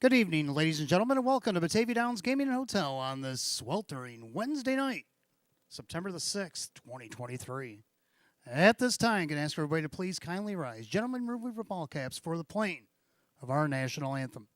Good evening, ladies and gentlemen, and welcome to Batavia Downs Gaming and Hotel on this sweltering Wednesday night, September the 6th, 2023. At this time, I'm going to ask everybody to please kindly rise. Gentlemen, remove your ball caps for the playing of our national anthem.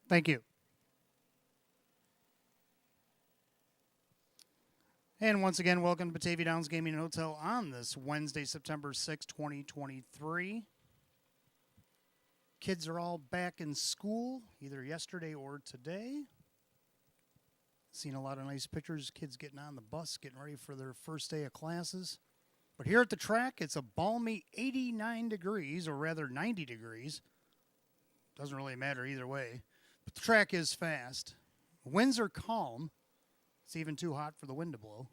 Thank you. And once again, welcome to Batavia Downs Gaming and Hotel on this Wednesday, September 6, 2023. Kids are all back in school, either yesterday or today. Seen a lot of nice pictures, kids getting on the bus, getting ready for their first day of classes. But here at the track, it's a balmy 89 degrees, or rather 90 degrees. Doesn't really matter either way. But the track is fast. Winds are calm. It's even too hot for the wind to blow.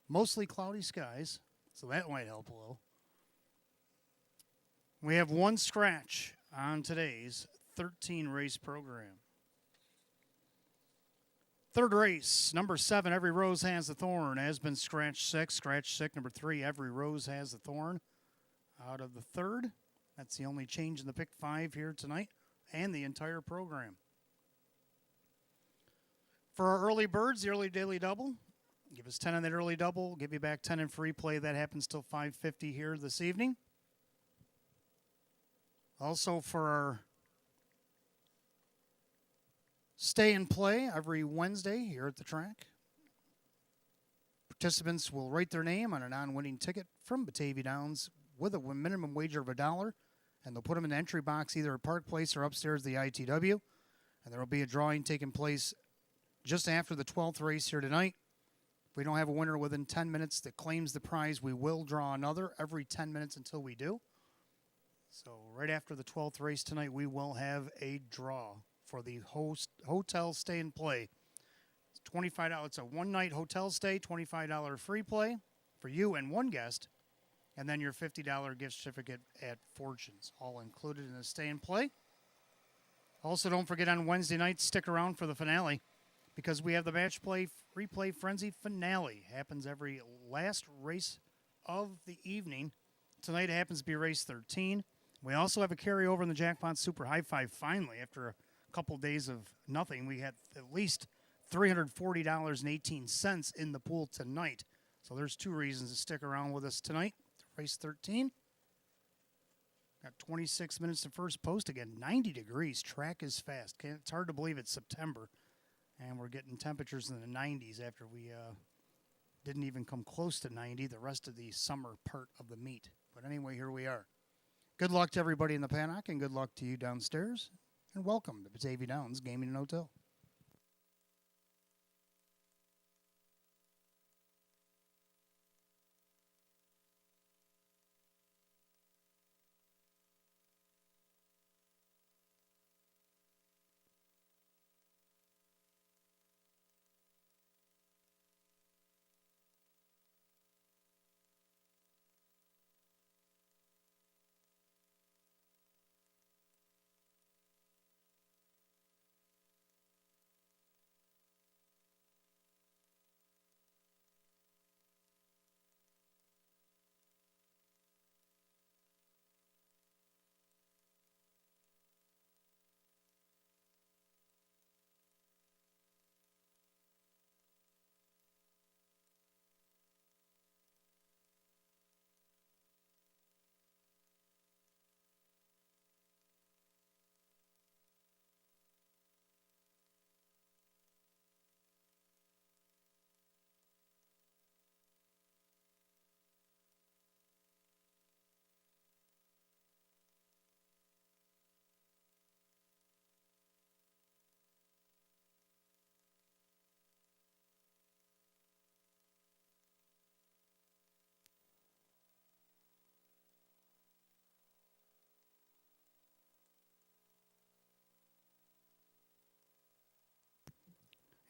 Mostly cloudy skies, so that might help a little. We have one scratch on today's 13-race program. Third race, number 7, Every Rose Has a Thorn, has been scratch 6. Scratch 6, number 3, Every Rose Has a Thorn. Out of the third, that's the only change in the pick 5 here tonight and the entire program. For our early birds, the early daily double, give us 10 on that early double, give you back 10 in free play. That happens till 5:50 here this evening. Also for our stay and play every Wednesday here at the track, participants will write their name on a non-winning ticket from Batavia Downs with a minimum wager of $1, and they'll put them in the entry box either at Park Place or upstairs the ITW, and there will be a drawing taking place just after the 12th race here tonight. If we don't have a winner within 10 minutes that claims the prize, we will draw another every 10 minutes until we do. So right after the 12th race tonight, we will have a draw for the hotel stay and play. It's $25. It's a one-night hotel stay, $25 free play for you and one guest, and then your $50 gift certificate at Fortunes, all included in the stay and play. Also, don't forget on Wednesday night, stick around for the finale, because we have the match play replay frenzy finale. Happens every last race of the evening. Tonight happens to be race 13. We also have a carryover in the Jackpot Super High Five. Finally, after a couple days of nothing, we had at least $340.18 in the pool tonight. So there's 2 reasons to stick around with us tonight. Race 13. Got 26 minutes to first post again. 90 degrees. Track is fast. It's hard to believe it's September. And we're getting temperatures in the 90s after we didn't even come close to 90 the rest of the summer part of the meet. But anyway, here we are. Good luck to everybody in the paddock, and good luck to you downstairs. And welcome to Batavia Downs Gaming and Hotel.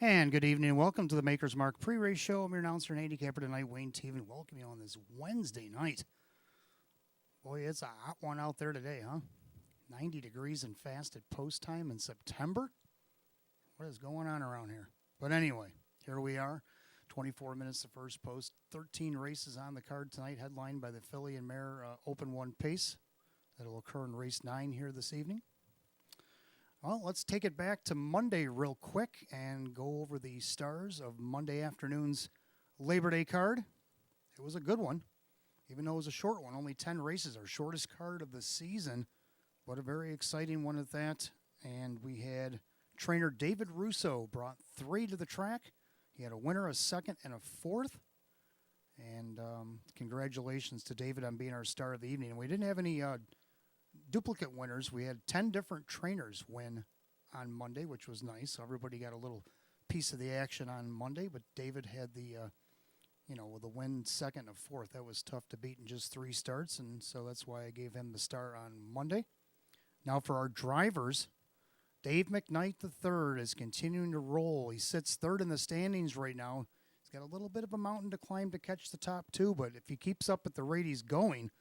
And good evening and welcome to the Maker's Mark pre-race show. I'm your announcer and handicapper tonight, Wayne Teven. Welcome you on this Wednesday night. Boy, it's a hot one out there today, huh? 90 degrees and fast at post time in September. What is going on around here? But anyway, here we are. 24 minutes to first post. 13 races on the card tonight, headlined by the Filly and Mare Open 1 Pace. That'll occur in race 9 here this evening. Well, let's take it back to Monday real quick and go over the stars of Monday afternoon's Labor Day card. It was a good one, even though it was a short one. Only 10 races, our shortest card of the season, but a very exciting one at that. And we had trainer David Russo brought 3 to the track. He had a winner, a second, and a fourth. And congratulations to David on being our star of the evening. And we didn't have any duplicate winners. We had 10 different trainers win on Monday, which was nice. So everybody got a little piece of the action on Monday, but David had the, with a win second and a fourth. That was tough to beat in just 3 starts, and so that's why I gave him the star on Monday. Now for our drivers, Dave McKnight III is continuing to roll. He sits third in the standings right now. He's got a little bit of a mountain to climb to catch the top 2, but if he keeps up at the rate he's going,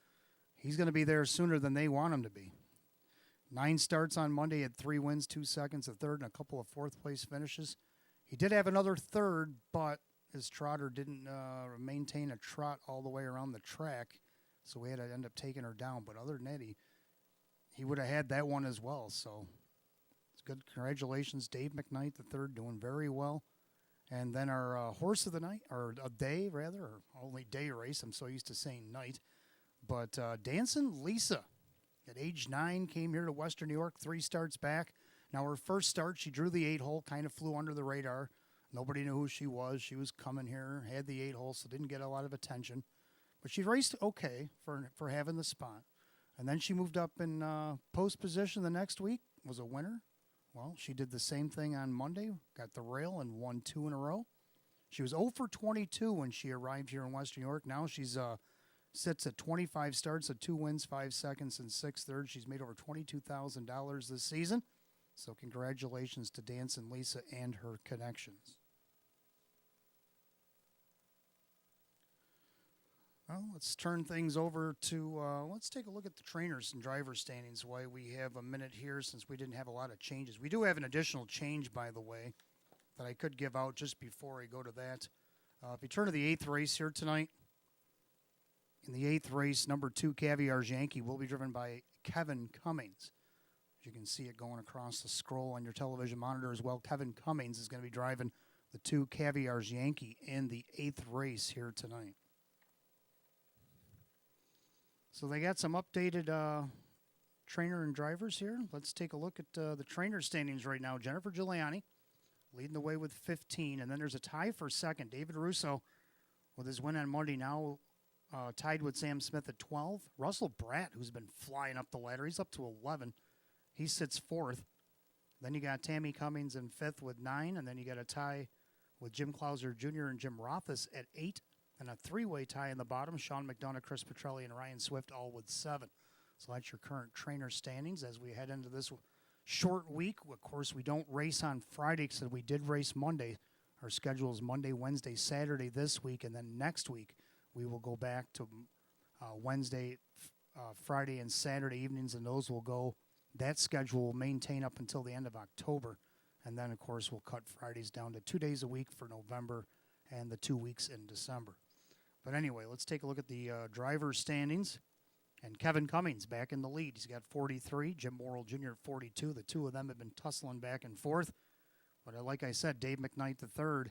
he's going to be there sooner than they want him to be. 9 starts on Monday, had 3 wins, 2 seconds, a third, and a couple of fourth-place finishes. He did have another third, but his trotter didn't maintain a trot all the way around the track, so we had to end up taking her down. But other than that, he would have had that one as well. So it's good. Congratulations, Dave McKnight III, doing very well. And then our horse of the night, or a day rather, or only day race. I'm so used to saying night. But Dancing Lisa, at age 9, came here to Western New York, 3 starts back. Now, her first start, she drew the 8-hole, kind of flew under the radar. Nobody knew who she was. She was coming here, had the 8-hole, so didn't get a lot of attention. But she raced okay for having the spot. And then she moved up in post position the next week, was a winner. Well, she did the same thing on Monday, got the rail and won 2 in a row. She was 0 for 22 when she arrived here in Western New York. Now she's sits at 25 starts, at 2 wins, 5 seconds, and 6 thirds. She's made over $22,000 this season. So congratulations to Dancing Lisa and her connections. Well, let's turn things over to, let's take a look at the trainers and driver standings while we have a minute here since we didn't have a lot of changes. We do have an additional change, by the way, that I could give out just before I go to that. If you turn to the 8th race here tonight, in the 8th race, number 2, Caviar's Yankee, will be driven by Kevin Cummings. As you can see it going across the scroll on your television monitor as well. Kevin Cummings is going to be driving the 2 Caviar's Yankee in the 8th race here tonight. So they got some updated trainer and drivers here. Let's take a look at the trainer standings right now. Jennifer Giuliani leading the way with 15, and then there's a tie for second. David Russo with his win on Monday now tied with Sam Smith at 12. Russell Bratt, who's been flying up the ladder, he's up to 11. He sits 4th. Then you got Tammy Cummings in 5th with 9, and then you got a tie with Jim Clauser Jr. and Jim Rothus at 8, and a 3-way tie in the bottom. Sean McDonough, Chris Petrelli, and Ryan Swift all with 7. So that's your current trainer standings as we head into this short week. Of course, we don't race on Friday because we did race Monday. Our schedule is Monday, Wednesday, Saturday this week, and then next week we will go back to Wednesday, Friday, and Saturday evenings, and those will go. That schedule will maintain up until the end of October, and then, of course, we'll cut Fridays down to 2 days a week for November and the 2 weeks in December. But anyway, let's take a look at the driver standings. And Kevin Cummings back in the lead. He's got 43. Jim Morrill Jr. at 42. The two of them have been tussling back and forth. But like I said, Dave McKnight III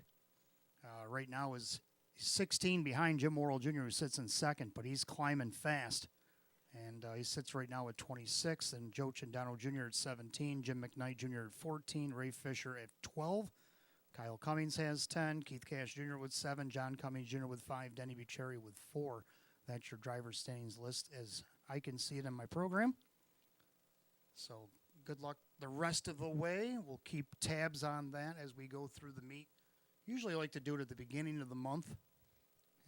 right now is 16 behind Jim Morrill Jr., who sits in second, but he's climbing fast. And he sits right now at 26. And Joe Cindano Jr. at 17. Jim McKnight Jr. at 14. Ray Fisher at 12. Kyle Cummings has 10. Keith Cash Jr. with 7. John Cummings Jr. with 5. Denny Bucherri with 4. That's your driver standings list as I can see it in my program. So good luck the rest of the way. We'll keep tabs on that as we go through the meet. Usually I like to do it at the beginning of the month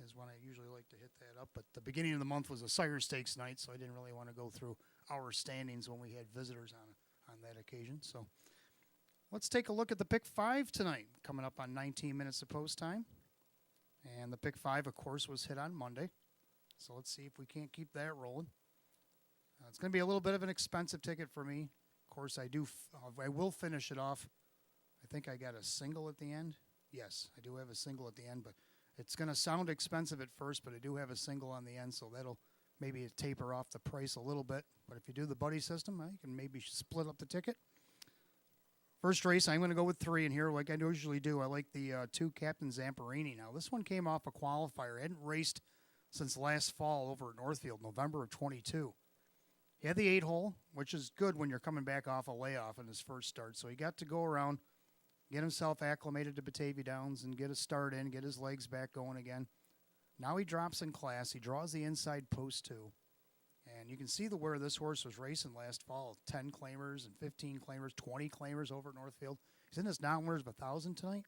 is when I usually like to hit that up. But the beginning of the month was a Sire Stakes night, so I didn't really want to go through our standings when we had visitors on that occasion. So Let's take a look at the pick 5 tonight, coming up on 19 minutes of post time. And the pick 5, of course, was hit on Monday. So let's see if we can't keep that rolling. It's going to be a little bit of an expensive ticket for me. Of course, I will finish it off. I think I got a single at the end. Yes, I do have a single at the end, but it's going to sound expensive at first, but I do have a single on the end, so that'll maybe taper off the price a little bit. But if you do the buddy system, you can maybe split up the ticket. First race, I'm going to go with 3 in here like I usually do. I like the 2 Captain Zamperini. Now, this one came off a qualifier. I hadn't raced since last fall over at Northfield, November of 22. He had the 8-hole, which is good when you're coming back off a layoff in his first start. So he got to go around, get himself acclimated to Batavia Downs, and get a start in, get his legs back going again. Now he drops in class. He draws the inside post 2. And you can see where this horse was racing last fall. 10 claimers and 15 claimers, 20 claimers over at Northfield. He's in his downwards of 1,000 tonight.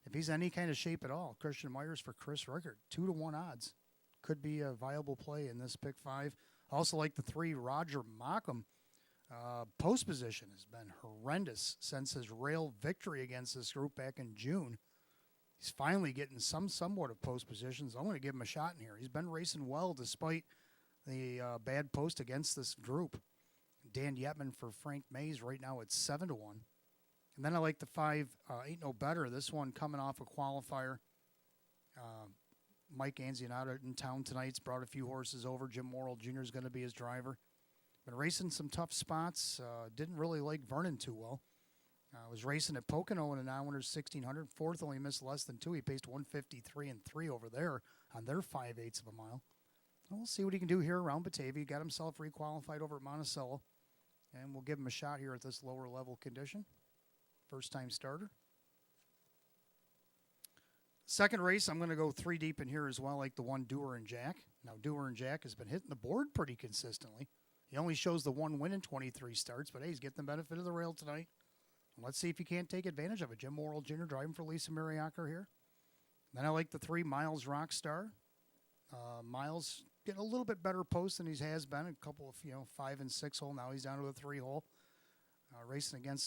If he's any kind of shape at all, Christian Myers for Chris Rickard, 2-1 odds. Could be a viable play in this pick 5. Also like the 3 Roger Markham. Post position has been horrendous since his rail victory against this group back in June. He's finally getting somewhat of post positions. I'm going to give him a shot in here. He's been racing well despite the bad post against this group. Dan Yetman for Frank Mays right now at 7-1. And then I like the 5 Ain't No Better. This one coming off a qualifier. Mike Anzionata in town tonight's brought a few horses over. Jim Morrill Jr. is going to be his driver. Been racing some tough spots. Didn't really like Vernon too well. Was racing at Pocono in a non-winners 1600. Fourth only missed less than 2. He paced 153 and 3 over there on their 5/8 of a mile. And we'll see what he can do here around Batavia. Got himself requalified over at Monticello. And we'll give him a shot here at this lower level condition. First time starter. Second race, I'm going to go 3 deep in here as well, like the 1 Doer and Jack. Now, Doer and Jack has been hitting the board pretty consistently. He only shows the 1 win in 23 starts, but hey, he's getting the benefit of the rail tonight. Let's see if he can't take advantage of it. Jim Morrill Jr. driving for Lisa Mariacker here. Then I like the 3 Miles Rockstar. Miles getting a little bit better post than he has been. A couple of 5 and 6 hole. Now he's down to a 3 hole.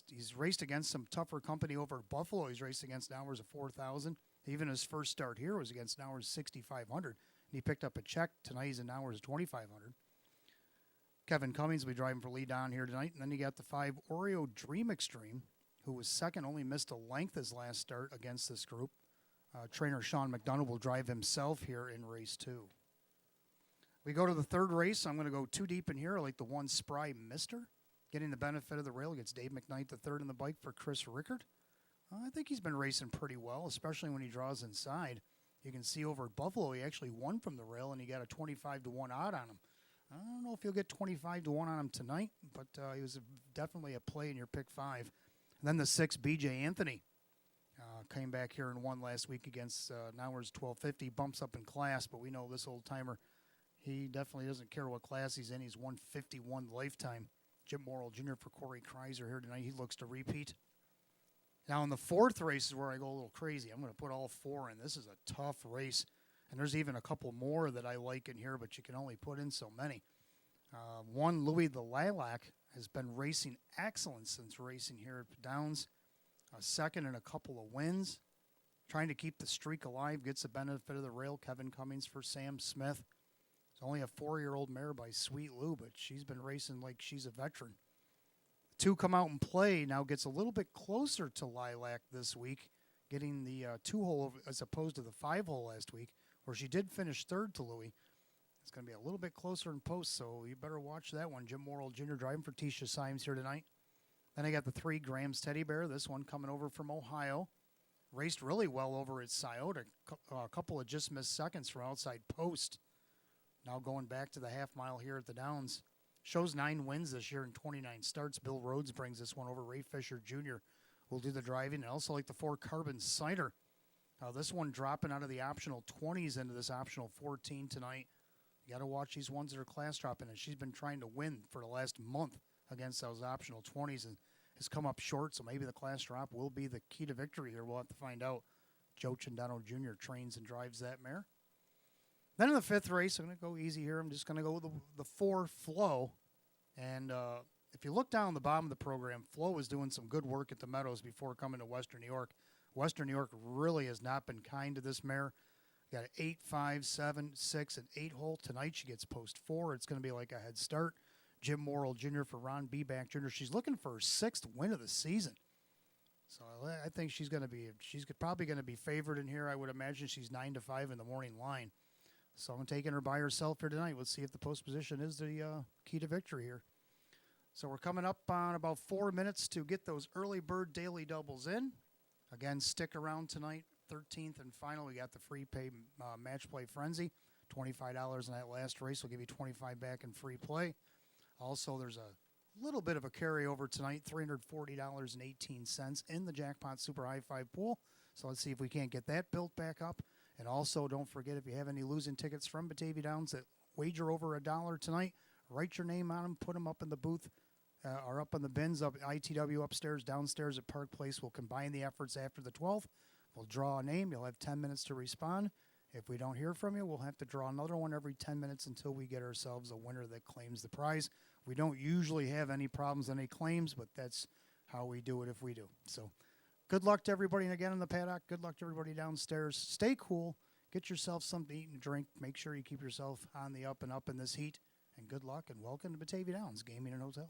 He's raced against some tougher company over at Buffalo. He's raced against Nowers of 4,000. Even his first start here was against Nowers 6,500. And he picked up a check. Tonight he's in Nowers 2,500. Kevin Cummings will be driving for Lee Don here tonight. And then you got the 5 Oreo Dream Extreme, who was second, only missed a length his last start against this group. Trainer Sean McDonough will drive himself here in race 2. We go to the third race. I'm going to go 2 deep in here. I like the 1 Spry Mister. Getting the benefit of the rail. Gets Dave McKnight the 3rd in the bike for Chris Rickard. I think he's been racing pretty well, especially when he draws inside. You can see over at Buffalo, he actually won from the rail, and he got a 25-1 odd on him. I don't know if you'll get 25-1 on him tonight, but he was definitely a play in your pick 5. And then the 6 BJ Anthony came back here and won last week against Nowers 1250. Bumps up in class, but we know this old timer, he definitely doesn't care what class he's in. He's 151 lifetime. Jim Morrill Jr. for Corey Kreiser here tonight. He looks to repeat. Now, in the 4th race is where I go a little crazy. I'm going to put all 4 in. This is a tough race. And there's even a couple more that I like in here, but you can only put in so many. 1, Louis the Lilac has been racing excellent since racing here at Downs. Second in a couple of wins. Trying to keep the streak alive. Gets the benefit of the rail. Kevin Cummings for Sam Smith. It's only a 4-year-old mare by Sweet Lou, but she's been racing like she's a veteran. 2 come out and play. Now gets a little bit closer to Lilac this week. Getting the 2-hole as opposed to the 5-hole last week, where she did finish 3rd to Louis. It's going to be a little bit closer in post, so you better watch that one. Jim Morrill Jr. driving for Tisha Symes here tonight. Then I got the 3 Graham's Teddy Bear. This one coming over from Ohio. Raced really well over at Scioto. A couple of just missed seconds from outside post. Now going back to the half mile here at the Downs. Shows 9 wins this year and 29 starts. Bill Rhodes brings this one over. Ray Fisher Jr. will do the driving. And also like the 4 Carbon Cider. This one dropping out of the optional 20s into this optional 14 tonight. You got to watch these ones that are class dropping. And she's been trying to win for the last month against those optional 20s and has come up short. So maybe the class drop will be the key to victory here. We'll have to find out. Joe Chandano Jr. trains and drives that mare. Then in the 5th race, I'm going to go easy here. I'm just going to go with the 4 Flow. And if you look down the bottom of the program, Flo was doing some good work at the Meadows before coming to Western New York. Western New York really has not been kind to this mare. Got an 8, 5, 7, 6, and 8 hole. Tonight she gets post 4. It's going to be like a head start. Jim Morrill Jr. for Ron Beback Jr. She's looking for her 6th win of the season. So I think she's probably going to be favored in here. I would imagine she's 9 to 5 in the morning line. So I'm taking her by herself here tonight. Let's see if the post position is the key to victory here. So we're coming up on about 4 minutes to get those early bird daily doubles in. Again, stick around tonight. 13th and final, we got the free pay match play frenzy. $25 in that last race will give you $25 back in free play. Also, there's a little bit of a carryover tonight, $340.18 in the Jackpot Super High Five pool. So let's see if we can't get that built back up. And also, don't forget, if you have any losing tickets from Batavia Downs that wager over $1 tonight, write your name on them, put them up in the booth or up on the bins up at ITW upstairs, downstairs at Park Place. We'll combine the efforts after the 12th. We'll draw a name. You'll have 10 minutes to respond. If we don't hear from you, we'll have to draw another one every 10 minutes until we get ourselves a winner that claims the prize. We don't usually have any problems, any claims, but that's how we do it if we do. So good luck to everybody, and again in the paddock, good luck to everybody downstairs. Stay cool. Get yourself something to eat and drink. Make sure you keep yourself on the up and up in this heat. And good luck, and welcome to Batavia Downs Gaming and Hotel.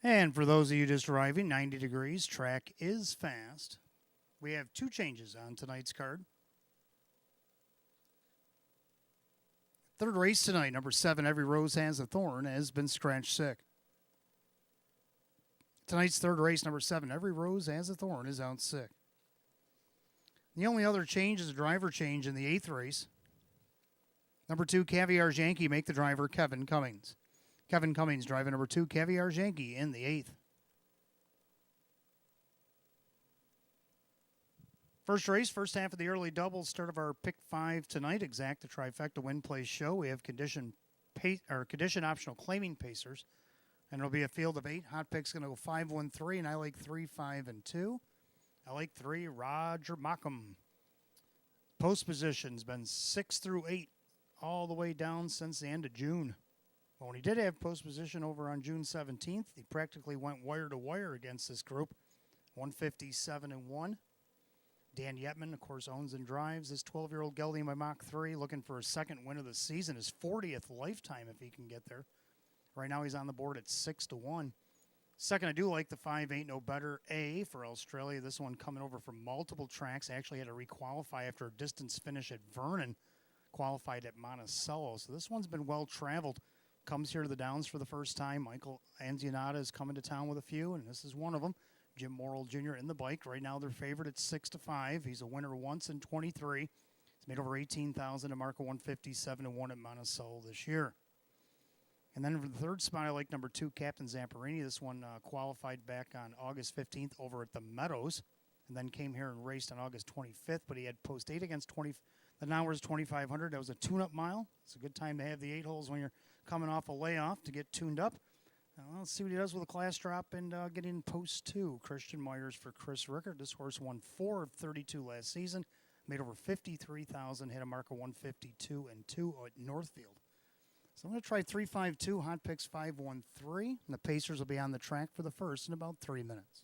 And for those of you just arriving, 90 degrees, track is fast. We have 2 changes on tonight's card. Third race tonight, number 7, Every Rose Has a Thorn, has been scratch sick. Tonight's third race, number 7, Every Rose Has a Thorn, is out sick. The only other change is a driver change in the 8th race. Number 2, Caviar's Yankee, make the driver Kevin Cummings. Kevin Cummings driving number 2, Caviar's Yankee, in the 8th. First race, first half of the early doubles, start of our pick 5 tonight. Exact the trifecta win play show. We have condition optional claiming pacers, and it'll be a field of 8. Hot pick's going to go 5, 1, 3, and I like 3, 5, and 2. I like 3, Roger Mockham. Post position's been 6 through 8 all the way down since the end of June. But when he did have post position over on June 17th, he practically went wire to wire against this group. 157-1. Dan Yetman, of course, owns and drives his 12-year-old gelding by Mach 3, looking for his second win of the season, his 40th lifetime if he can get there. Right now he's on the board at 6-1. Second, I do like the 5 Ain't No Better A for Australia. This one coming over from multiple tracks. Actually had to requalify after a distance finish at Vernon, qualified at Monticello. So this one's been well traveled. Comes here to the Downs for the first time. Michael Anzionata is coming to town with a few, and this is one of them. Jim Morrill Jr. in the bike. Right now they're favored at 6-5. He's a winner once in 23. He's made over 18,000 to mark a 157-1 at Monticello this year. And then for the third spot, I like number 2, Captain Zamperini. This one qualified back on August 15th over at the Meadows, and then came here and raced on August 25th. But he had post 8 against the Nowers 2,500. That was a tune-up mile. It's a good time to have the 8 holes when you're coming off a layoff to get tuned up. Let's see what he does with a class drop and get in post 2. Christian Myers for Chris Rickard. This horse won 4 of 32 last season. Made over 53,000. Hit a mark of 152-2 at Northfield. So I'm going to try 3-5-2. Hot picks 5-1-3. And the Pacers will be on the track for the first in about 3 minutes.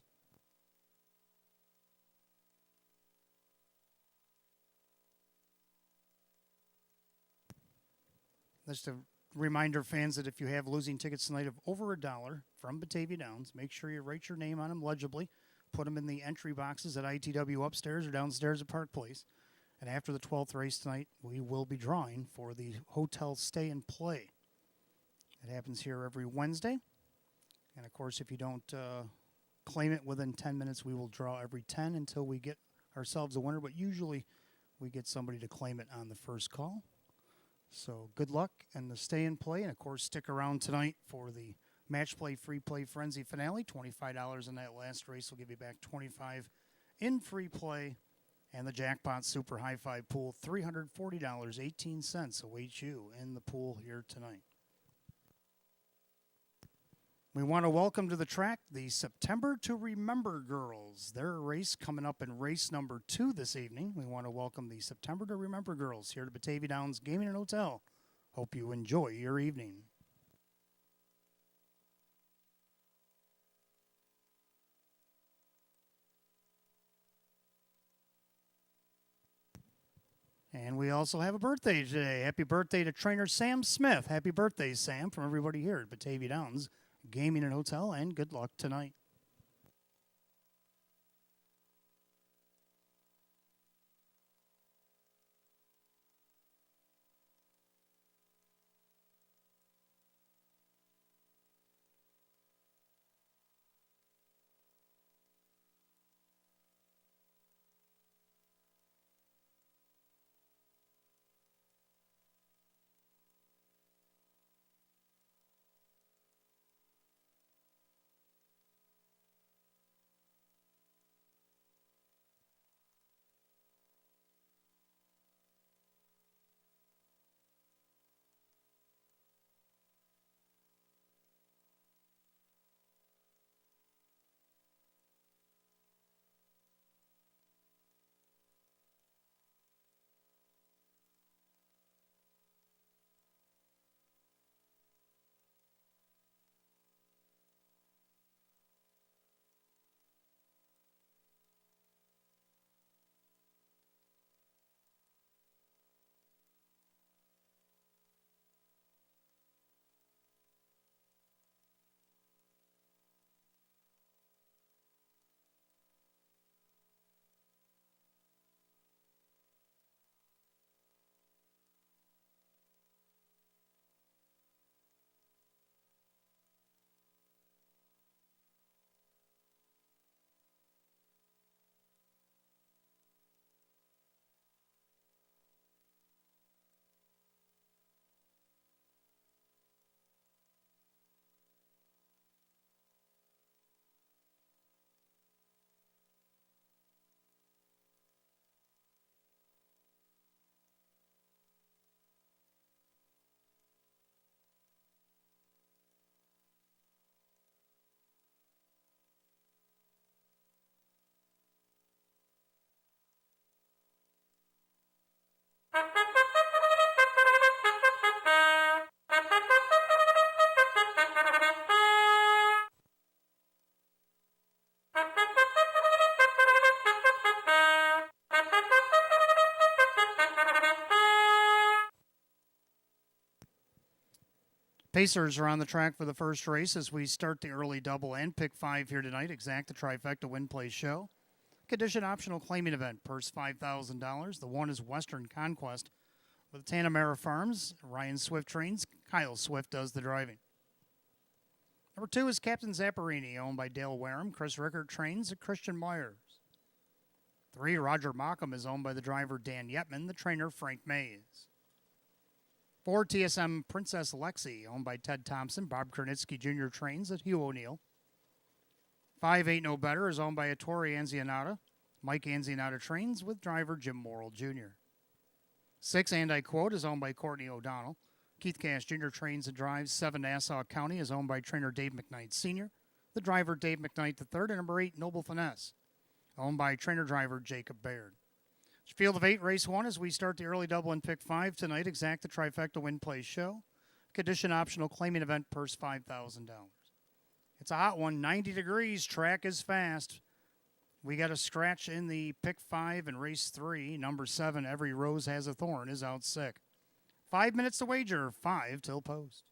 Just a reminder, fans, that if you have losing tickets tonight of over $1 from Batavia Downs, make sure you write your name on them legibly. Put them in the entry boxes at ITW upstairs or downstairs at Park Place. And after the 12th race tonight, we will be drawing for the hotel stay and play. It happens here every Wednesday. And, of course, if you don't claim it within 10 minutes, we will draw every 10 until we get ourselves a winner. But usually we get somebody to claim it on the first call. So good luck and the stay and play. And, of course, stick around tonight for the match play, free play frenzy finale. $25 in that last race will give you back $25 in free play. And the jackpot super high five pool, $340.18 awaits you in the pool here tonight. We want to welcome to the track the September to Remember girls. Their race coming up in race number 2 this evening. We want to welcome the September to Remember girls here to Batavia Downs Gaming and Hotel. Hope you enjoy your evening. And we also have a birthday today. Happy birthday to trainer Sam Smith. Happy birthday, Sam, from everybody here at Batavia Downs Gaming and Hotel, and good luck tonight. Pacers are on the track for the first race as we start the early double and pick 5 here tonight. Exact the trifecta win play show. Condition optional claiming event. Purse $5,000. The one is Western Conquest with Tanamera Farms. Ryan Swift trains. Kyle Swift does the driving. Number 2 is Captain Zapparini, owned by Dale Wareham. Chris Rickard trains at Christian Myers. 3, Roger Mockham is owned by the driver Dan Yetman, the trainer Frank Mays. 4, TSM Princess Lexi, owned by Ted Thompson. Bob Kernitsky Jr. trains at Hugh O'Neill. 5, Ain't No Better is owned by Ettore Anzianata. Mike Anzianata trains with driver Jim Morrill Jr. 6, And I Quote is owned by Courtney O'Donnell. Keith Cash Jr. trains and drives. 7, Nassau County is owned by trainer Dave McKnight Sr., the driver Dave McKnight III, and number 8, Noble Finesse, owned by trainer-driver Jacob Baird. Field of 8, race 1, as we start the early double and pick 5 tonight. Exact the trifecta win play show. Condition optional claiming event, purse $5,000. It's a hot one, 90 degrees, track is fast. We got a scratch in the pick 5 and race 3. Number 7, Every Rose Has a Thorn, is out sick. 5 minutes to wager, 5 till post.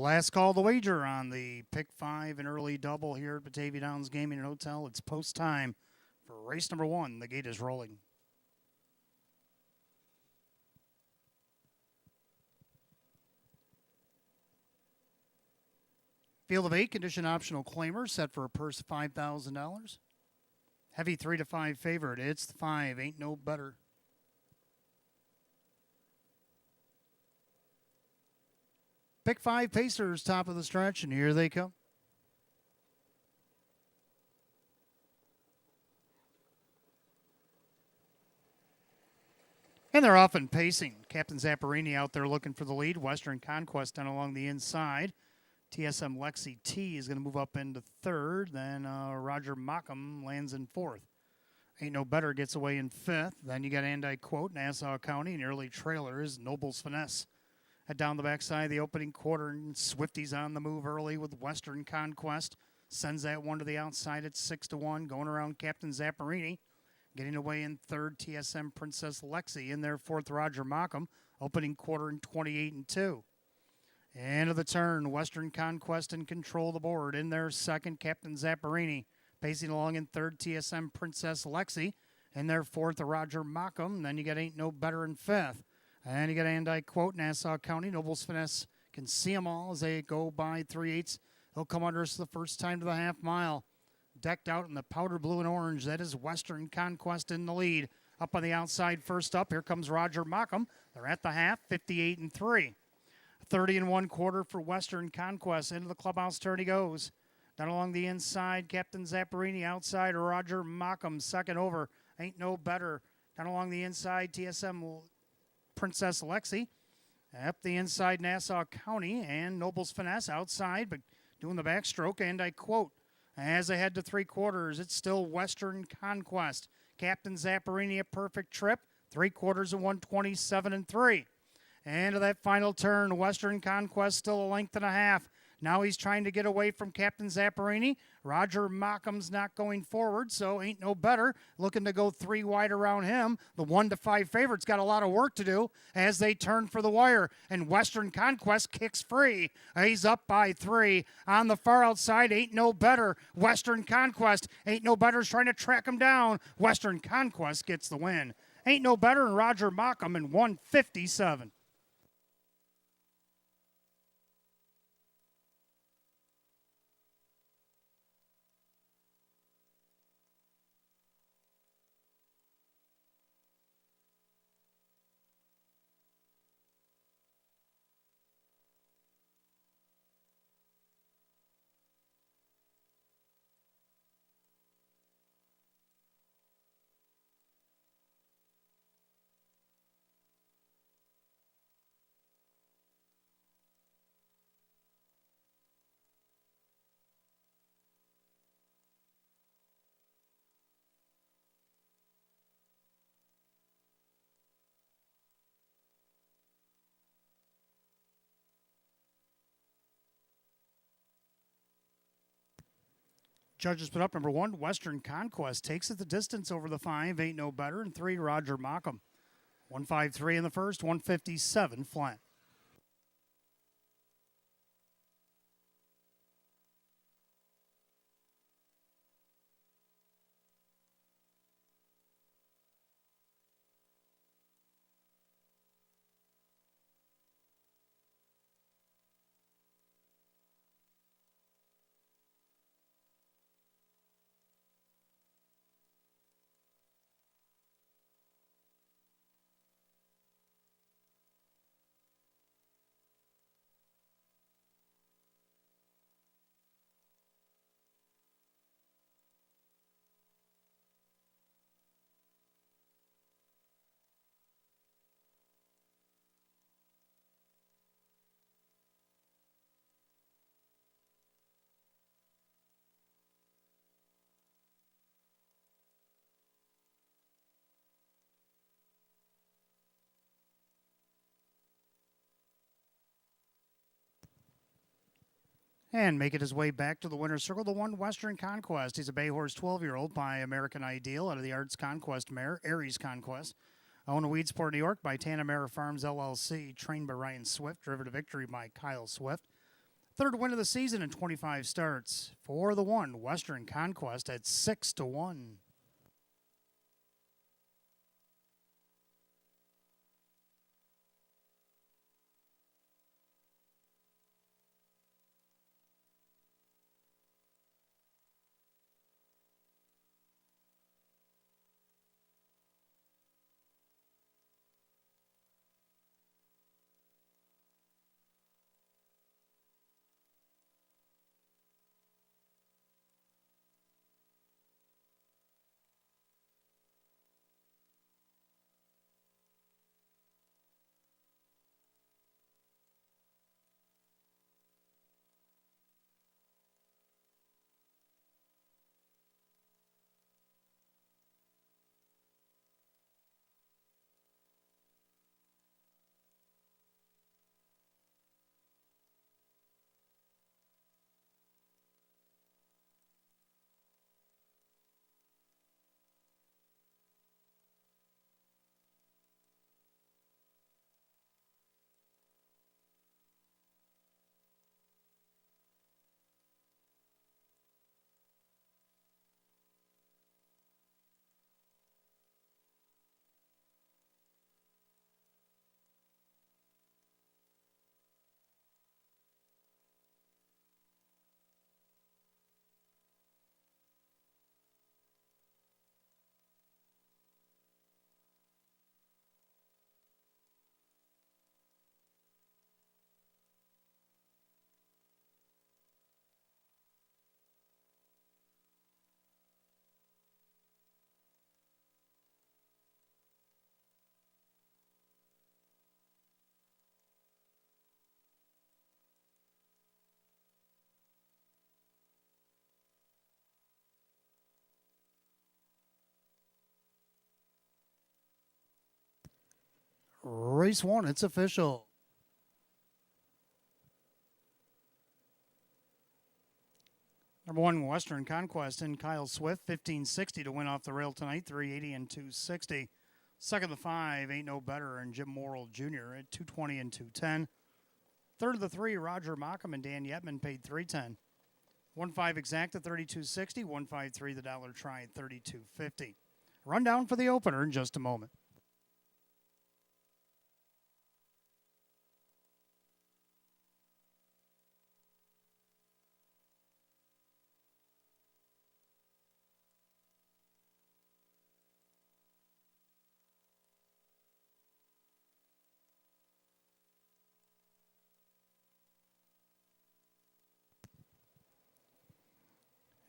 Last call of the wager on the pick 5 and early double here at Batavia Downs Gaming and Hotel. It's post time for race number 1. The gate is rolling. Field of 8, condition optional claimer, set for a purse of $5,000. Heavy 3 to 5 favorite. It's the 5. Ain't no better. Pick 5 Pacers, top of the stretch, and here they come. And they're off and pacing. Captain Zapparini out there looking for the lead. Western Conquest down along the inside. TSM Lexi T is going to move up into third. Then Roger Mockham lands in fourth. Ain't No Better gets away in fifth. Then you got Andi Quote, Nassau County, and early trailers, Noble's Finesse. Head down the backside of the opening quarter, and Swifty's on the move early with Western Conquest. Sends that one to the outside at 6-1, going around Captain Zapparini. Getting away in third, TSM Princess Lexi. In there, fourth, Roger Mockham. Opening quarter in 28-2. End of the turn, Western Conquest in control of the board. In there, second, Captain Zapparini. Pacing along in third, TSM Princess Lexi. In there, fourth, Roger Mockham. Then you got Ain't No Better in fifth. And you got Andi Quote, Nassau County. Noble's Finesse can see them all as they go by 3/8. He'll come under us the first time to the half mile. Decked out in the powder blue and orange. That is Western Conquest in the lead. Up on the outside, first up, here comes Roger Mockham. They're at the half, 58-3. 30-1/4 for Western Conquest. Into the clubhouse turn he goes. Down along the inside, Captain Zapparini. Outside, Roger Mockham. Second over, Ain't No Better. Down along the inside, TSM Princess Lexi. Up the inside, Nassau County, and Noble's Finesse outside, but doing the backstroke, and I quote, as they head to 3/4, it's still Western Conquest. Captain Zapparini, a perfect trip, 3/4 and 127-3. And to that final turn, Western Conquest still a length and a half. Now he's trying to get away from Captain Zapparini. Roger Mockham's not going forward, so Ain't No Better. Looking to go 3 wide around him. The 1 to 5 favorite's got a lot of work to do as they turn for the wire. And Western Conquest kicks free. He's up by 3. On the far outside, Ain't No Better. Western Conquest. Ain't No Better's trying to track him down. Western Conquest gets the win. Ain't No Better and Roger Mockham in 157. Judges put up number 1, Western Conquest. Takes it the distance over the 5, Ain't No Better, and 3, Roger Mockham. 153 in the first, 157 flat. And making his way back to the winner's circle, the 1, Western Conquest. He's a bay horse 12-year-old by American Ideal out of the Arts Conquest mare, Aries Conquest. Owned in Weedsport, New York by Tanamera Farms LLC. Trained by Ryan Swift. Driven to victory by Kyle Swift. Third win of the season in 25 starts for the one, Western Conquest at 6-1. Race 1, it's official. Number 1, Western Conquest in Kyle Swift, 1560 to win off the rail tonight, 380 and 260. Second of the 5, Ain't No Better, and Jim Morrill Jr. at 220 and 210. Third of the 3, Roger Mockham and Dan Yetman paid 310. 1-5 Exacta, 3260. 1-5-3 the Dollar Try at 3250. Rundown for the opener in just a moment.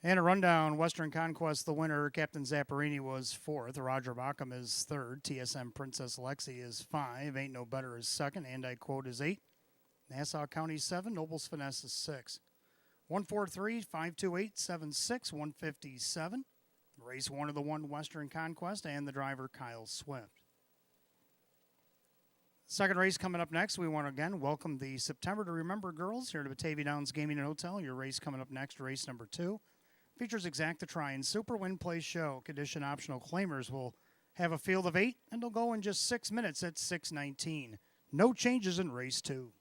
And a rundown, Western Conquest, the winner, Captain Zapparini was 4th. Roger Backham is 3rd. TSM Princess Lexi is 5. Ain't No Better is 2nd. And I Quote is 8. Nassau County 7. Nobles Finesse is 6. 143, 528, 76, 157. Race 1 of the 1, Western Conquest, and the driver, Kyle Swift. Second race coming up next. We want to again welcome the September to Remember girls here to Batavia Downs Gaming and Hotel. Your race coming up next, race number 2. Features Exacta Try and Super Win Play Show. Condition optional claimers will have a field of 8, and they'll go in just 6 minutes at 6:19. No changes in race 2.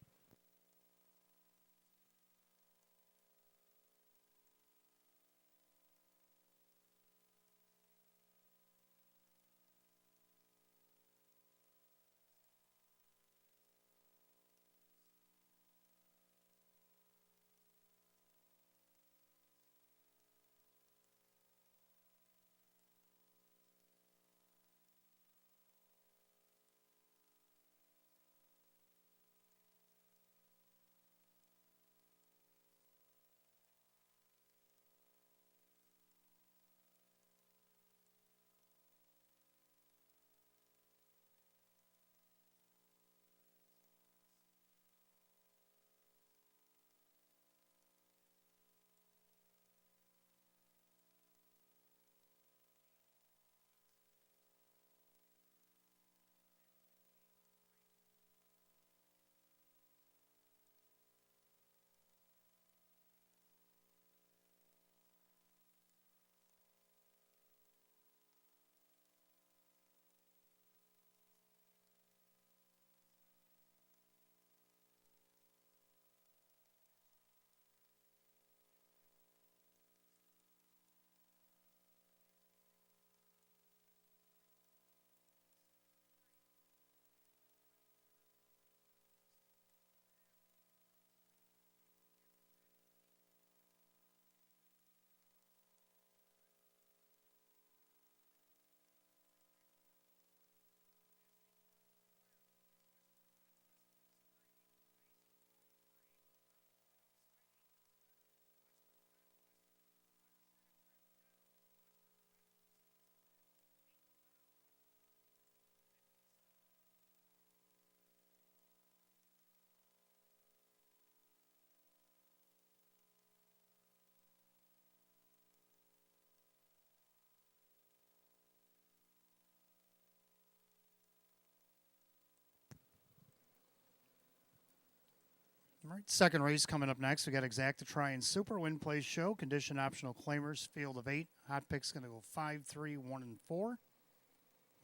All right, second race coming up next. We got Exacta Try and Super Win Place Show. Condition optional claimers, field of 8. Hot pick's going to go 5, 3, 1, and 4.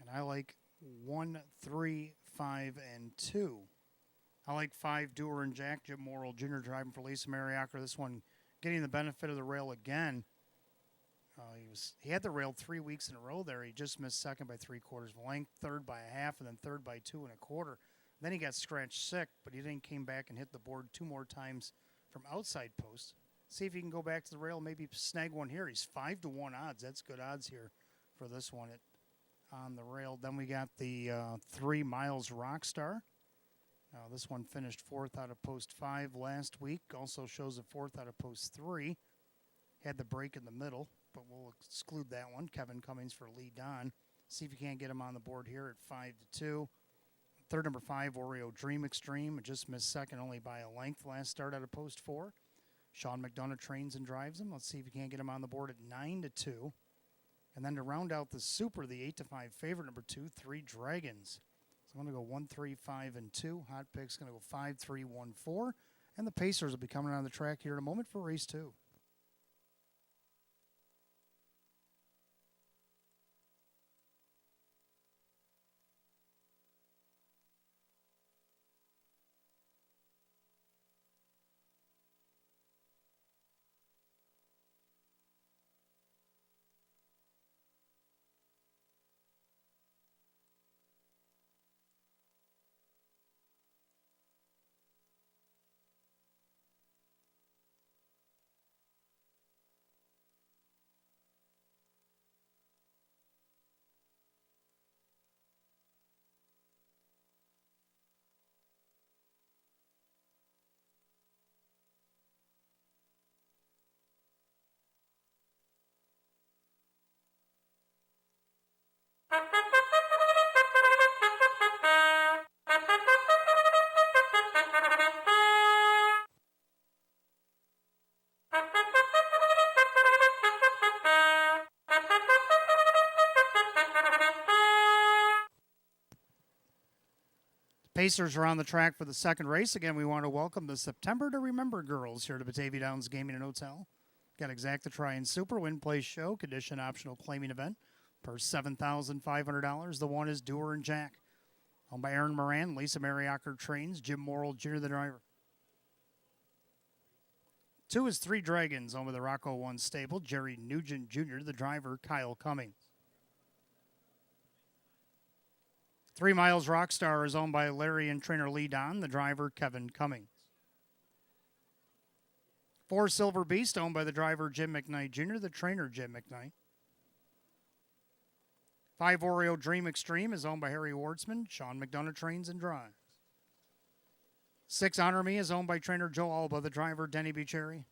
And I like 1, 3, 5, and 2. I like 5, Doer and Jack. Jim Morrill Jr. driving for Lisa Mariacker. This one getting the benefit of the rail again. He had the rail 3 weeks in a row there. He just missed second by 3/4 of a length, third by a half, and then third by 2 1/4. Then he got scratched sick, but he then came back and hit the board 2 more times from outside post. See if he can go back to the rail, maybe snag one here. He's 5-1 odds. That's good odds here for this one on the rail. Then we got the 3 Miles Rockstar. This one finished 4th out of post 5 last week. Also shows a 4th out of post 3. Had the break in the middle, but we'll exclude that one. Kevin Cummings for Lee Don. See if you can't get him on the board here at 5-2. Third, number 5, Oreo Dream Extreme. It just missed second only by a length last start out of post 4. Sean McDonough trains and drives him. Let's see if you can't get him on the board at 9-2. And then to round out the Super, the 8-5 favorite, number 2, 3 Dragons. So I'm going to go 1, 3, 5, and 2. Hot pick's going to go 5, 3, 1, 4. And the Pacers will be coming on the track here in a moment for race 2. Pacers are on the track for the second race. Again, we want to welcome the September to Remember girls here to Batavia Downs Gaming and Hotel. Got Exacta Try and Super Win Place Show, condition optional claiming event per $7,500. The one is Doer and Jack. Owned by Aaron Moran, Lisa Mariacker trains, Jim Morrill Jr. the driver. 2 is 3 Dragons, owned by the Rocco 1 stable, Jerry Nugent Jr. the driver, Kyle Cummings. 3 Miles Rockstar is owned by Larry and trainer Lee Don, the driver, Kevin Cummings. 4 Silver Beast, owned by the driver, Jim McKnight Jr., the trainer, Jim McKnight. 5 Oreo Dream Extreme is owned by Harry Wardsman, Sean McDonough trains and drives. 6 Honor Me is owned by trainer Joe Alba, the driver, Denny Bucherry.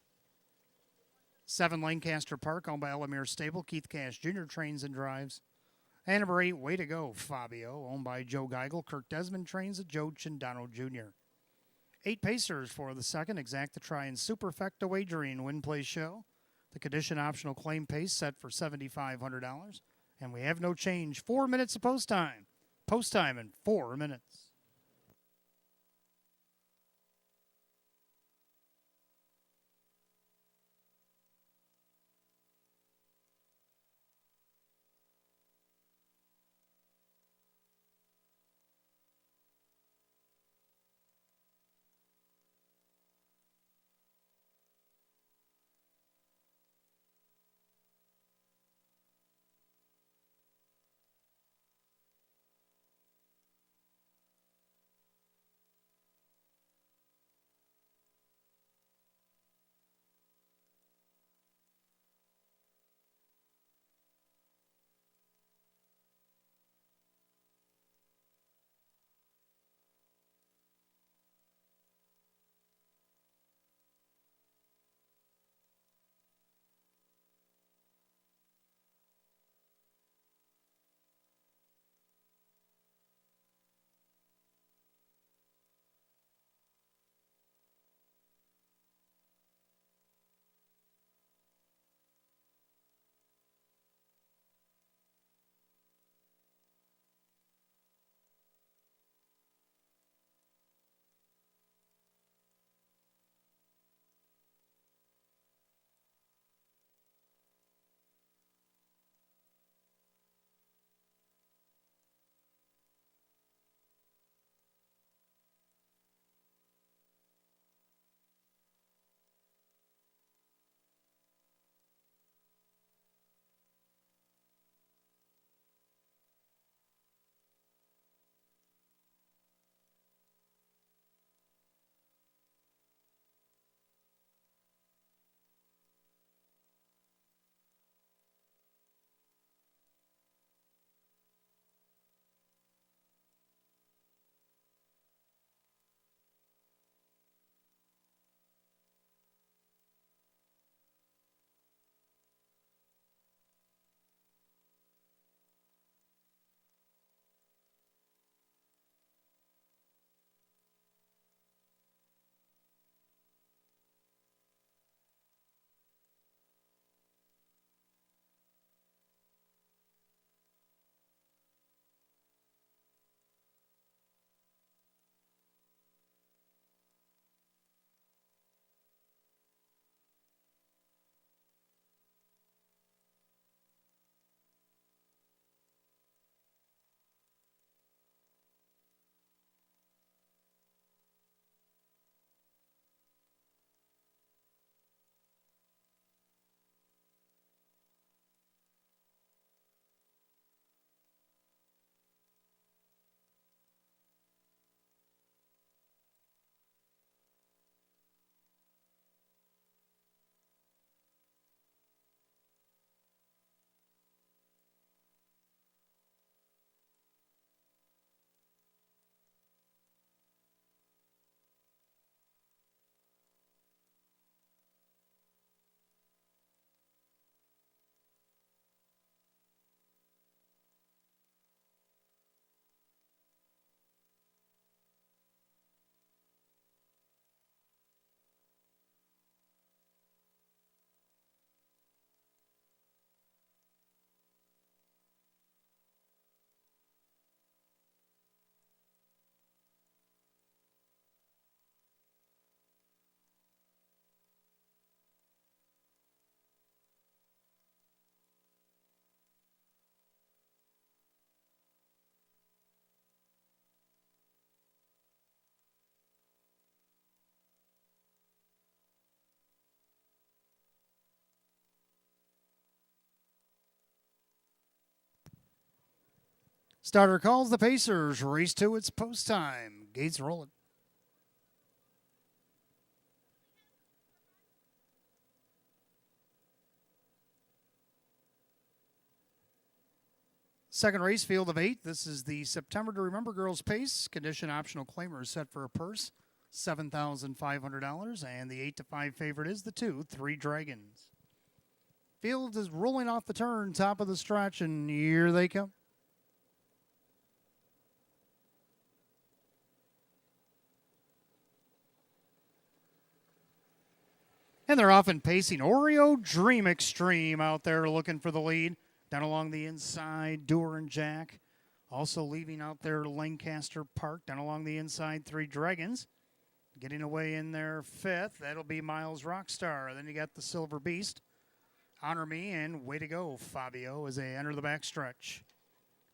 7 Lancaster Park, owned by Elamir Stable, Keith Cash Jr. trains and drives. And number 8, Way to Go, Fabio, owned by Joe Geigel. Kirk Desmond trains at Joe Chindano Jr. 8 Pacers for the second, Exacta Try and Superfecta Wagering Win Place Show. The condition optional claim pace set for $7,500. And we have no change. 4 minutes of post time. Post time in 4 minutes. Starter calls the Pacers. Race 2, it's post time. Gates rolling. Second race, field of 8. This is the September to Remember Girls Pace. Condition optional claimer is set for a purse, $7,500. And the 8 to 5 favorite is the 2, Three Dragons. Field is rolling off the turn, top of the stretch, and here they come. And they're often pacing Oreo Dream Extreme out there looking for the lead. Down along the inside, Doer and Jack. Also leaving out there Lancaster Park. Down along the inside, Three Dragons. Getting away in their fifth, that'll be Miles Rockstar. Then you got the Silver Beast, Honor Me, and Way to Go, Fabio, as they enter the backstretch.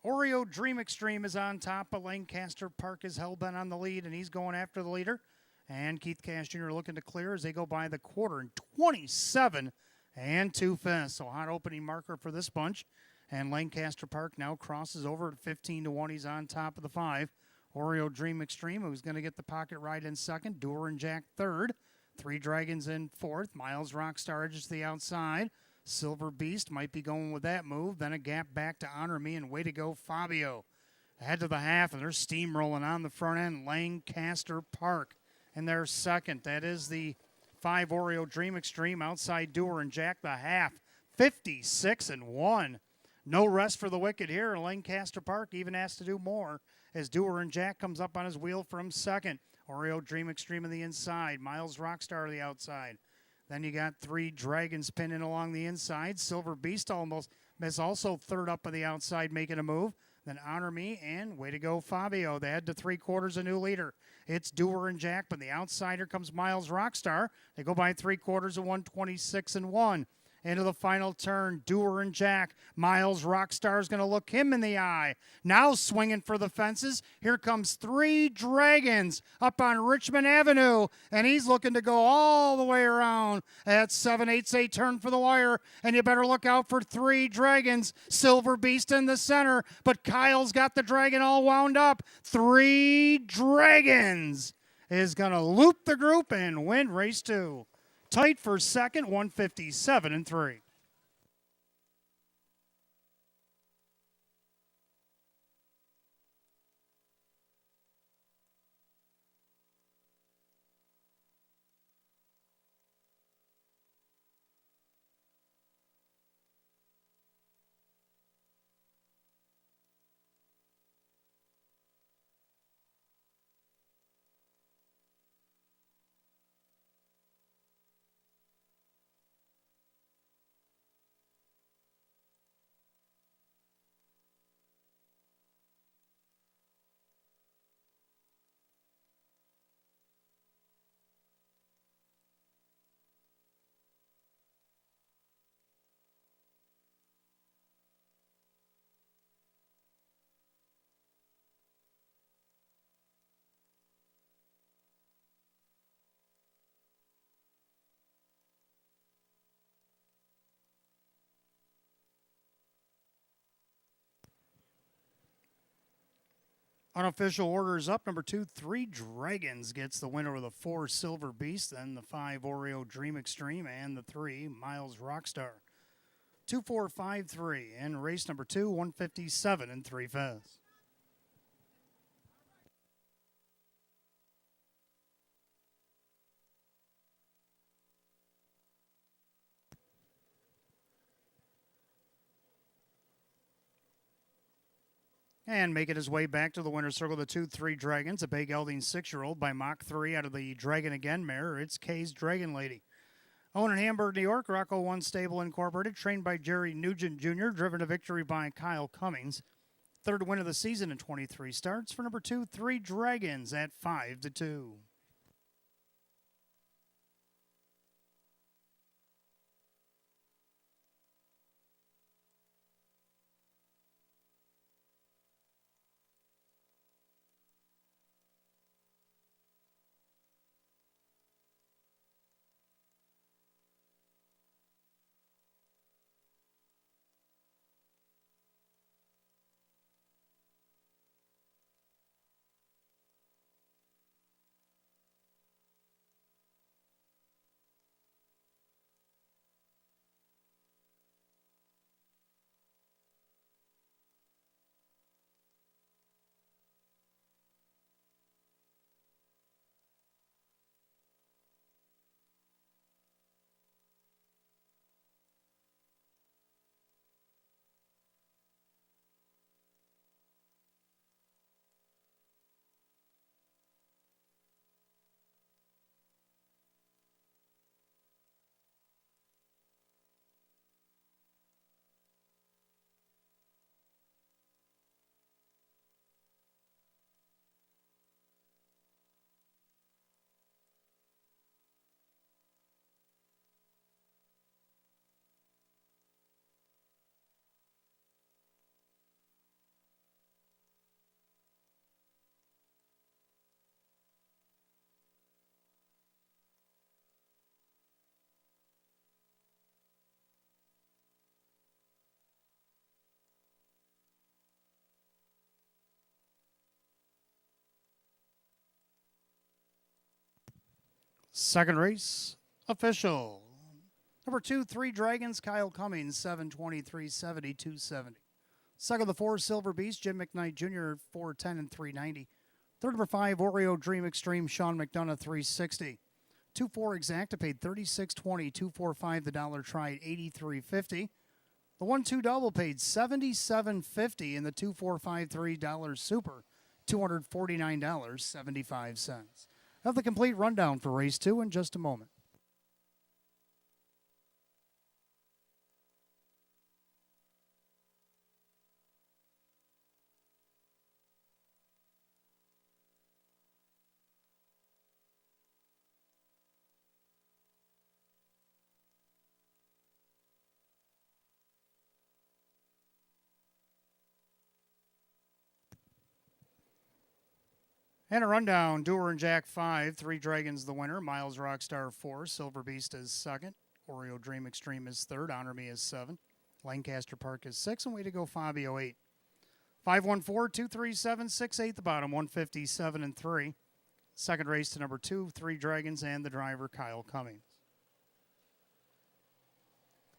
Oreo Dream Extreme is on top, but Lancaster Park is hell-bent on the lead, and he's going after the leader. And Keith Cash Jr. looking to clear as they go by the quarter in 27 and 2/5. So hot opening marker for this bunch. And Lancaster Park now crosses over at 15 to 1. He's on top of the 5. Oreo Dream Extreme, who's going to get the pocket ride in second. Doer and Jack third. Three Dragons in fourth. Miles Rockstar edges to the outside. Silver Beast might be going with that move. Then a gap back to Honor Me and Way to Go, Fabio. Ahead to the half, and they're steamrolling on the front end. Lancaster Park in their second. That is the 5 Oreo Dream Extreme. Outside Doer and Jack, the half. 56 and 1. No rest for the wicked here. Lancaster Park even has to do more as Doer and Jack comes up on his wheel from second. Oreo Dream Extreme on the inside. Miles Rockstar on the outside. Then you got Three Dragons pinning along the inside. Silver Beast almost is also third up on the outside making a move. Then Honor Me and Way to Go, Fabio. They head to 3/4 a new leader. It's Doer and Jack, but the outsider comes Miles Rockstar. They go by 3/4 of 126 and 1. Into the final turn, Doer and Jack. Miles Rockstar is going to look him in the eye. Now swinging for the fences. Here comes Three Dragons up on Richmond Avenue, and he's looking to go all the way around. At 7/8 a turn for the wire, and you better look out for Three Dragons. Silver Beast in the center, but Kyle's got the dragon all wound up. Three Dragons is going to loop the group and win race 2. Tight for second, 157 and 3. Unofficial orders up. Number 2, Three Dragons gets the win over the 4 Silver Beast, then the 5 Oreo Dream Extreme, and the 3 Miles Rockstar. 2-4-5-3 in race number 2, 157 and 3/5. And making his way back to the winner's circle, the 2 Three Dragons, a big gelding 6-year-old by Mach 3 out of the Dragon Again mare. It's Kay's Dragon Lady. Owned in Hamburg, New York, Rocco One Stable Incorporated, trained by Jerry Nugent Jr., driven to victory by Kyle Cummings. Third win of the season in 23 starts for number 2, Three Dragons at 5-2. Second race official. Number 2, 3 Dragons, Kyle Cummings, 723.70, 270. Second, the 4 Silver Beast, Jim McKnight Jr., 410 and 390. Third, number 5 Oreo Dream Extreme, Sean McDonough, 360. 2-4 Exacta paid 36.20. 2-4-5 the dollar tried 83.50. The 1-2 double paid 77.50, and the 2-4-5-3 dollar super $249.75. Have the complete rundown for race 2 in just a moment. And a rundown, Doer and Jack 5, 3 Dragons the winner, Miles Rockstar 4, Silver Beast is second, Oreo Dream Extreme is third, Honor Me is 7, Lancaster Park is 6, and way to go Fabio 8. 514-237-68 the bottom, 157 and 3. Second race to number 2, 3 Dragons and the driver Kyle Cummings.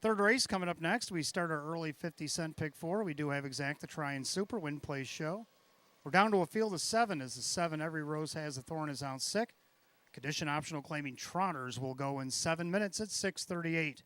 Third race coming up next. We start our early 50-cent pick 4. We do have Exacta Try and Super Win Place Show. We're down to a field of 7 as the 7 Every Rose Has a Thorn is out sick. Condition optional claiming Trotters will go in 7 minutes at 6:38.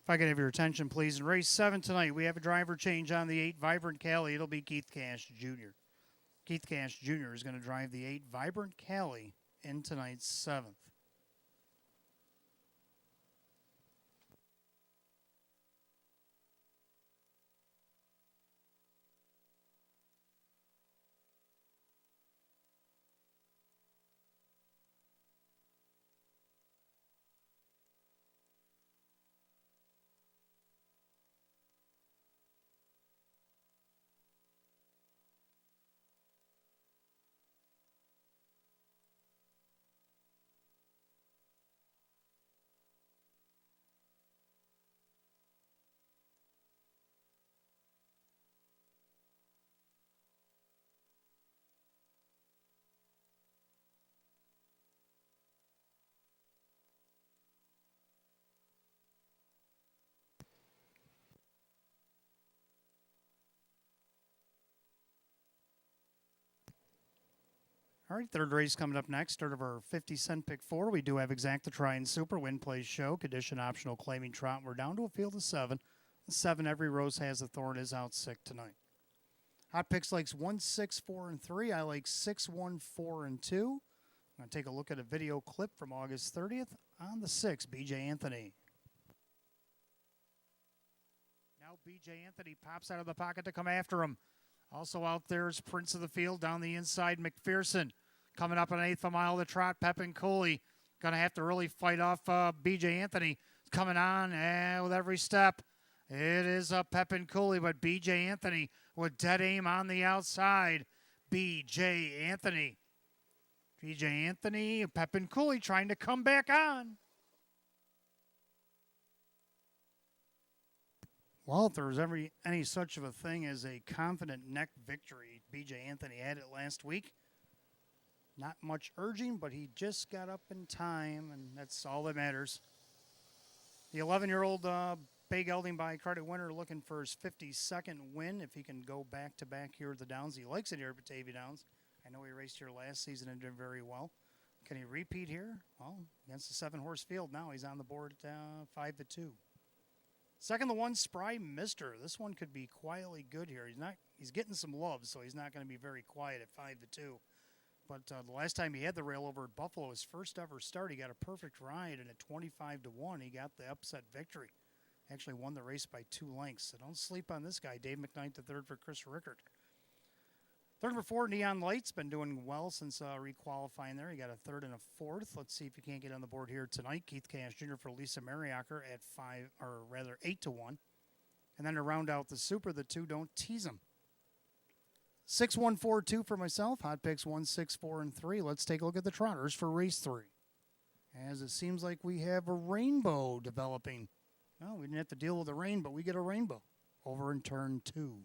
If I could have your attention, please. In race 7 tonight, we have a driver change on the 8 Vibrant Cali. It'll be Keith Cash Jr. Keith Cash Jr. is going to drive the 8 Vibrant Cali in tonight's 7th. All right, third race coming up next. Start of our 50-cent pick 4. We do have Exacta Try and Super Win Place Show. Condition optional claiming Trot. We're down to a field of 7. The 7 Every Rose Has a Thorn is out sick tonight. Hot Picks likes 1, 6, 4, and 3. I like 6, 1, 4, and 2. I'm going to take a look at a video clip from August 30th on the 6, B.J. Anthony. Now B.J. Anthony pops out of the pocket to come after him. Also out there is Prince of the Field down the inside, McPherson. Coming up an eighth of a mile to trot, Pepin Cooley. Going to have to really fight off B.J. Anthony. Coming on with every step. It is Pepin Cooley, but B.J. Anthony with dead aim on the outside. B.J. Anthony. B.J. Anthony, Pepin Cooley trying to come back on. Well, if there was ever any such of a thing as a confident neck victory, B.J. Anthony had it last week. Not much urging, but he just got up in time, and that's all that matters. The 11-year-old Bay Gelding by credit winner looking for his 52nd win. If he can go back-to-back here at the Downs, he likes it here at Batavia Downs. I know he raced here last season and did very well. Can he repeat here? Well, against the 7-horse field now, he's on the board at 5-2. Second, the 1 Spry Mister. This one could be quietly good here. He's getting some love, so he's not going to be very quiet at 5-2. But the last time he had the rail over at Buffalo, his first ever start, he got a perfect ride, and at 25-1, he got the upset victory. Actually won the race by 2 lengths. So don't sleep on this guy. Dave McKnight, the third for Chris Rickard. Third number 4, Neon Light's been doing well since requalifying there. He got a third and a fourth. Let's see if he can't get on the board here tonight. Keith Cash Jr. for Lisa Mariacker at 8-1. And then to round out the Super, the 2 Don't Tease Him. 6-1-4-2 for myself. Hot picks 1-6-4-3. Let's take a look at the trotters for race 3. As it seems like we have a rainbow developing. Well, we didn't have to deal with the rain, but we get a rainbow over in turn 2.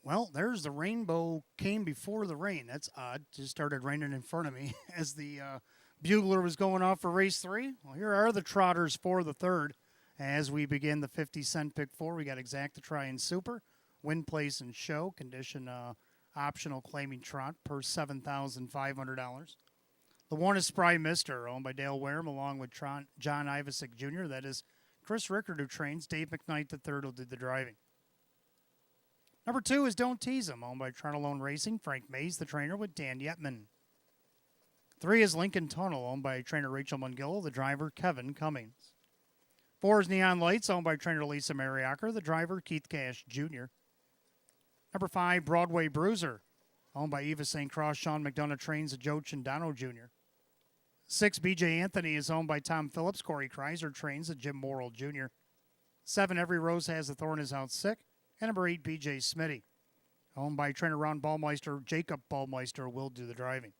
Well, there's the rainbow came before the rain. That's odd. Just started raining in front of me as the bugler was going off for race 3. Well, here are the trotters for the third. As we begin the 50-cent pick 4, we got Exacta Try and Super, Win, Place, and Show, condition optional claiming trot per $7,500. The 1 is Spry Mister, owned by Dale Wareham, along with John Ivasick Jr. That is Chris Rickard, who trains. Dave McKnight, the third, will do the driving. Number 2 is Don't Tease Him, owned by Tronalone Racing. Frank Mays, the trainer, with Dan Yetman. 3 is Lincoln Tunnel, owned by trainer Rachel Mungillo, the driver Kevin Cummings. 4 is Neon Lights, owned by trainer Lisa Mariacker, the driver Keith Cash Jr. Number 5, Broadway Bruiser, owned by Eva St. Cross. Sean McDonough trains the Joe Chindano Jr. 6, BJ Anthony is owned by Tom Phillips. Corey Kreiser trains the Jim Morrill Jr. 7, Every Rose Has a Thorn is out sick. And number 8, B.J. Smitty, owned by trainer Ron Ballmeister. Jacob Ballmeister will do the driving.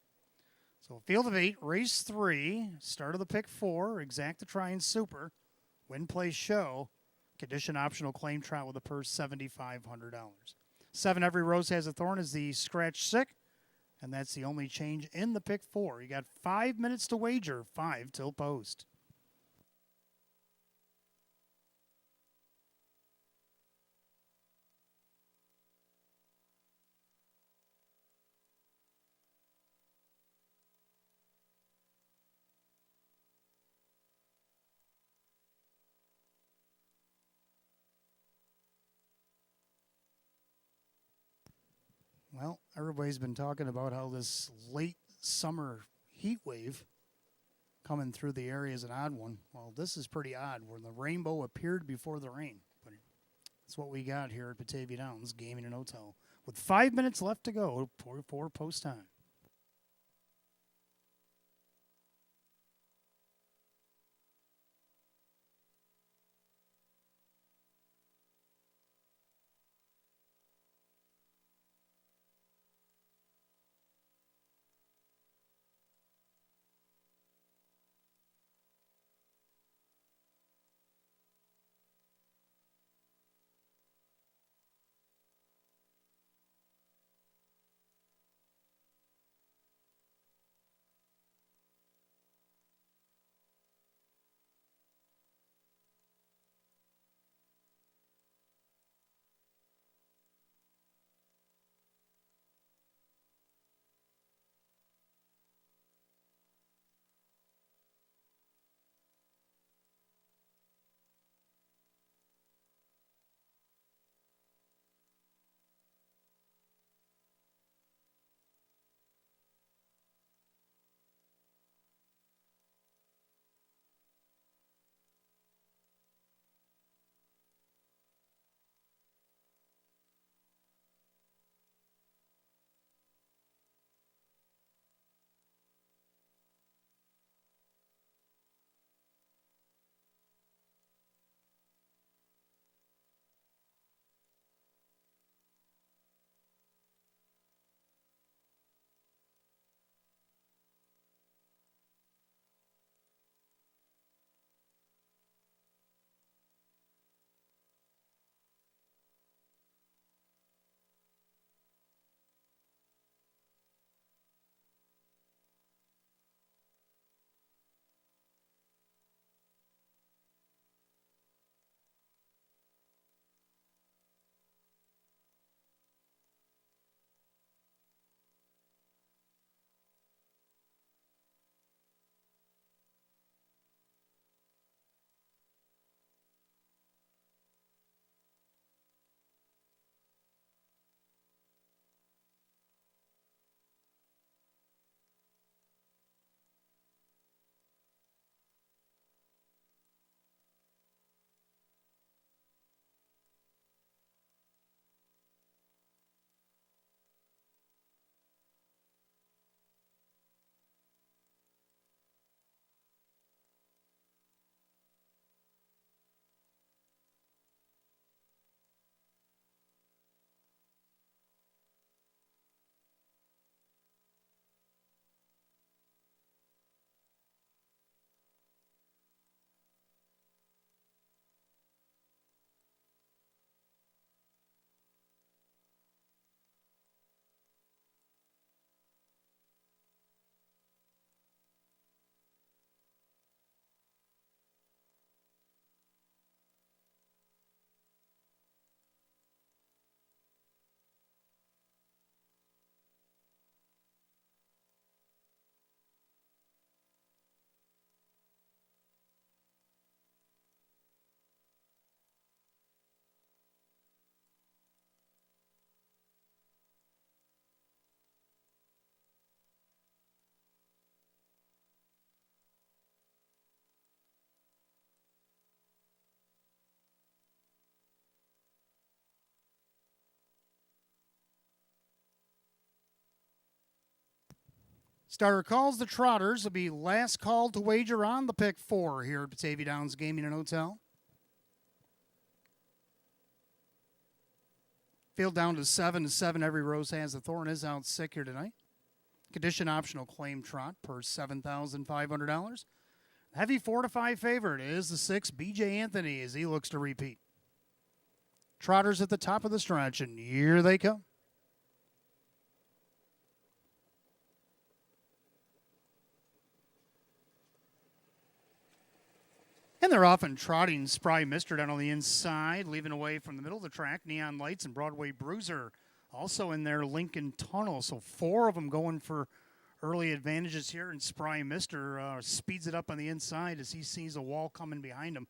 So field of 8, race 3, start of the pick 4, Exacta Try and Super, Win, Place, Show, condition optional claim trot with a purse $7,500. 7, Every Rose Has a Thorn is the scratch sick, and that's the only change in the pick 4. You got 5 minutes to wager, 5 till post. Well, everybody's been talking about how this late summer heat wave coming through the area is an odd one. Well, this is pretty odd, where the rainbow appeared before the rain. But it's what we got here at Batavia Downs Gaming and Hotel, with 5 minutes left to go for post time. Starter calls the Trotters will be last call to wager on the pick 4 here at Batavia Downs Gaming and Hotel. Field down to 7-7. Every Rose has a thorn is out sick here tonight. Condition optional claim trot per $7,500. Heavy 4-5 favorite is the 6 B.J. Anthony as he looks to repeat. Trotters at the top of the stretch, and here they come. And they're off and trotting. Spry Mister down on the inside, leaving away from the middle of the track. Neon Lights and Broadway Bruiser also in their Lincoln Tunnel. So 4 of them going for early advantages here. And Spry Mister speeds it up on the inside as he sees a wall coming behind him.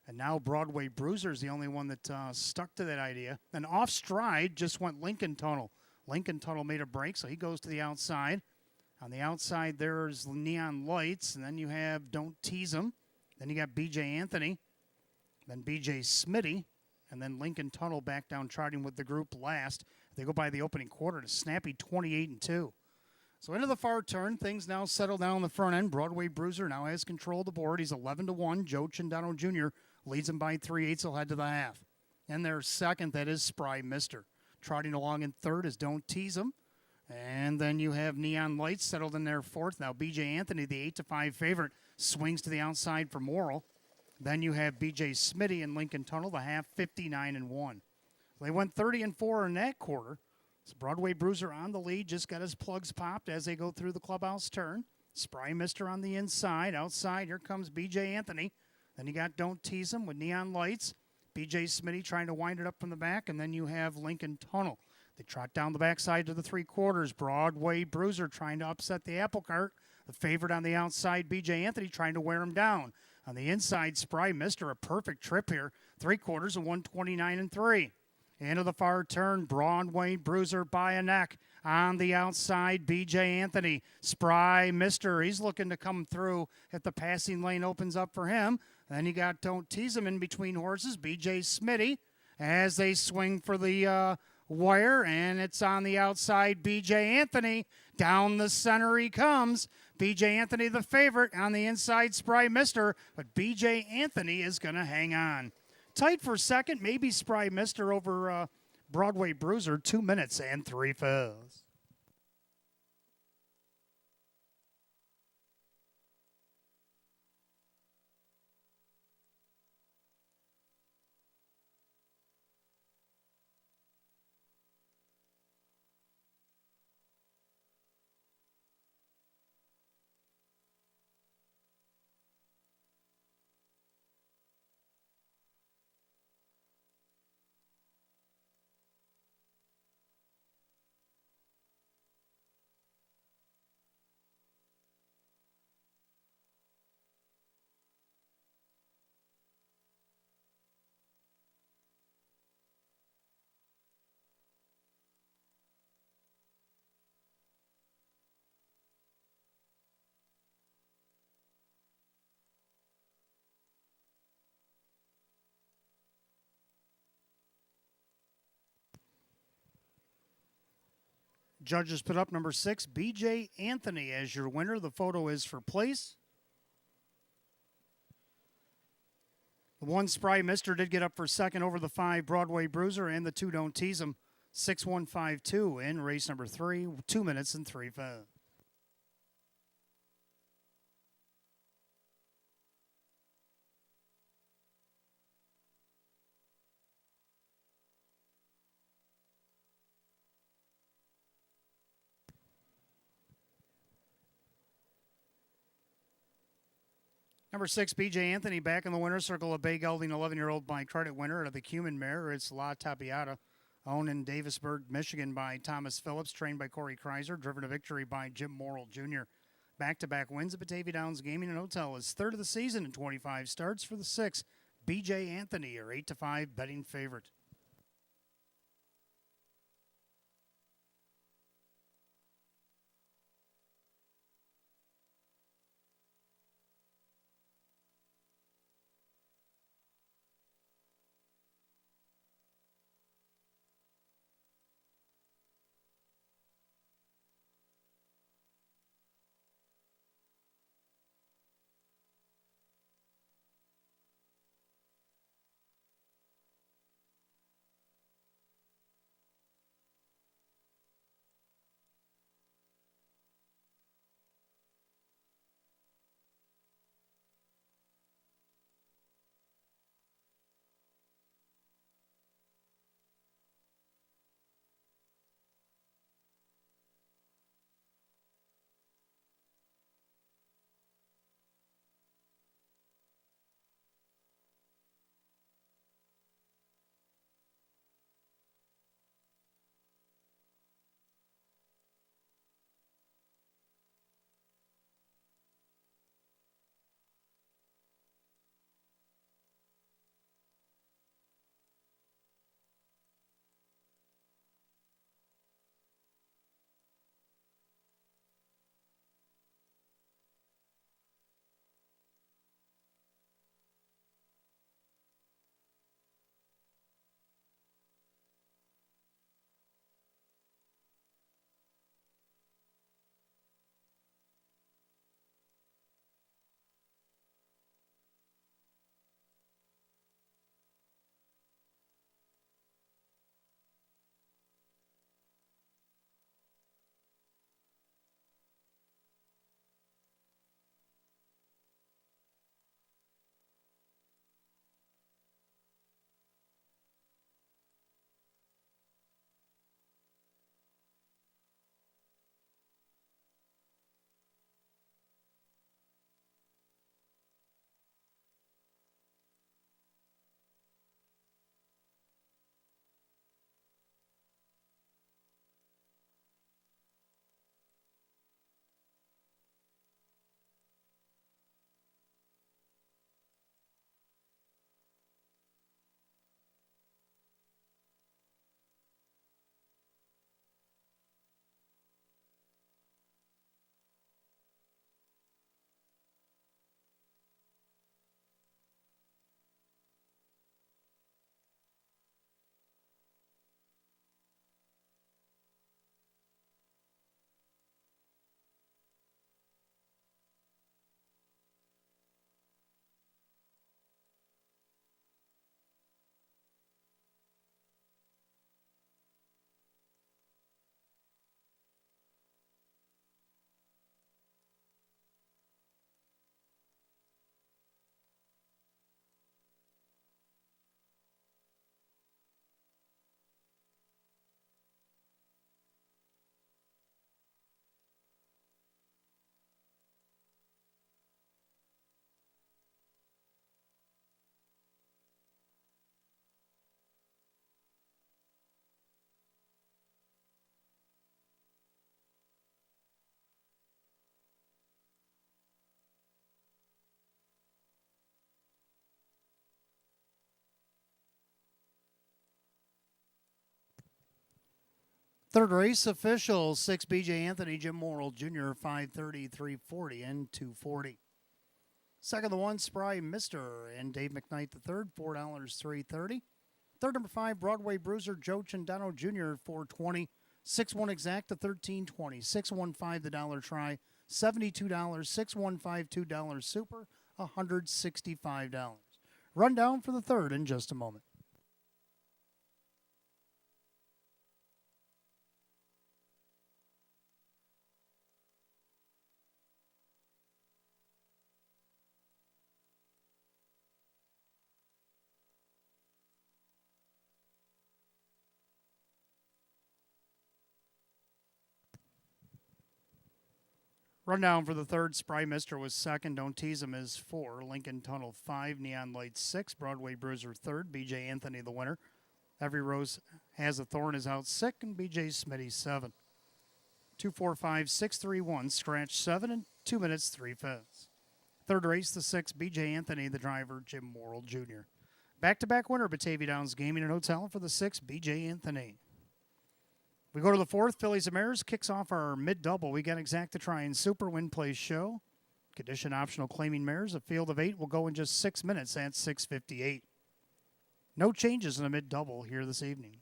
And now Broadway Bruiser is the only one that stuck to that idea. And off stride just went Lincoln Tunnel. Lincoln Tunnel made a break, so he goes to the outside. On the outside, there's Neon Lights. And then you have Don't Tease 'Em. Then you got B.J. Anthony, then B.J. Smitty, and then Lincoln Tunnel back down trotting with the group last. They go by the opening quarter to snappy 28-2. So into the far turn, things now settle down on the front end. Broadway Bruiser now has control of the board. He's 11-1. Joe Chindano Jr. leads him by 3/8. He'll head to the half. And their second, that is Spry Mister. Trotting along in third is Don't Tease 'Em. And then you have Neon Lights settled in there fourth. Now B.J. Anthony, the 8-5 favorite, swings to the outside for Morrill. Then you have B.J. Smitty and Lincoln Tunnel, the half, 59-1. They went 30-4 in that quarter. So Broadway Bruiser on the lead, just got his plugs popped as they go through the clubhouse turn. Spry Mister on the inside. Outside, here comes B.J. Anthony. Then you got Don't Tease 'Em with Neon Lights. B.J. Smitty trying to wind it up from the back. And then you have Lincoln Tunnel. They trot down the backside to the 3/4. Broadway Bruiser trying to upset the apple cart. The favorite on the outside, B.J. Anthony, trying to wear him down. On the inside, Spry Mister, a perfect trip here. 3/4 of 129-3. Into the far turn, Broadway Bruiser by a neck. On the outside, B.J. Anthony. Spry Mister, he's looking to come through if the passing lane opens up for him. Then you got Don't Tease 'Em in between horses, B.J. Smitty, as they swing for the wire, and it's on the outside, B.J. Anthony. Down the center he comes. B.J. Anthony the favorite. On the inside, Spry Mister, but B.J. Anthony is going to hang on. Tight for second, maybe Spry Mister over Broadway Bruiser, 2 minutes and 3 fills. Judges put up number 6, B.J. Anthony, as your winner. The photo is for place. The 1 Spry Mister did get up for second over the 5 Broadway Bruiser, and the 2 Don't Tease 'Em. 6-1-5-2 in race number 3, 2 minutes and 3 fills. Number 6, B.J. Anthony, back in the winner's circle, a Bay Gelding 11-year-old by credit winner of the Cumin Mare. It's La Tapiata, owned in Davisburg, Michigan by Thomas Phillips, trained by Corey Kreiser, driven to victory by Jim Morrill Jr. Back-to-back wins at Batavia Downs Gaming and Hotel. His third of the season in 25 starts for the 6, B.J. Anthony, your 8-5 betting favorite. Third race official, 6 BJ Anthony, Jim Morrill Jr., 530, 340, and 240. Second, the 1, Spry Mister, and Dave McKnight the third, $4, 330. Third, number 5, Broadway Bruiser, Joe Chandano Jr., 420. 6-1 exact to 1320. 615 the dollar try, $72. 615 $2 super, $165. Rundown for the third in just a moment. Rundown for the third, Spry Mister was second, Don't Tease Him is 4, Lincoln Tunnel 5, Neon Light 6, Broadway Bruiser third, BJ Anthony the winner. Every Rose Has a Thorn is out sick, and BJ Smitty 7. 245 631, scratch 7, and 2 minutes 3 fifths. Third race, the 6, BJ Anthony the driver, Jim Morrill Jr. Back-to-back winner, Batavia Downs Gaming and Hotel for the 6, BJ Anthony. We go to the fourth, Phillies and Mares, kicks off our mid-double. We got exact to try and super win place show. Condition optional claiming mares. A field of 8 will go in just 6 minutes at 6:58. No changes in the mid-double here this evening.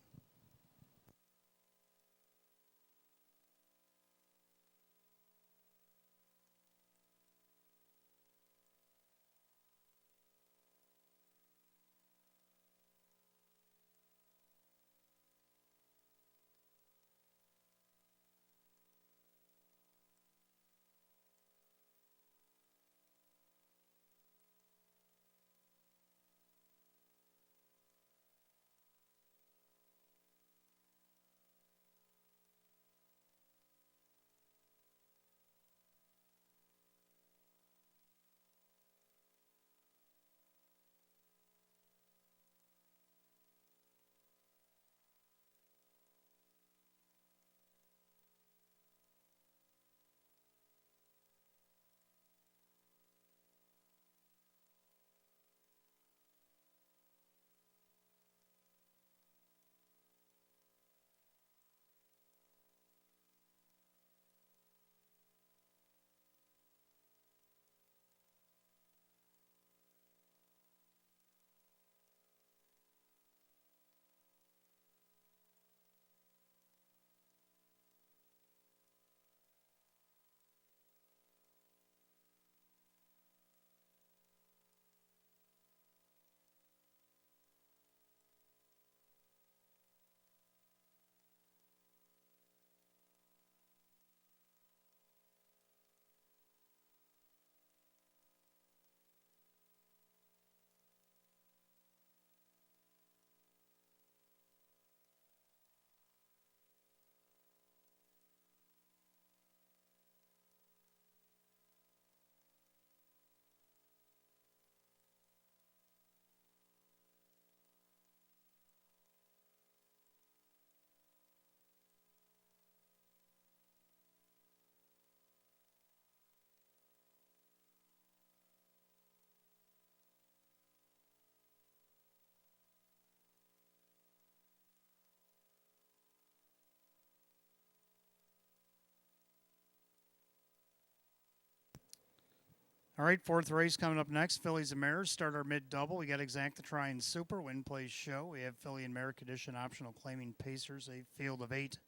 All right, fourth race coming up next. Phillies and Mares start our mid-double. We got exact to try and super win place show. We have Philly and Mare condition optional claiming Pacers, a field of 8.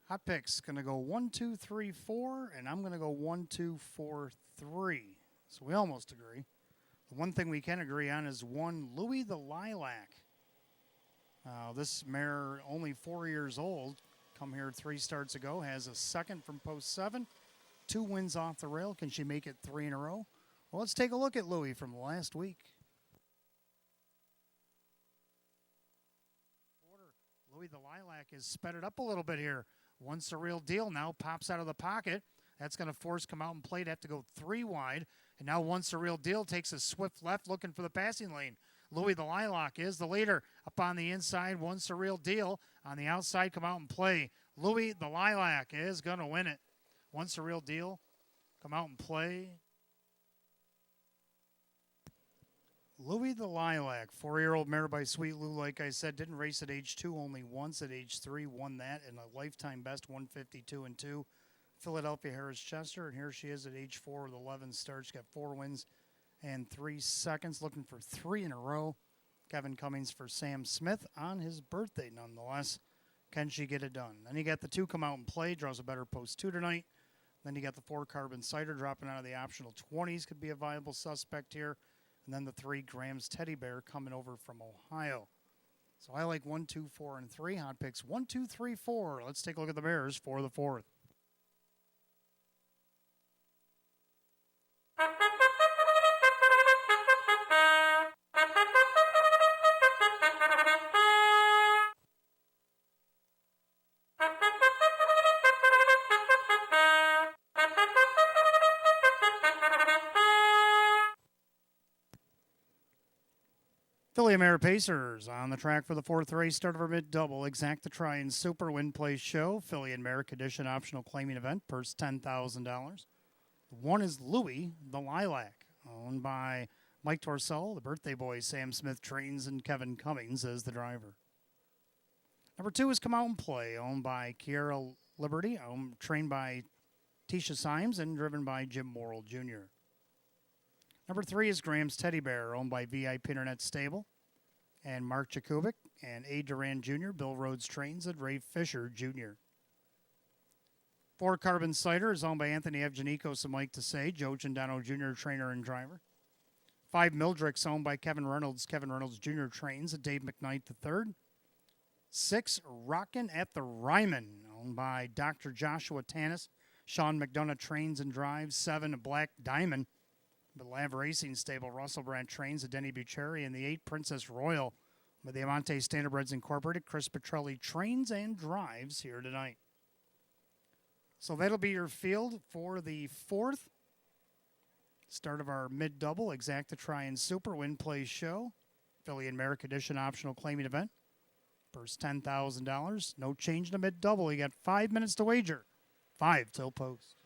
Hot picks going to go 1, 2, 3, 4, and I'm going to go 1, 2, 4, 3. So we almost agree. The one thing we can agree on is 1, Louis the Lilac. This mare, only 4 years old, come here 3 starts ago, has a second from post 7. 2 wins off the rail. Can she make it 3 in a row? Well, let's take a look at Louis from last week. Louis the Lilac has sped it up a little bit here. Once a real deal now pops out of the pocket. That's going to force come out and play to have to go 3 wide. And now Once a Real Deal takes a swift left looking for the passing lane. Louis the Lilac is the leader. Up on the inside, Once a Real Deal. On the outside, come out and play. Louis the Lilac is going to win it. Once a Real Deal, come out and play. Louis the Lilac, 4-year-old mare by Sweet Lou, like I said, didn't race at age 2, only once at age 3, won that in a lifetime best 152 and 2. Philadelphia Harris Chester, and here she is at age 4 with 11 starts, got 4 wins and 3 seconds, looking for 3 in a row. Kevin Cummings for Sam Smith on his birthday, nonetheless. Can she get it done? Then you got the 2 come out and play, draws a better post 2 tonight. Then you got the 4 Carbon Cider dropping out of the optional 20s, could be a viable suspect here. And then the 3 Grams Teddy Bear coming over from Ohio. So I like 1, 2, 4, and 3. Hot picks 1, 2, 3, 4. Let's take a look at the Bears for the 4th. Philly Mare Pacers on the track for the 4th race, start of our mid-double. Exact to try and super win place show. Philly and Mare Condition optional claiming event, purse $10,000. 1 is Louis the Lilac, owned by Mike Torcell, the birthday boy. Sam Smith trains and Kevin Cummings as the driver. Number 2 is Come Out and Play, owned by Kiera Liberty, trained by Tisha Symes and driven by Jim Morrill Jr. Number 3 is Graham's Teddy Bear, owned by VIP Internet Stable and Mark Jakubic and A. Duran Jr., Bill Rhodes Trains, and Ray Fisher Jr. 4 Carbon Cider is owned by Anthony Evgenikos and Mike Desai, Joe Gindano Jr., trainer and driver. 5 Mildrick's owned by Kevin Reynolds Jr. trains, and Dave McKnight III. 6 Rockin' at the Ryman, owned by Dr. Joshua Tanis, Sean McDonough trains and drives. 7 Black Diamond, the Lav Racing Stable, Russell Brandt trains, a Denny Bucheri, and the 8 Princess Royal with the Amante Standardbreds Incorporated. Chris Petrelli trains and drives here tonight. So that'll be your field for the 4th. Start of our mid-double, Exact to Try and Super Win Play show. Philly and Merrick Edition optional claiming event. First $10,000. No change in the mid-double. You got 5 minutes to wager. 5 till post.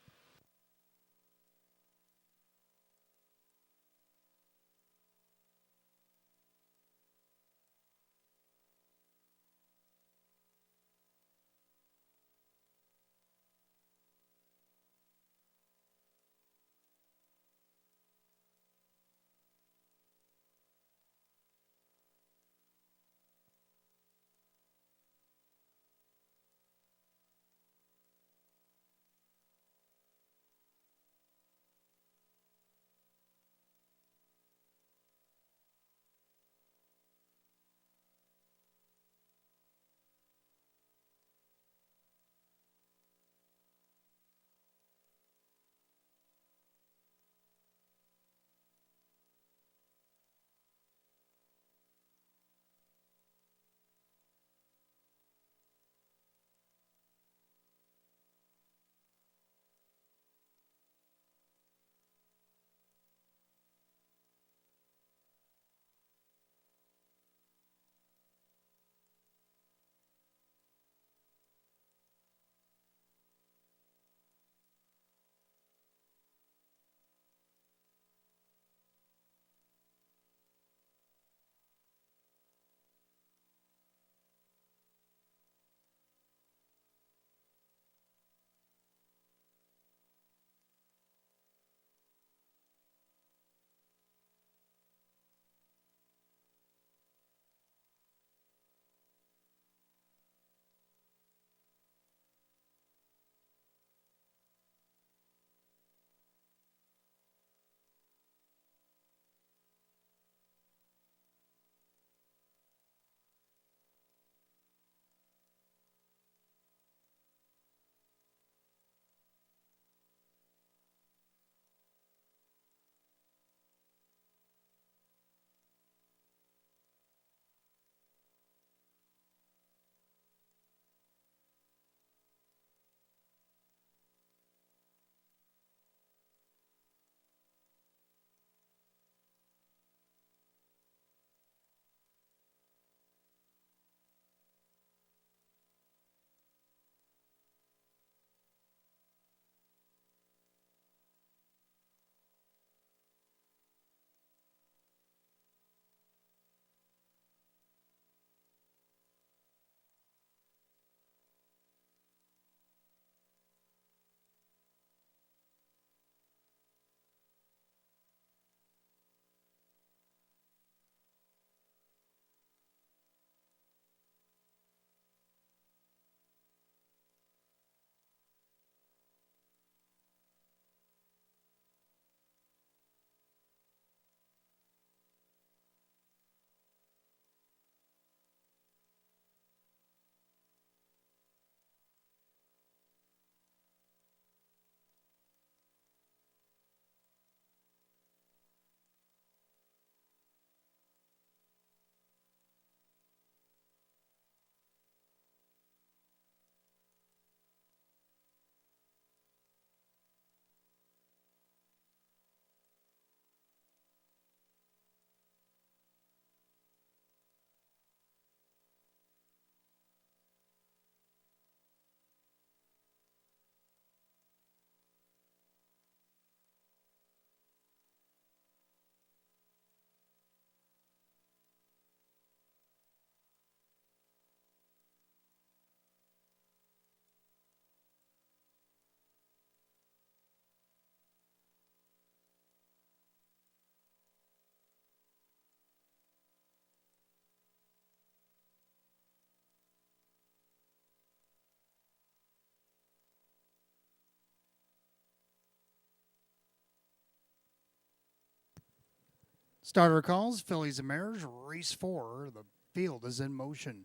Starter calls, fillies and mares, race 4. The field is in motion.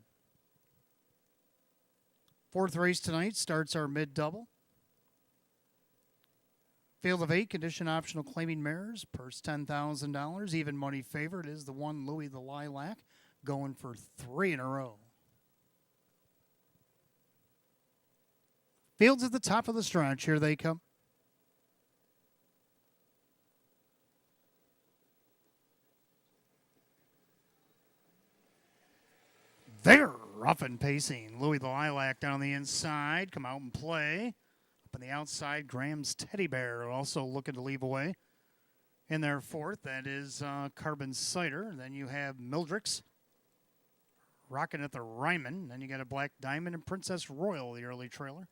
Fourth race tonight starts our mid-double. Field of 8, condition optional claiming mares, purse $10,000. Even money favorite is the one Louis the Lilac, going for 3 in a row. Field's at the top of the stretch. Here they come. They're rough and pacing. Louis the Lilac down the inside. Come out and play. Up on the outside, Graham's Teddy Bear also looking to leave away. In their fourth, that is Carbon Cider. Then you have Mildrix rocking at the Ryman. Then you got a Black Diamond and Princess Royal, the early trailer.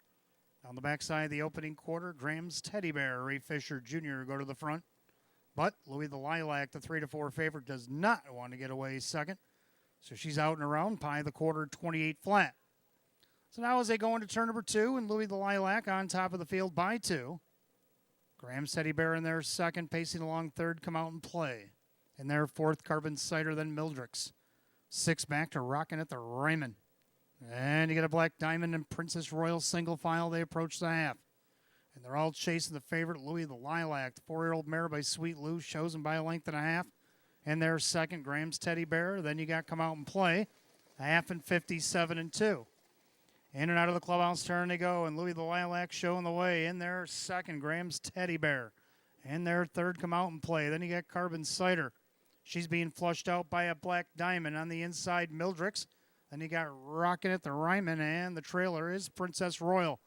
On the backside of the opening quarter, Graham's Teddy Bear, Ray Fisher Jr. go to the front. But Louis the Lilac, the 3-4 favorite, does not want to get away second. So she's out and around, pie the quarter, 28 flat. So now as they go into turn number 2, and Louis the Lilac on top of the field by 2. Graham's Teddy Bear in their second, pacing along third, come out and play. In their fourth, Carbon Cider, then Mildrix. 6 back to rocking at the Ryman. And you get a Black Diamond and Princess Royal single file. They approach the half. And they're all chasing the favorite, Louis the Lilac. The 4-year-old mare by Sweet Lou shows them by a length and a half. And their second, Graham's Teddy Bear. Then you got Come Out and Play. A half and 57-2. In and out of the clubhouse turn they go. And Louis the Lilac showing the way. In their second, Graham's Teddy Bear. And their third, Come Out and Play. Then you got Carbon Cider. She's being flushed out by a Black Diamond. On the inside, Mildrix. Then you got Rockin' at the Ryman. And the trailer is Princess Royal.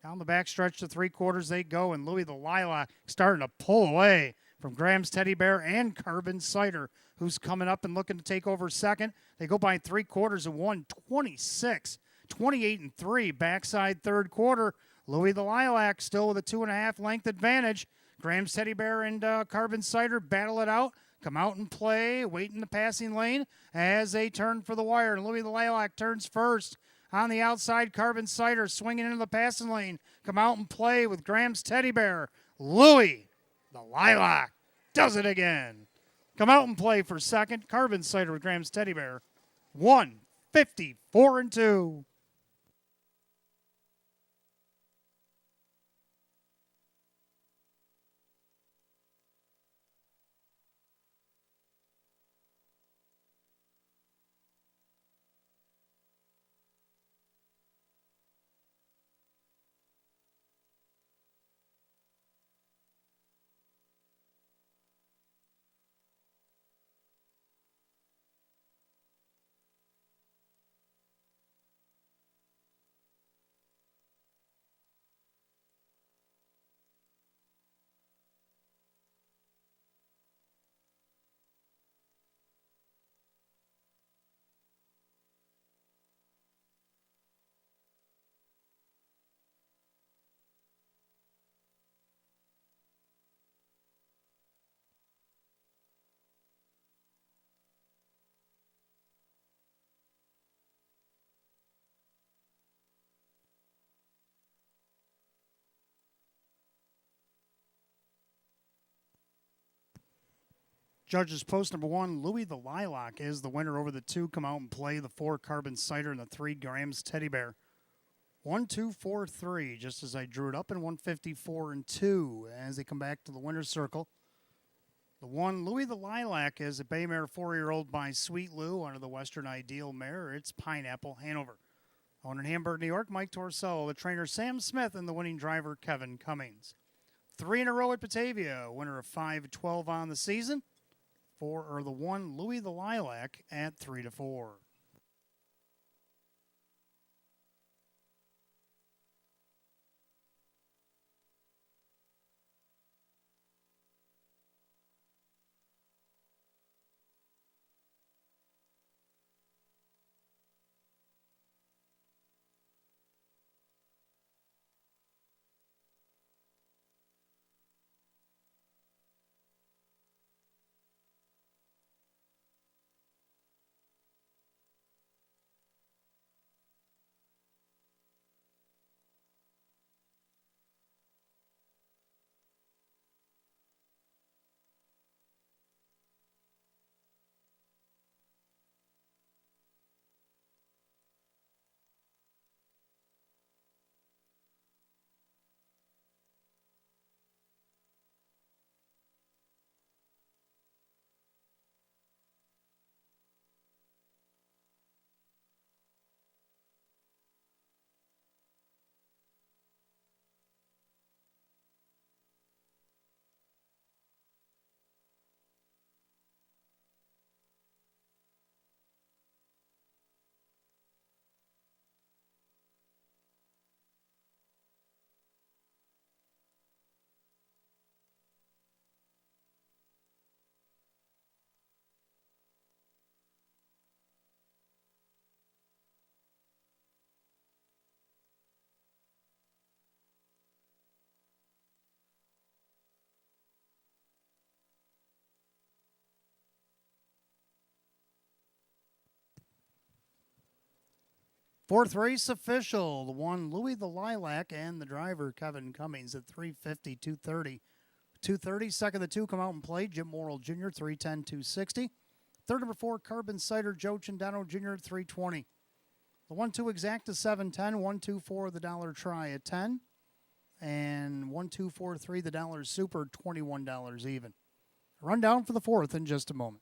Down the back stretch to 3/4 they go. And Louis the Lilac starting to pull away from Graham's Teddy Bear and Carbon Cider, who's coming up and looking to take over second. They go by 3/4 and 1:26, 28-3. Backside third quarter, Louis the Lilac still with a 2.5 length advantage. Graham's Teddy Bear and Carbon Cider battle it out. Come out and play, wait in the passing lane as they turn for the wire. Louis the Lilac turns first. On the outside, Carbon Cider swinging into the passing lane. Come out and play with Graham's Teddy Bear. Louis the Lilac does it again. Come out and play for second. Carbon Cider with Graham's Teddy Bear. 1:54-2. Judges post number 1, Louis the Lilac is the winner over the 2. Come out and play the 4, Carbon Cider, and the 3, Graham's Teddy Bear. 1-2-4-3, just as I drew it up, in 1:54-2 as they come back to the winner's circle. The 1, Louis the Lilac, is a bay mare 4-year-old by Sweet Lou under the Western Ideal mare. It's Pineapple Hanover. Owned in Hamburg, New York, Mike Torsello, the trainer Sam Smith, and the winning driver Kevin Cummings. 3 in a row at Batavia, winner of 5-12 on the season. The 1, Louis the Lilac at 3-4. Fourth race official, the one Louis the Lilac and the driver Kevin Cummings at 350, 230. 230, second the two come out and play. Jim Morrill Jr., 310, 260. Third number 4, Carbon Cider, Joe Cindano Jr. at 320. The 1-2 exact is 710, 1-2-4 the dollar try at 10. And 1-2-4-3 the dollar super, $21 even. Rundown for the fourth in just a moment.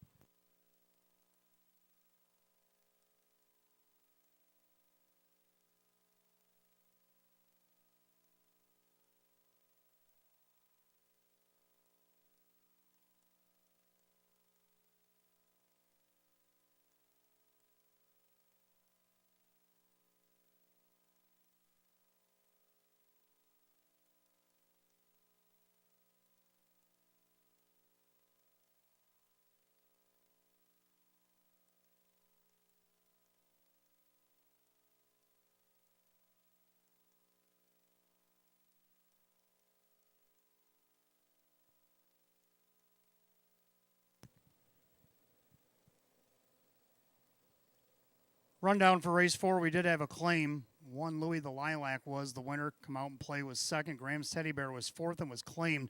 Rundown for race 4, we did have a claim. One Louis the Lilac was the winner. Come out and play was second. Graham's Teddy Bear was fourth and was claimed.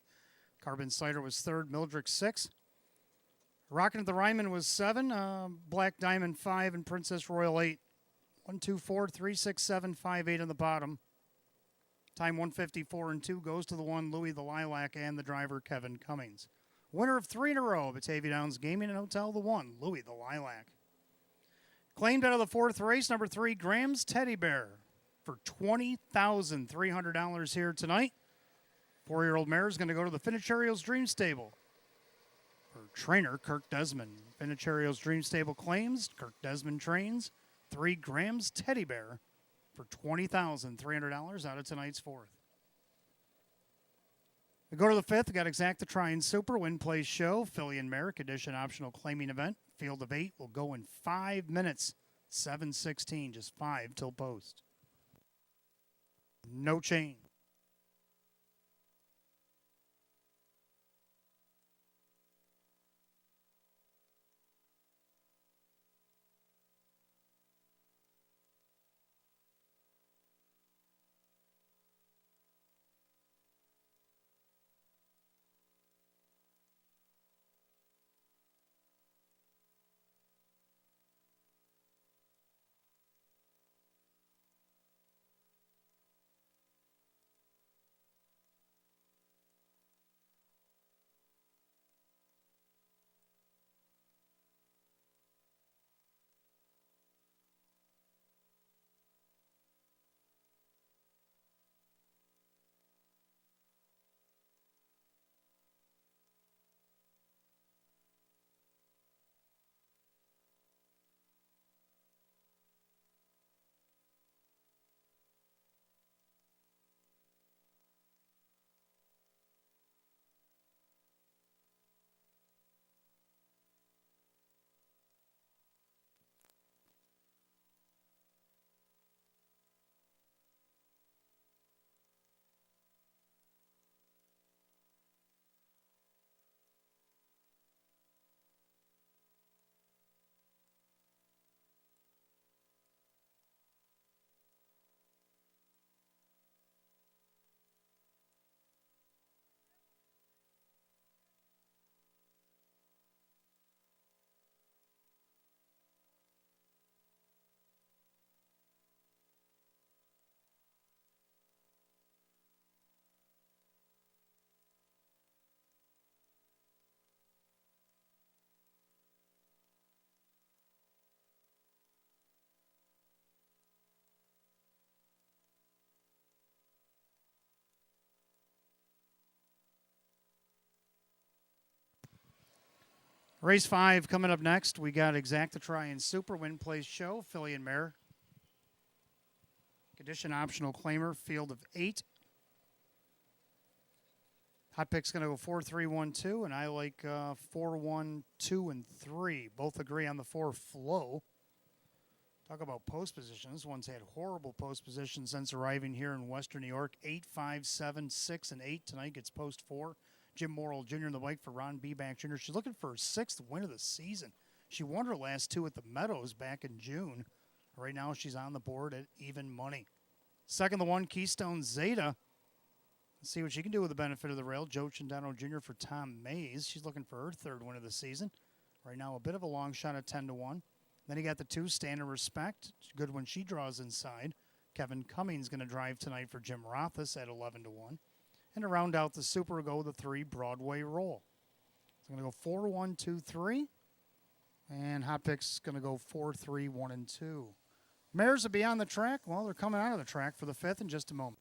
Carbon Cider was third. Mildred 6. Rockin' at the Ryman was 7. Black Diamond 5 and Princess Royal 8. 1, 2, 4, 3, 6, 7, 5, 8 on the bottom. Time 154 and 2 goes to the one Louis the Lilac and the driver Kevin Cummings. Winner of 3 in a row, Batavia Downs Gaming and Hotel, the one Louis the Lilac. Claimed out of the fourth race, number 3, Graham's Teddy Bear for $20,300 here tonight. 4-year-old mare is going to go to the Finicherio's Dream Stable. For trainer Kirk Desmond. Finicherio's Dream Stable claims, Kirk Desmond trains, 3 Graham's Teddy Bear for $20,300 out of tonight's fourth. We go to the fifth. We got Exacta Trying Super, Win Place Show, Filly and Mare, condition optional claiming event. Field of 8 will go in 5 minutes, 7:16, just 5 till post. No chain. Race 5 coming up next. We got Exacta Trying Super, Win Place Show, Filly and Mare. Condition optional claimer, field of 8. Hot pick's going to go 4, 3, 1, 2, and I like 4, 1, 2, and 3. Both agree on the 4 flow. Talk about post position. This one's had horrible post position since arriving here in Western New York. 8, 5, 7, 6, and 8. Tonight gets post 4. Jim Morrill Jr. in the bike for Ron Beback Jr. She's looking for her 6th win of the season. She won her last 2 at the Meadows back in June. Right now, she's on the board at even money. Second, the 1 Keystone Zeta. Let's see what she can do with the benefit of the rail. Joe Chandano Jr. for Tom Mays. She's looking for her third win of the season. Right now, a bit of a long shot at 10-1. Then you got the 2 Stand and Respect. Good when she draws inside. Kevin Cummings going to drive tonight for Jim Rothus at 11-1. And to round out the Super, go the 3 Broadway Roll. So I'm going to go 4-1, 2-3. And Hot Pick's going to go 4-3, 1-2. Mares will be on the track. Well, they're coming out of the track for the 5th in just a moment.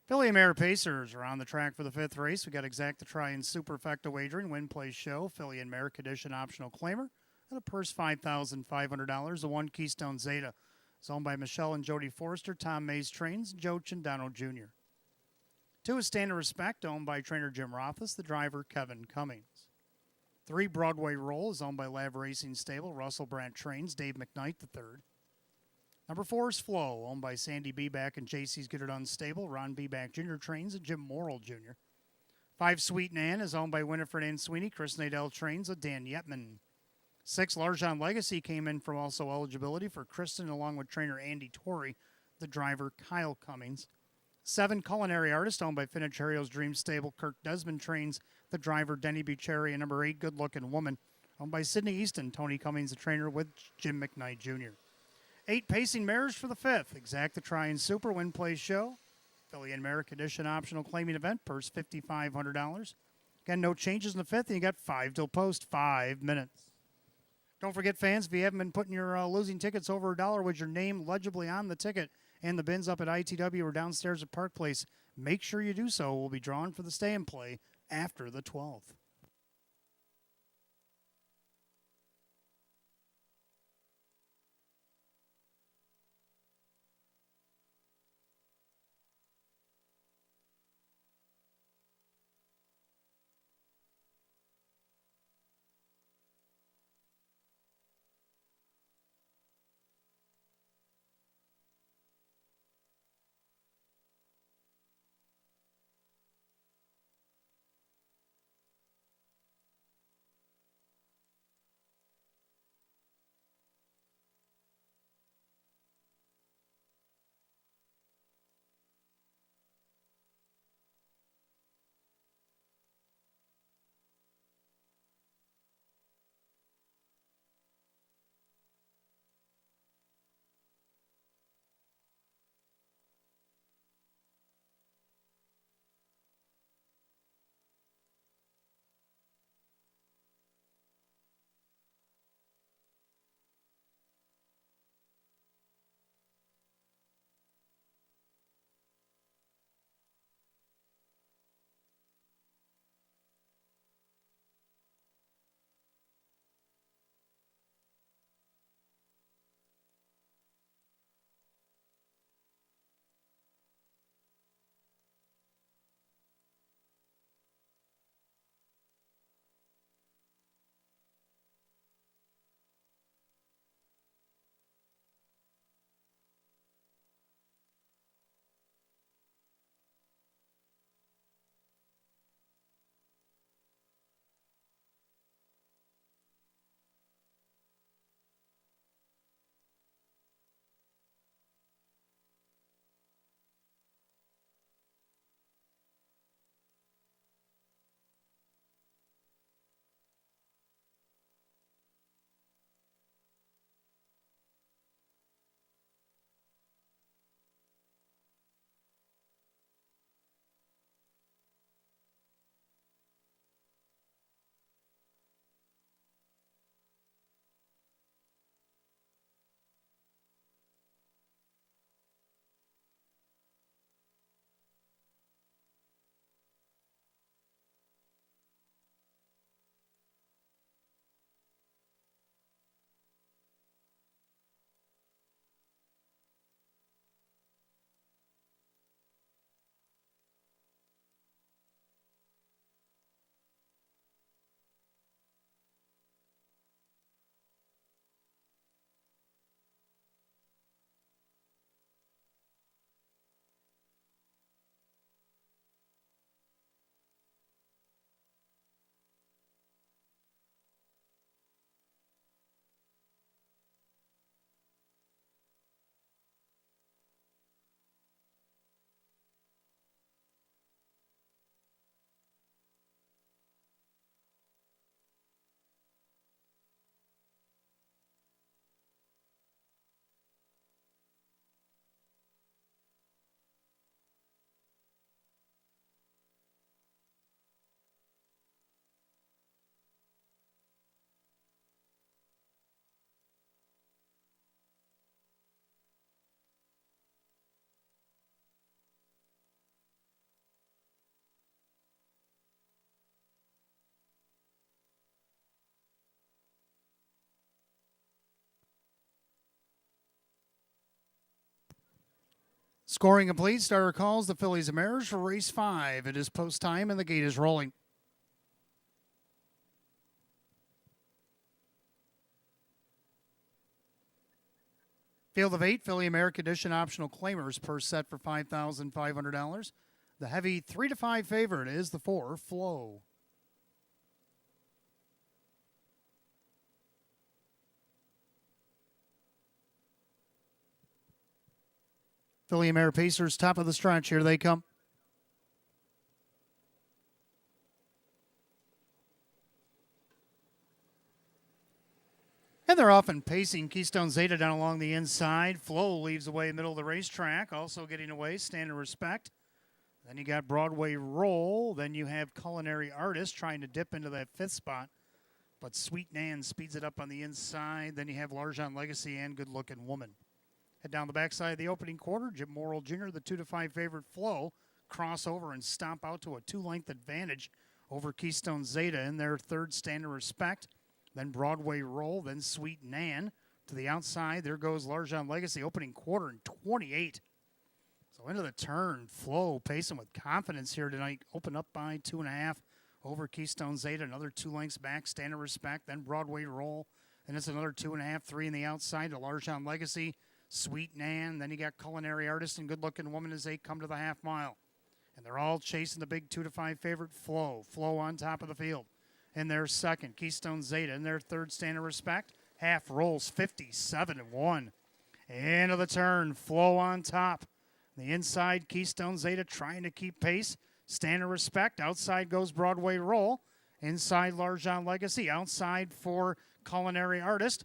Philly and Mare Pacers are on the track for the 5th race. We got Exacta Try and Superfecta Wagering, Win Play Show, Philly and Mare Condition Optional Claimer, and a purse $5,500. The 1 Keystone Zeta is owned by Michelle and Jody Forrester, Tom Mays Trains, Joe Chandano Jr. 2 is Stand and Respect, owned by trainer Jim Rothus, the driver Kevin Cummings. 3 Broadway Roll is owned by Lav Racing Stable, Russell Brandt Trains, Dave McKnight III. Number 4 is Flow, owned by Sandy Beback and JC's Get It Done Stable, Ron Beback Jr. Trains, and Jim Morrill Jr. 5 Sweet Nan is owned by Winifred Ann Sweeney, Chris Nadell Trains, and Dan Yetman. 6 Largeon Legacy came in from also eligibility for Kristen along with trainer Andy Torrey, the driver Kyle Cummings. 7 Culinary Artist, owned by Finicherio's Dream Stable, Kirk Desmond Trains, the driver Denny Bucherri, and number 8 Good Looking Woman, owned by Sydney Easton, Tony Cummings, the trainer with Jim McKnight Jr. 8 Pacing Mares for the 5th. Exacta Try and Super, Win Play Show, Philly and Mare Condition Optional Claiming Event, purse $5,500. Again, no changes in the 5th, and you got 5 till post, 5 minutes. Don't forget, fans, if you haven't been putting your losing tickets over $1 with your name legibly on the ticket and the bins up at ITW or downstairs at Park Place, make sure you do so. We'll be drawn for the stay and play after the 12th. Scoring complete. Starter calls the Fillies and Mariners for race 5. It is post time and the gate is rolling. Field of 8, Philly American Edition optional claimers per set for $5,500. The heavy 3-5 favorite is the 4, Flow. Philly American Pacers, top of the stretch. Here they come. And they're off and pacing. Keystone Zeta down along the inside. Flow leaves away middle of the racetrack. Also getting away, Stand and Respect. Then you got Broadway Roll. Then you have Culinary Artist trying to dip into that 5th spot. But Sweet Nan speeds it up on the inside. Then you have Largent Legacy and Good Looking Woman. Head down the backside of the opening quarter. Jim Morrill Jr., the 2-5 favorite, Flow, cross over and stomp out to a 2-length advantage over Keystone Zeta in their 3rd Stand and Respect. Then Broadway Roll, then Sweet Nan. To the outside, there goes Largent Legacy, opening quarter in 28. So into the turn, Flow pacing with confidence here tonight. Open up by 2.5 over Keystone Zeta. Another 2 lengths back, Stand and Respect. Then Broadway Roll. Then it's another 2.5, 3 in the outside to Largent Legacy. Sweet Nan. Then you got Culinary Artist and Good Looking Woman as they come to the half mile. And they're all chasing the big 2-5 favorite, Flow. Flow on top of the field. In their second, Keystone Zeta in their 3rd Stand and Respect. Half rolls 57-1. Into the turn, Flow on top. The inside, Keystone Zeta trying to keep pace. Stand and Respect. Outside goes Broadway Roll. Inside, Largent Legacy. Outside for Culinary Artist.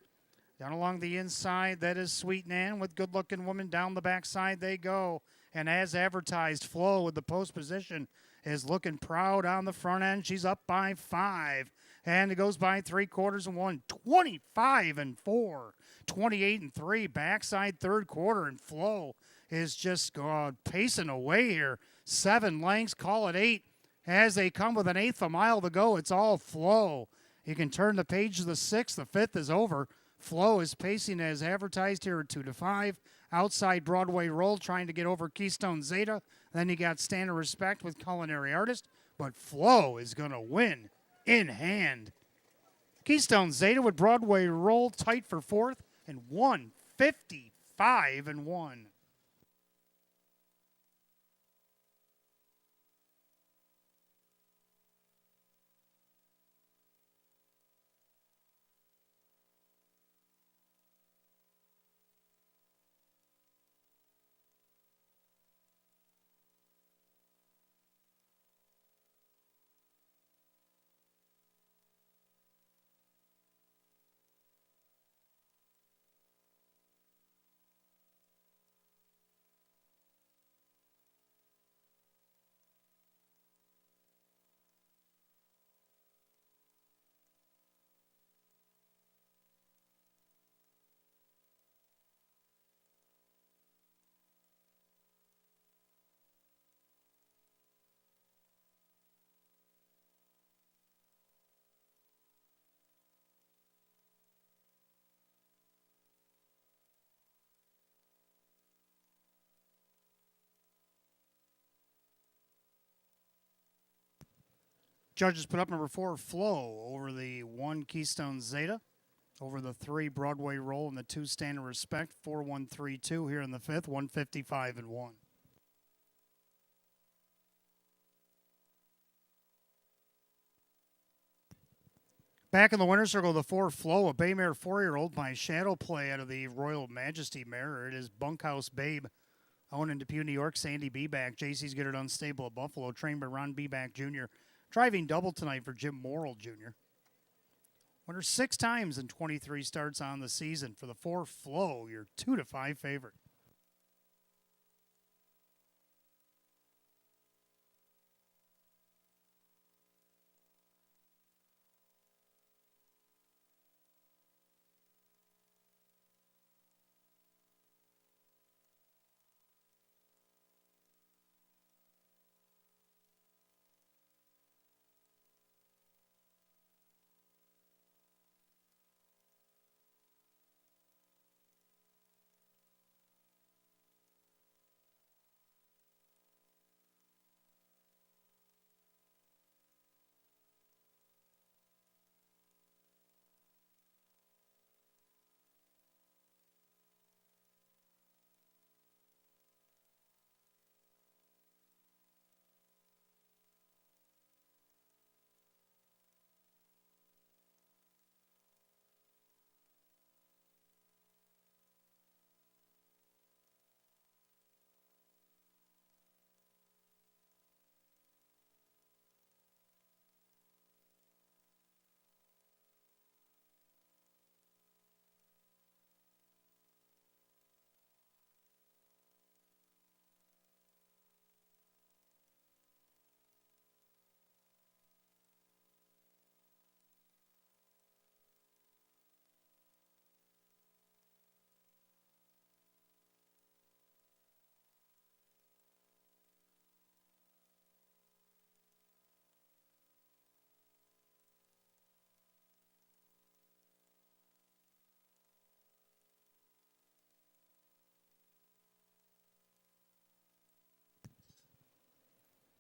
Down along the inside, that is Sweet Nan with Good Looking Woman. Down the backside they go. And as advertised, Flow with the post position is looking proud on the front end. She's up by 5. And it goes by 3/4 25-4. 28-3. Backside 3rd quarter. And Flow is just pacing away here. 7 lengths, call it 8. As they come with 1/8 a mile to go, it's all Flow. You can turn the page to the 6th. The 5th is over. Flow is pacing as advertised here at 2-5. Outside Broadway Roll trying to get over Keystone Zeta. Then you got Stand and Respect with Culinary Artist. But Flow is going to win in hand. Keystone Zeta with Broadway Roll tight for 4th and 155-1. Judges put up number 4, Flow, over the 1 Keystone Zeta, over the 3 Broadway Roll, and the 2 Stand and Respect. 4-1-3-2 here in the 5th, 155-1. Back in the winner's circle, the 4 Flow, a bay mare 4-year-old by Shadow Play out of the Royal Majesty mare. It is Bunkhouse Babe, owned in Depew, New York. Sandy Beback. JC's Get It Unstable at Buffalo, trained by Ron Beback Jr. Driving double tonight for Jim Morrill Jr. Winner 6 times in 23 starts on the season. For the 4 Flow, your 2-5 favorite.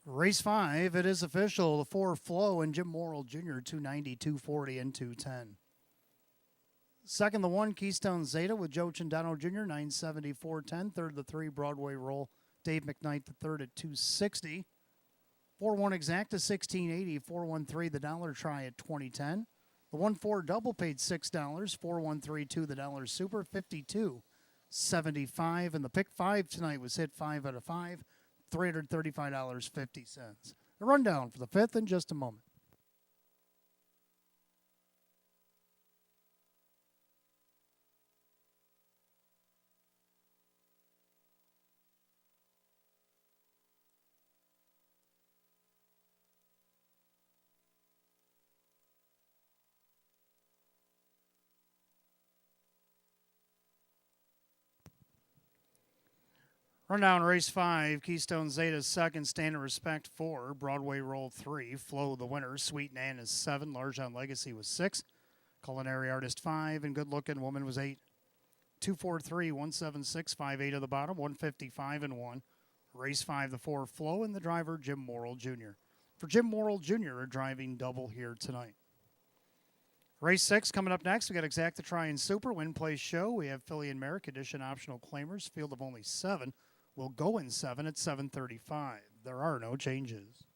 Race 5, it is official. The 4 Flow and Jim Morrill Jr., 290, 240, and 210. Second, the 1 Keystone Zeta with Joe Chandano Jr., 970, 410. Third, the 3 Broadway Roll, Dave McKnight the third at 260. 4-1 Exacta, 1680. 413 the Dollar Try at 2010. The 1-4 Double paid $6. 4132 the Dollar Super, 52.75. And the pick 5 tonight was hit 5 out of 5. $335.50. A rundown for the 5th in just a moment. Rundown race 5, Keystone Zeta 2nd, Stand and Respect 4, Broadway Roll 3, Flow the winner, Sweet Nan is 7, Largent Legacy was 6, Culinary Artist 5, and Good Looking Woman was 8. 243, 176, 58 of the bottom, 155 and 1. Race 5, the 4 Flow, and the driver Jim Morrill Jr. For Jim Morrill Jr., a driving double here tonight. Race 6 coming up next. We got Exacta Try and Super, Win Place Show. We have Philly and Merrick Edition optional claimers, field of only 7. Will go in 7 at 7:35. There are no changes.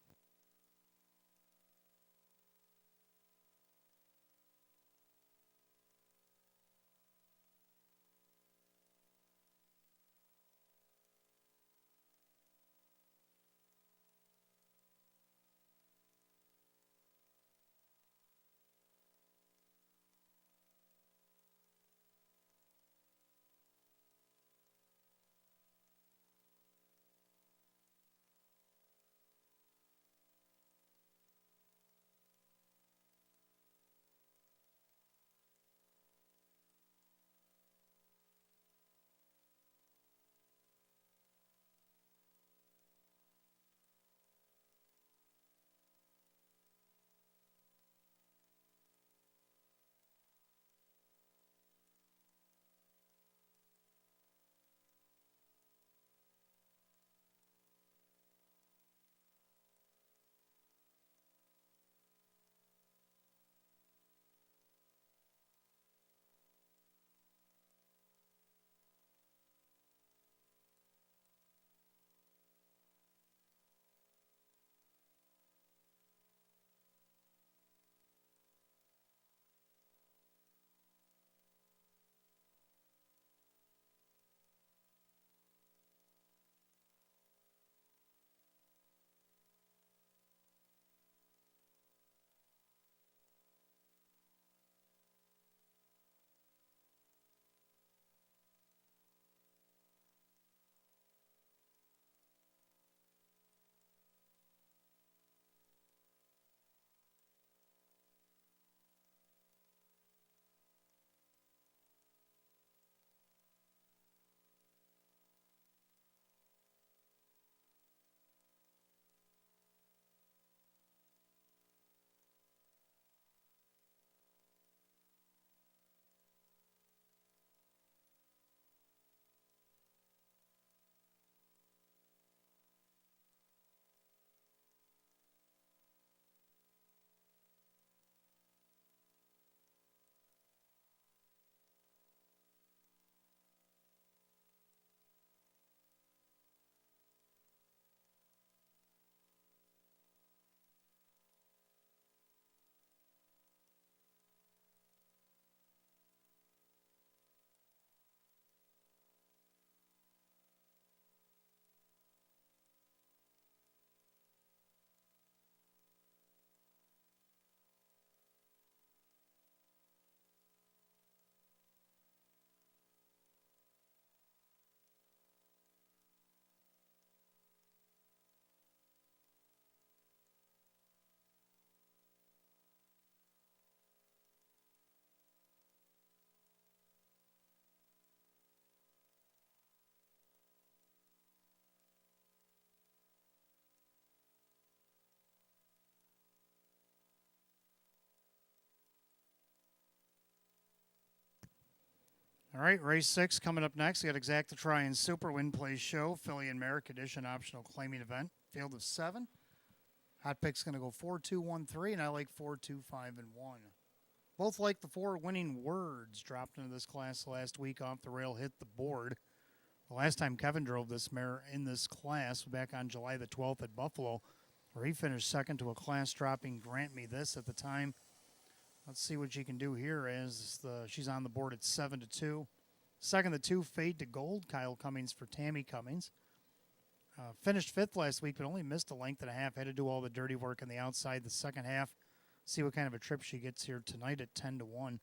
All right, race 6 coming up next. We got Exacta Try and Super, Win Place Show, Philly and Merrick Edition optional claiming event, field of 7. Hot pick's going to go 4-2-1-3, and I like 4-2-5-1. Both like the four winning words dropped into this class last week off the rail, hit the board. The last time Kevin drove this mare in this class was back on July the 12th at Buffalo, where he finished second to a class-dropping Grant Me This at the time. Let's see what she can do here as she's on the board at 7-2. Second, the 2, Fade to Gold, Kyle Cummings for Tammy Cummings. Finished fifth last week, but only missed a length and a half. Had to do all the dirty work on the outside the second half. See what kind of a trip she gets here tonight at 10-1.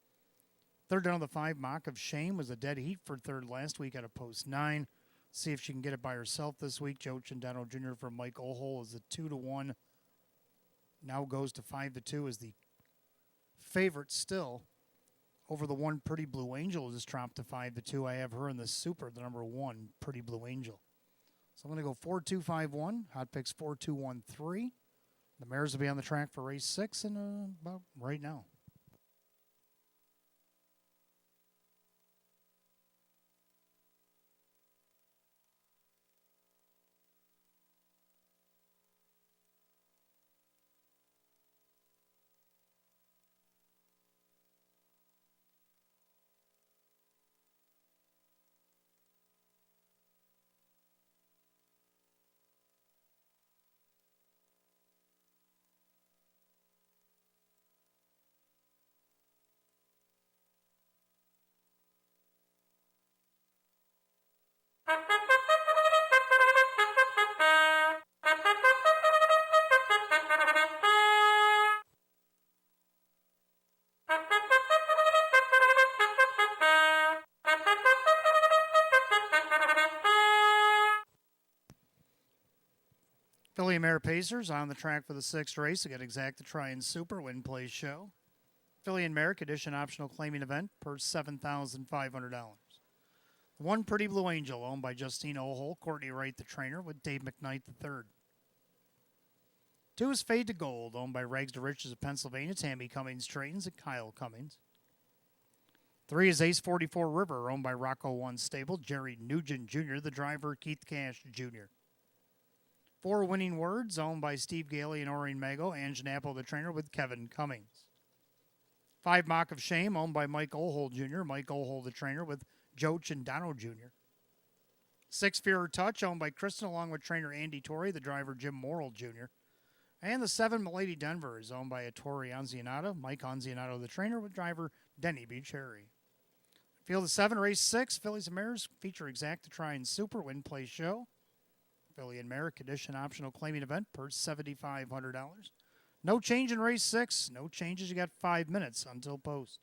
Third down, the 5, Mock of Shame, was a dead heat for third last week at a post 9. See if she can get it by herself this week. Joe Chandano Jr. for Mike Olhol is a 2-1. Now goes to 5-2 as the favorite still. Over the 1, Pretty Blue Angel, is dropped to 5-2. I have her in the super, the number 1, Pretty Blue Angel. So I'm going to go 4-2-5-1. Hot picks 4-2-1-3. The mares will be on the track for race 6 and about right now. Filly and Mare Pacers on the track for the 6th race. Again, Exact to Try and Super Win Play Show. Filly and Mare Condition Optional Claiming Event per $7,500. 1, Pretty Blue Angel, owned by Justine O'Hole, Courtney Wright, the trainer, with Dave McKnight, the third. 2 is Fade to Gold, owned by Rags to Riches of Pennsylvania, Tammy Cummings trains, and Kyle Cummings. 3 is Ace 44 River, owned by Rocco One Stable, Jerry Nugent Jr., the driver, Keith Cash Jr. 4 Winning Words, owned by Steve Gailey and Oreen Mago, Ange Napple, the trainer, with Kevin Cummings. 5 Mock of Shame, owned by Mike Olhol Jr., Mike Olhol, the trainer, with Joe Chandano Jr. 6 Fear or Touch, owned by Kristen, along with trainer Andy Torrey, the driver Jim Morrill Jr. And the 7 Milady Denver is owned by Ettore Anzionato, Mike Anzionato, the trainer, with driver Denny B. Cherry. Field of 7, race 6, Fillies and Mares feature Exact to Try and Super Win Play Show. Filly and Mare Condition Optional Claiming Event per $7,500. No change in race 6. No changes. You got 5 minutes until post.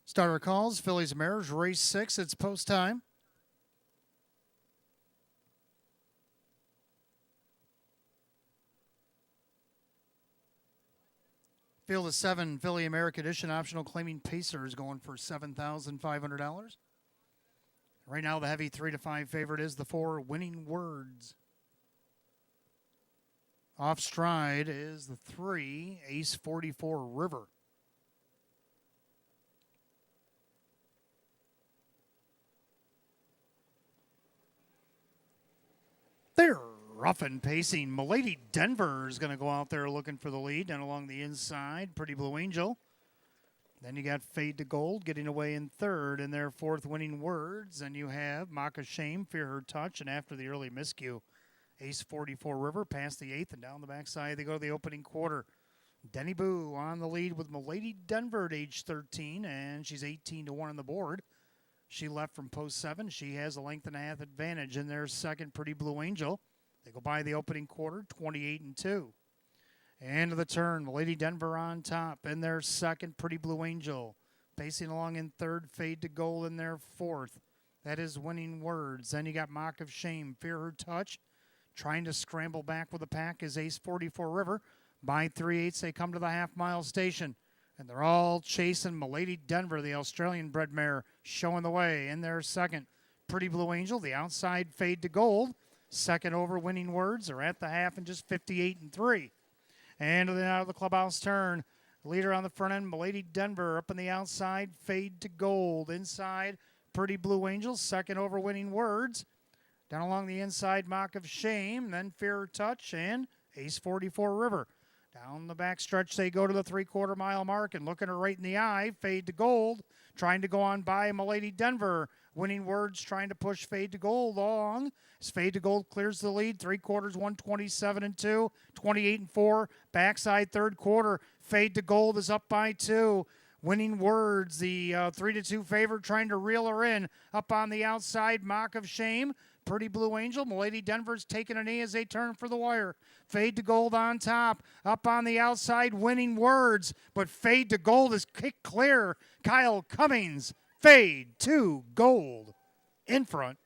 Starter calls, Fillies and Mares, race 6. It's post time. Field of 7, Philly America Edition optional claiming Pacers going for $7,500. Right now, the heavy 3 to 5 favorite is the 4 Winning Words. Off stride is the 3 Ace 44 River. They're rough and pacing. Milady Denver is going to go out there looking for the lead. And along the inside, Pretty Blue Angel. Then you got Fade to Gold getting away in third in their 4th Winning Words. And you have Mock of Shame, Fear Her Touch. And after the early miscue, Ace 44 River past the 8th. And down the backside, they go to the opening quarter. Denny Boo on the lead with Milady Denver at age 13. And she's 18 to 1 on the board. She left from post 7. She has a length and a half advantage in their second Pretty Blue Angel. They go by the opening quarter, 28 and 2. End of the turn, Milady Denver on top in their second Pretty Blue Angel. Pacing along in third, Fade to Gold in their 4th. That is Winning Words. Then you got Mock of Shame, Fear Her Touch. Trying to scramble back with the pack is Ace 44 River. By 3/8, they come to the half-mile station. And they're all chasing Milady Denver, the Australian bred mare, showing the way in their second. Pretty Blue Angel, the outside Fade to Gold. Second over Winning Words are at the half and just 58 and 3. And then out of the clubhouse turn, leader on the front end, Milady Denver. Up on the outside, Fade to Gold. Inside, Pretty Blue Angel. Second over Winning Words. Down along the inside, Mock of Shame. Then Fear Her Touch and Ace 44 River. Down the back stretch, they go to the 3/4 mile mark and looking her right in the eye. Fade to Gold, trying to go on by Milady Denver. Winning Words trying to push Fade to Gold along. As Fade to Gold clears the lead, 3/4, 127 and 2, 28 and 4. Backside 3rd quarter, Fade to Gold is up by 2. Winning Words, the 3 to 2 favorite, trying to reel her in. Up on the outside, Mock of Shame. Pretty Blue Angel. Milady Denver's taking a knee as they turn for the wire. Fade to Gold on top. Up on the outside, Winning Words. But Fade to Gold is kicked clear. Kyle Cummings. Fade to Gold in front.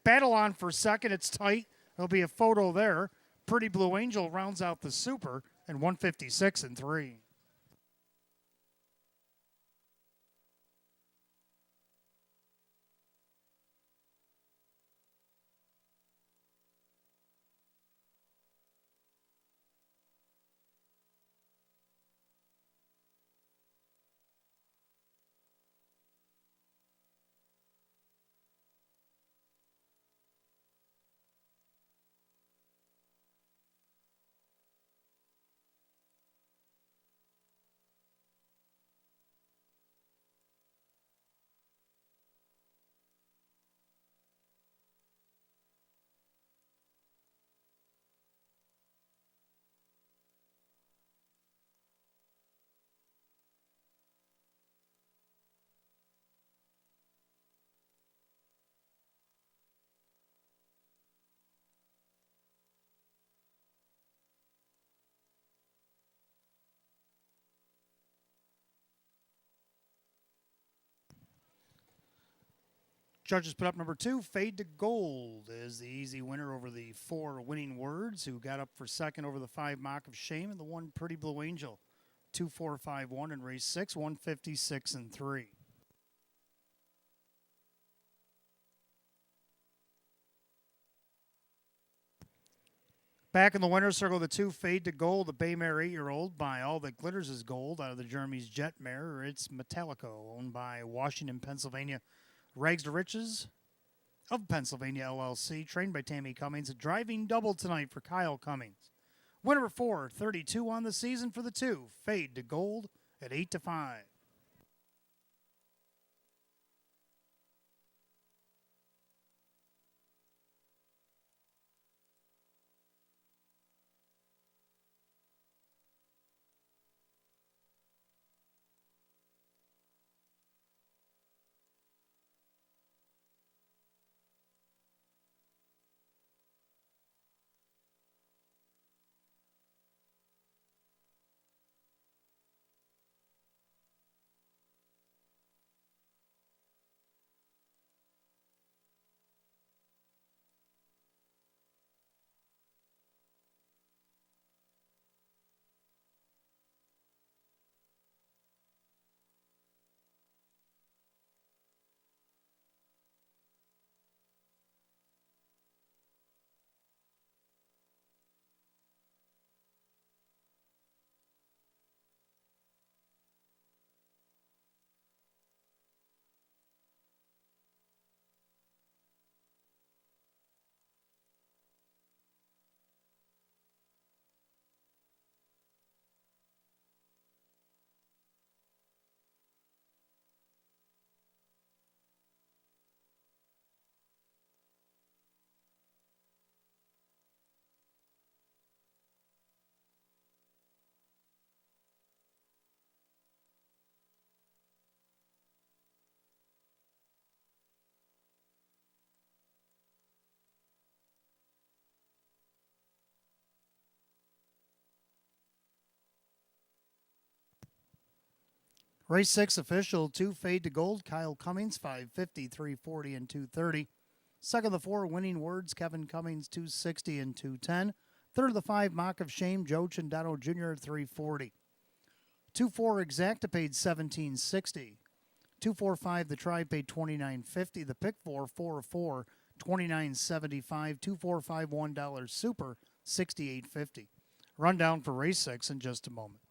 Battle on for second. It's tight. There'll be a photo there. Pretty Blue Angel rounds out the super and 156 and 3. Judges put up number 2. Fade to Gold is the easy winner over the 4 Winning Words, who got up for second over the 5 Mock of Shame and the 1 Pretty Blue Angel. 2-4-5-1 in race 6, 156 and 3. Back in the winner's circle, the 2 Fade to Gold, the Bay Mare 8-year-old by All That Glitters is Gold out of the Jeremy's Jet Mare. It's Metallico, owned by Washington, Pennsylvania. Rags to Riches of Pennsylvania LLC, trained by Tammy Cummings. A driving double tonight for Kyle Cummings. Winner 4, 32 on the season for the 2. Fade to Gold at 8 to 5. Race 6 official, 2 Fade to Gold, Kyle Cummings, 550, 340, and 230. Second of the 4, Winning Words, Kevin Cummings, 260 and 210. Third of the 5, Mock of Shame, Joe Chindato Jr., 340. 2-4 Exacta paid 1760. 2-4-5 the Tribe paid 29.50. The Pick 4 29.75. 2-4-5 $1 Super 68.50. Rundown for race 6 in just a moment.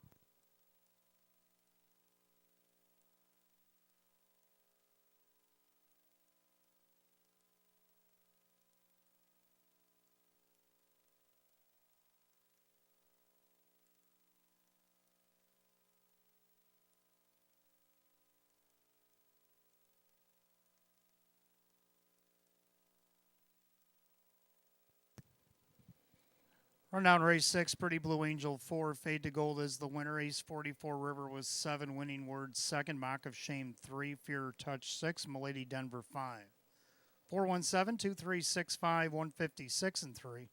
Rundown race 6, Pretty Blue Angel 4, Fade to Gold is the winner. Ace 44 River was 7, Winning Words 2nd, Mock of Shame 3, Fear Touch 6, Milady Denver 5. 417-2365, 156 and 3.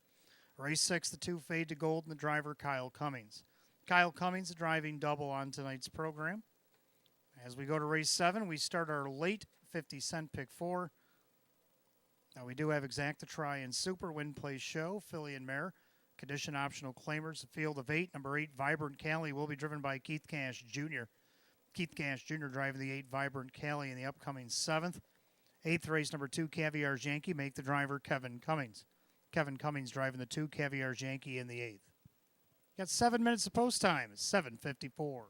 Race 6, the 2 Fade to Gold and the driver Kyle Cummings. Kyle Cummings driving double on tonight's program. As we go to race 7, we start our late 50-cent pick 4. Now we do have Exacta Try and Super Win Play Show, filly and mare. Condition optional claimers, a field of 8. Number 8, Vibrant Cali, will be driven by Keith Cash Jr. Keith Cash Jr. driving the 8 Vibrant Cali in the upcoming 7th. 8th race, number 2, Caviar's Yankee, make the driver Kevin Cummings. Kevin Cummings driving the 2, Caviar's Yankee in the 8th. Got 7 minutes of post time, 7:54.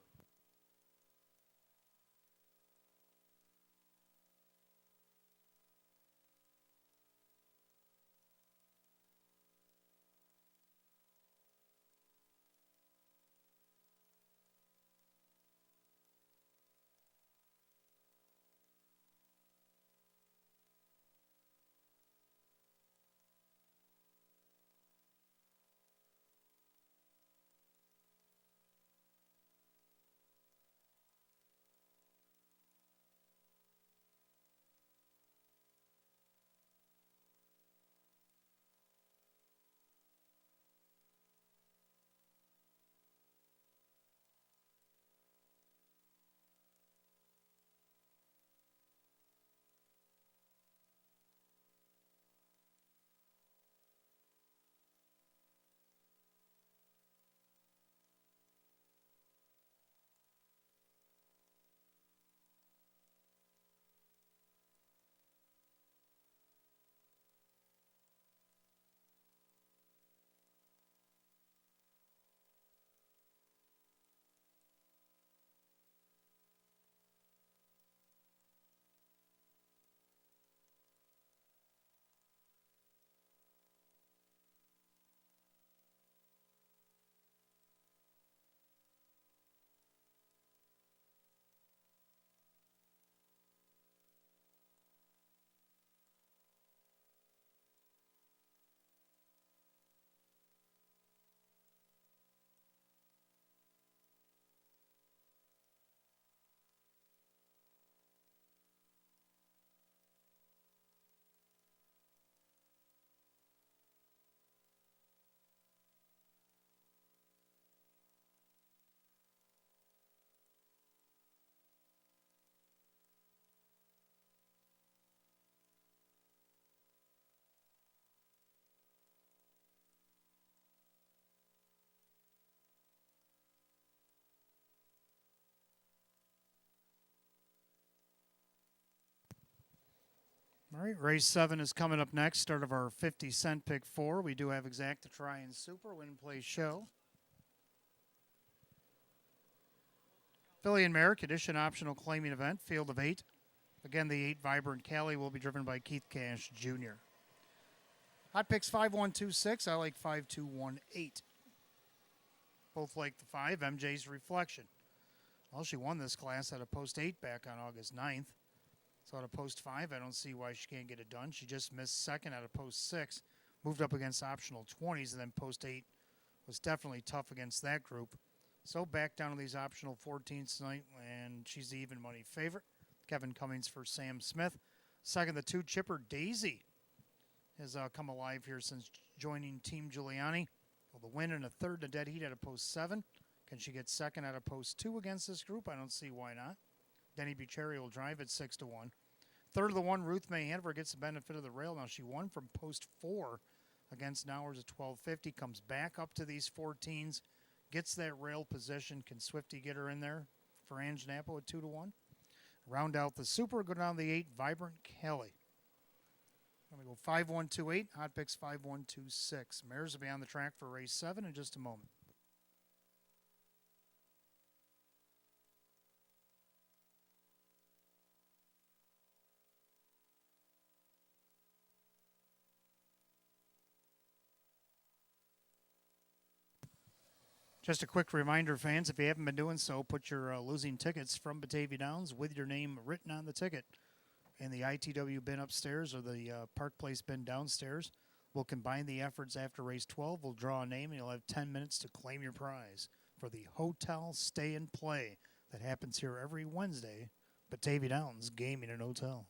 All right, race 7 is coming up next. Start of our 50-cent pick 4. We do have Exacta Try and Super Win Play Show. Filly and mare, condition optional claiming event, field of 8. Again, the 8 Vibrant Cali will be driven by Keith Cash Jr. Hot picks 5126. I like 5218. Both like the 5, MJ's Reflection. Well, she won this class at a post 8 back on August 9th. So at a post 5, I don't see why she can't get it done. She just missed second at a post 6, moved up against optional 20s, and then post 8 was definitely tough against that group. So back down to these optional 14s tonight, and she's the even money favorite. Kevin Cummings for Sam Smith. Second, the 2 Chipper Daisy has come alive here since joining Team Giuliani. Well, the win and a third to dead heat at a post 7. Can she get second at a post 2 against this group? I don't see why not. Denny Bucherri will drive at 6-1. Third of the one, Ruth May Hanover gets the benefit of the rail. Now she won from post 4 against Nowers at 12:50. Comes back up to these 14s, gets that rail position. Can Swifty get her in there for Ange Napo at 2-1? Round out the Super. Go down the 8, Vibrant Kelly. I'm going to go 5-1-2-8. Hot picks 5-1-2-6. Mares will be on the track for race 7 in just a moment. Just a quick reminder, fans, if you haven't been doing so, put your losing tickets from Batavia Downs with your name written on the ticket in the ITW bin upstairs or the Park Place bin downstairs. We'll combine the efforts after race 12. We'll draw a name, and you'll have 10 minutes to claim your prize for the hotel stay and play that happens here every Wednesday. Batavia Downs Gaming and Hotel.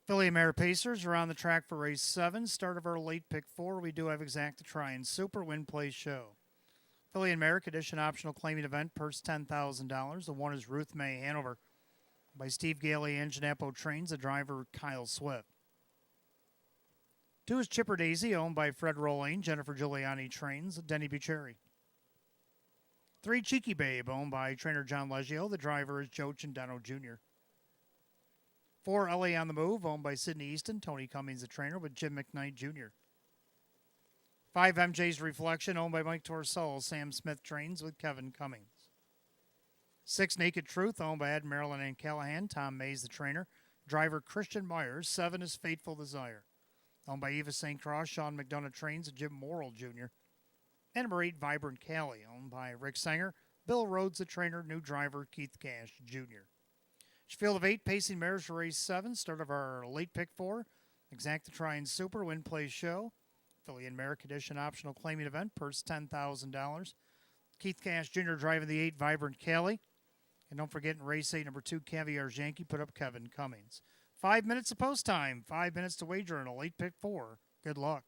Philly Mare Pacers are on the track for race 7. Start of our late pick 4. We do have Exacta Try and Super Win Play Show. Philly and Mare Condition Optional Claiming Event, purse $10,000. The one is Ruth May Hanover by Steve Gailey, Ange Napo Trains, the driver Kyle Swift. 2 is Chipper Daisy, owned by Fred Rolling, Jennifer Giuliani Trains, Denny Bucherri. 3, Cheeky Babe, owned by trainer John Leggio, the driver is Joe Cindano Jr. 4, LA on the Move, owned by Sidney Easton, Tony Cummings, the trainer, with Jim McKnight Jr. 5, MJ's Reflection, owned by Mike Torsell, Sam Smith Trains, with Kevin Cummings. 6, Naked Truth, owned by Ed Marilyn and Callahan, Tom Mays, the trainer, driver Christian Myers. 7 is Fateful Desire, owned by Eva St. Cross, Sean McDonough Trains, and Jim Morrill Jr. And number 8, Vibrant Cali, owned by Rick Sanger, Bill Rhodes, the trainer, new driver Keith Cash Jr. Field of 8, Pacing Mares for race 7. Start of our late pick 4. Exacta Try and Super Win Play Show. Philly and Mare Condition Optional Claiming Event. Purse $10,000. Keith Cash Jr. driving the 8, Vibrant Cali. And don't forget in race 8, number 2, Caviar's Yankee, put up Kevin Cummings. 5 minutes of post time. 5 minutes to wager in a late pick 4. Good luck.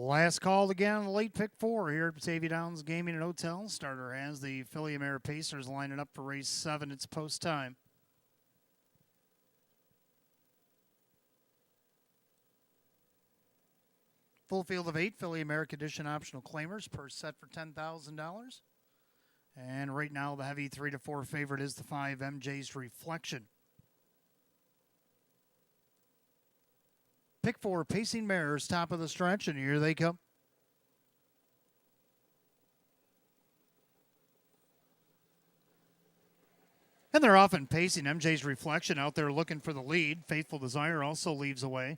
Last call again on the late pick 4 here at Batavia Downs Gaming and Hotel. Starter has the Philly Mare Pacers lining up for race 7. It's post time. Full field of 8 Philly America Edition optional claimers per set for $10,000. And right now the heavy 3 to 4 favorite is the 5 MJ's Reflection. Pick 4 Pacing Mares, top of the stretch, and here they come. And they're often pacing. MJ's Reflection out there looking for the lead. Faithful Desire also leaves away.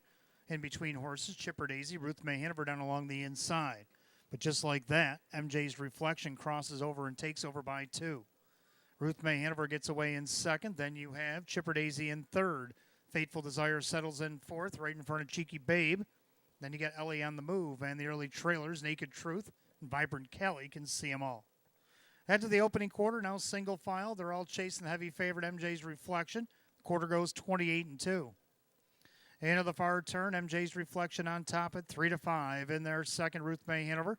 In between horses, Chipper Daisy, Ruth May Hanover down along the inside. But just like that, MJ's Reflection crosses over and takes over by 2. Ruth May Hanover gets away in second. Then you have Chipper Daisy in third. Faithful Desire settles in fourth, right in front of Cheeky Babe. Then you got Ellie on the move, and the early trailers, Naked Truth and Vibrant Kelly can see them all. Head to the opening quarter, now single file. They're all chasing the heavy favorite MJ's Reflection. Quarter goes 28-2. Into the far turn, MJ's Reflection on top at 3 to 5. In their second, Ruth May Hanover.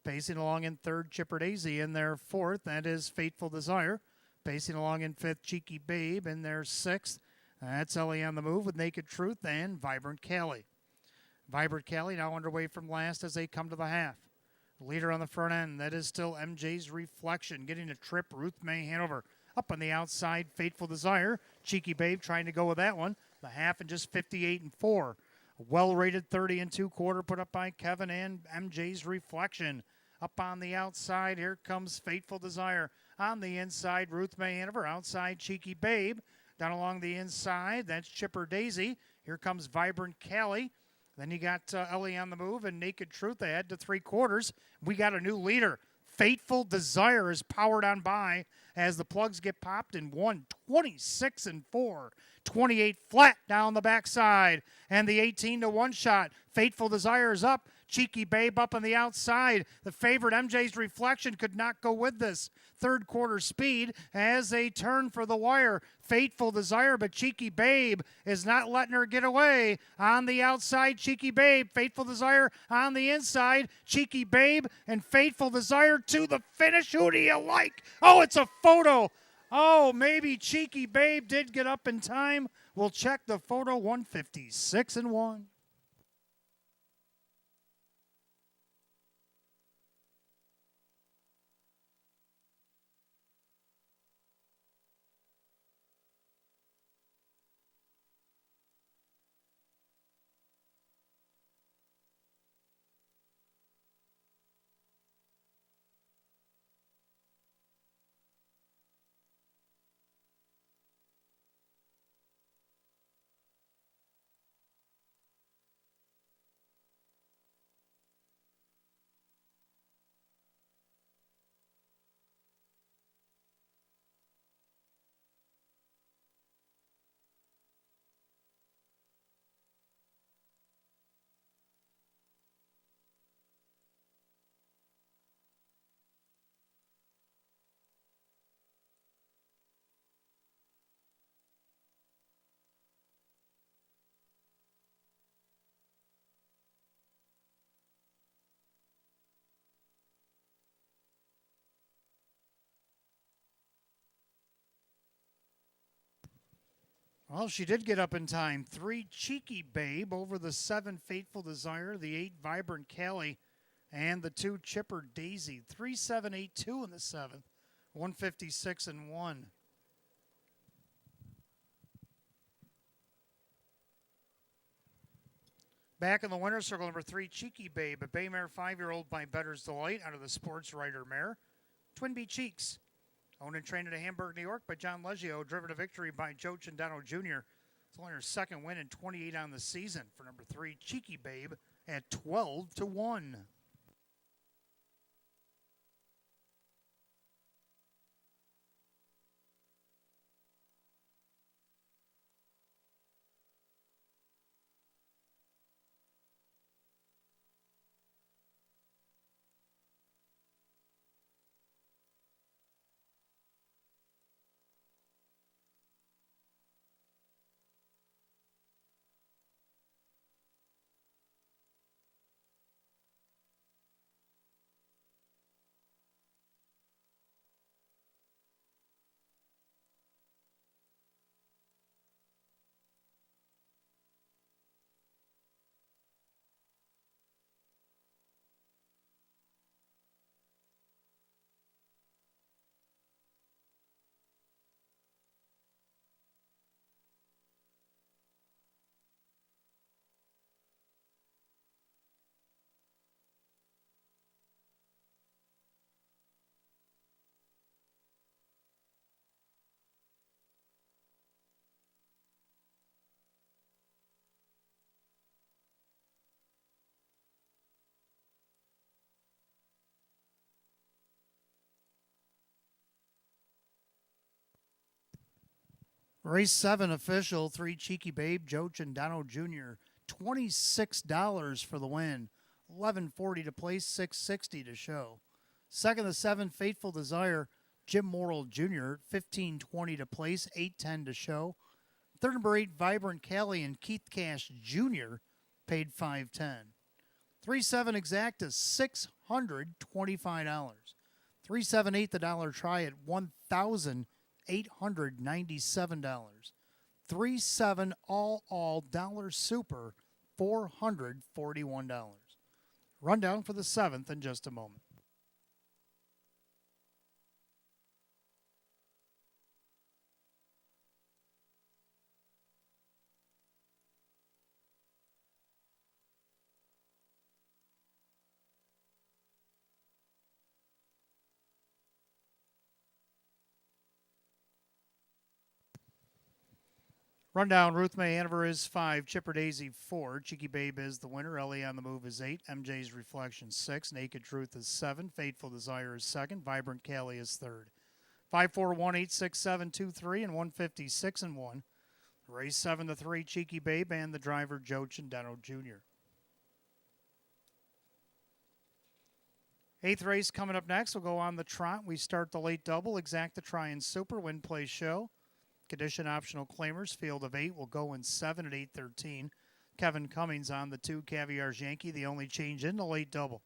Pacing along in third, Chipper Daisy. In their fourth, that is Faithful Desire. Pacing along in fifth, Cheeky Babe. In their sixth, that's Ellie on the move with Naked Truth and Vibrant Kelly. Vibrant Kelly now underway from last as they come to the half. Leader on the front end, that is still MJ's Reflection. Getting a trip, Ruth May Hanover. Up on the outside, Faithful Desire. Cheeky Babe trying to go with that one. The half in just 58-4. A well-rated 30-2 put up by Kevin and MJ's Reflection. Up on the outside, here comes Faithful Desire. On the inside, Ruth May Hanover. Outside, Cheeky Babe. Down along the inside, that's Chipper Daisy. Here comes Vibrant Kelly. Then you got Ellie on the move and Naked Truth. They head to 3/4. We got a new leader. Faithful Desire is powered on by as the plugs get popped in 26-4. 28 flat down the backside. And the 18-1 shot. Faithful Desire is up. Cheeky Babe up on the outside. The favorite MJ's Reflection could not go with this. Third quarter speed as they turn for the wire. Faithful Desire, but Cheeky Babe is not letting her get away. On the outside, Cheeky Babe. Faithful Desire on the inside. Cheeky Babe and Faithful Desire to the finish. Who do you like? Oh, it's a photo. Oh, maybe Cheeky Babe did get up in time. We'll check the photo. 156-1. Well, she did get up in time. 3 Cheeky Babe over the 7 Faithful Desire, the 8 Vibrant Kelly, and the 2 Chipper Daisy. 3-7-8-2 in the 7th. 156-1. Back in the winner's circle, number 3, Cheeky Babe, a bay mare 5-year-old by Better's Delight out of the Sports Rider mare. Twin Bee Cheeks. Owned and trained in Hamburg, New York by John Leggio. Driven to victory by Joe Cindano Jr. It's only her second win in 28 on the season for number 3, Cheeky Babe, at 12-1. Race 7 official, 3 Cheeky Babe, Joe Chandano Jr., $26 for the win. 11.40 to place, 6.60 to show. Second, the 7 Faithful Desire, Jim Morrill Jr., 15.20 to place, 8.10 to show. Third, number 8 Vibrant Cali and Keith Cash Jr. paid $5.10. 3-7 Exacta, $625. 378 the dollar try at $1,897. 3-7 all dollar super, $441. Rundown for the 7th in just a moment. Rundown, Ruth May Hanover is 5, Chipper Daisy 4, Cheeky Babe is the winner, Ellie on the Move is 8, MJ's Reflection 6, Naked Truth is 7, Fateful Desire is 2nd, Vibrant Cali is 3rd. 5-4-1, 8-6-7-2-3, and 156 and 1. Race 7 to 3, Cheeky Babe and the driver Joe Chandano Jr. 8th race coming up next. We'll go on the trot. We start the late double, Exacta Try and Super, Win Play Show. Condition optional claimers, field of 8 will go in 7 at 8:13. Kevin Cummings on the 2, Caviar's Yankee, the only change in the late double.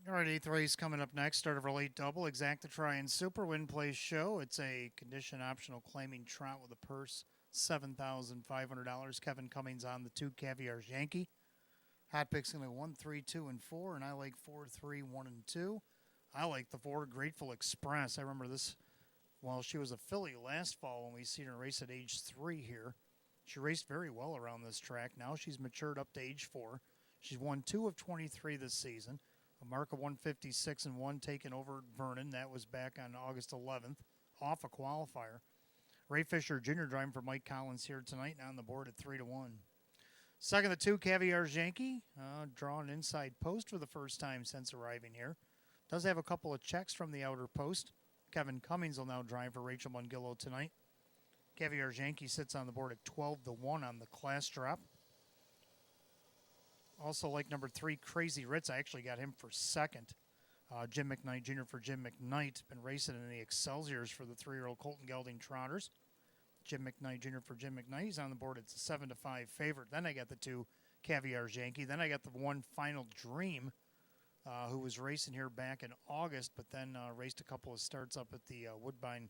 All right, eighth race coming up next. Start of our late double. Exacta Try and Super Win Place Show. It's a condition optional claiming trot with a purse $7,500. Kevin Cummings on the 2 Caviar's Yankee. Hot picks going to 1, 3, 2, and 4, and I like 4, 3, 1, and 2. I like the 4 Grateful Express. I remember this. Well, she was a filly last fall when we seen her race at age 3 here. She raced very well around this track. Now she's matured up to age 4. She's won 2 of 23 this season. A mark of 156 and 1 taken over at Vernon. That was back on August 11th, off a qualifier. Ray Fisher Jr. driving for Mike Collins here tonight, and on the board at 3-1. Second, the 2 Caviar's Yankee, drawing inside post for the first time since arriving here. Does have a couple of checks from the outer post. Kevin Cummings will now drive for Rachel Mungillo tonight. Caviar's Yankee sits on the board at 12-1 on the class drop. Also like number 3, Crazy Ritz. I actually got him for second. Jim McKnight Jr. for Jim McKnight. Been racing in the Excelsiors for the 3-year-old Colton Gelding Trotters. Jim McKnight Jr. for Jim McKnight. He's on the board. It's a 7-5 favorite. Then I got the 2 Caviar's Yankee. Then I got the 1 Final Dream, who was racing here back in August, but then raced a couple of starts up at the Woodbine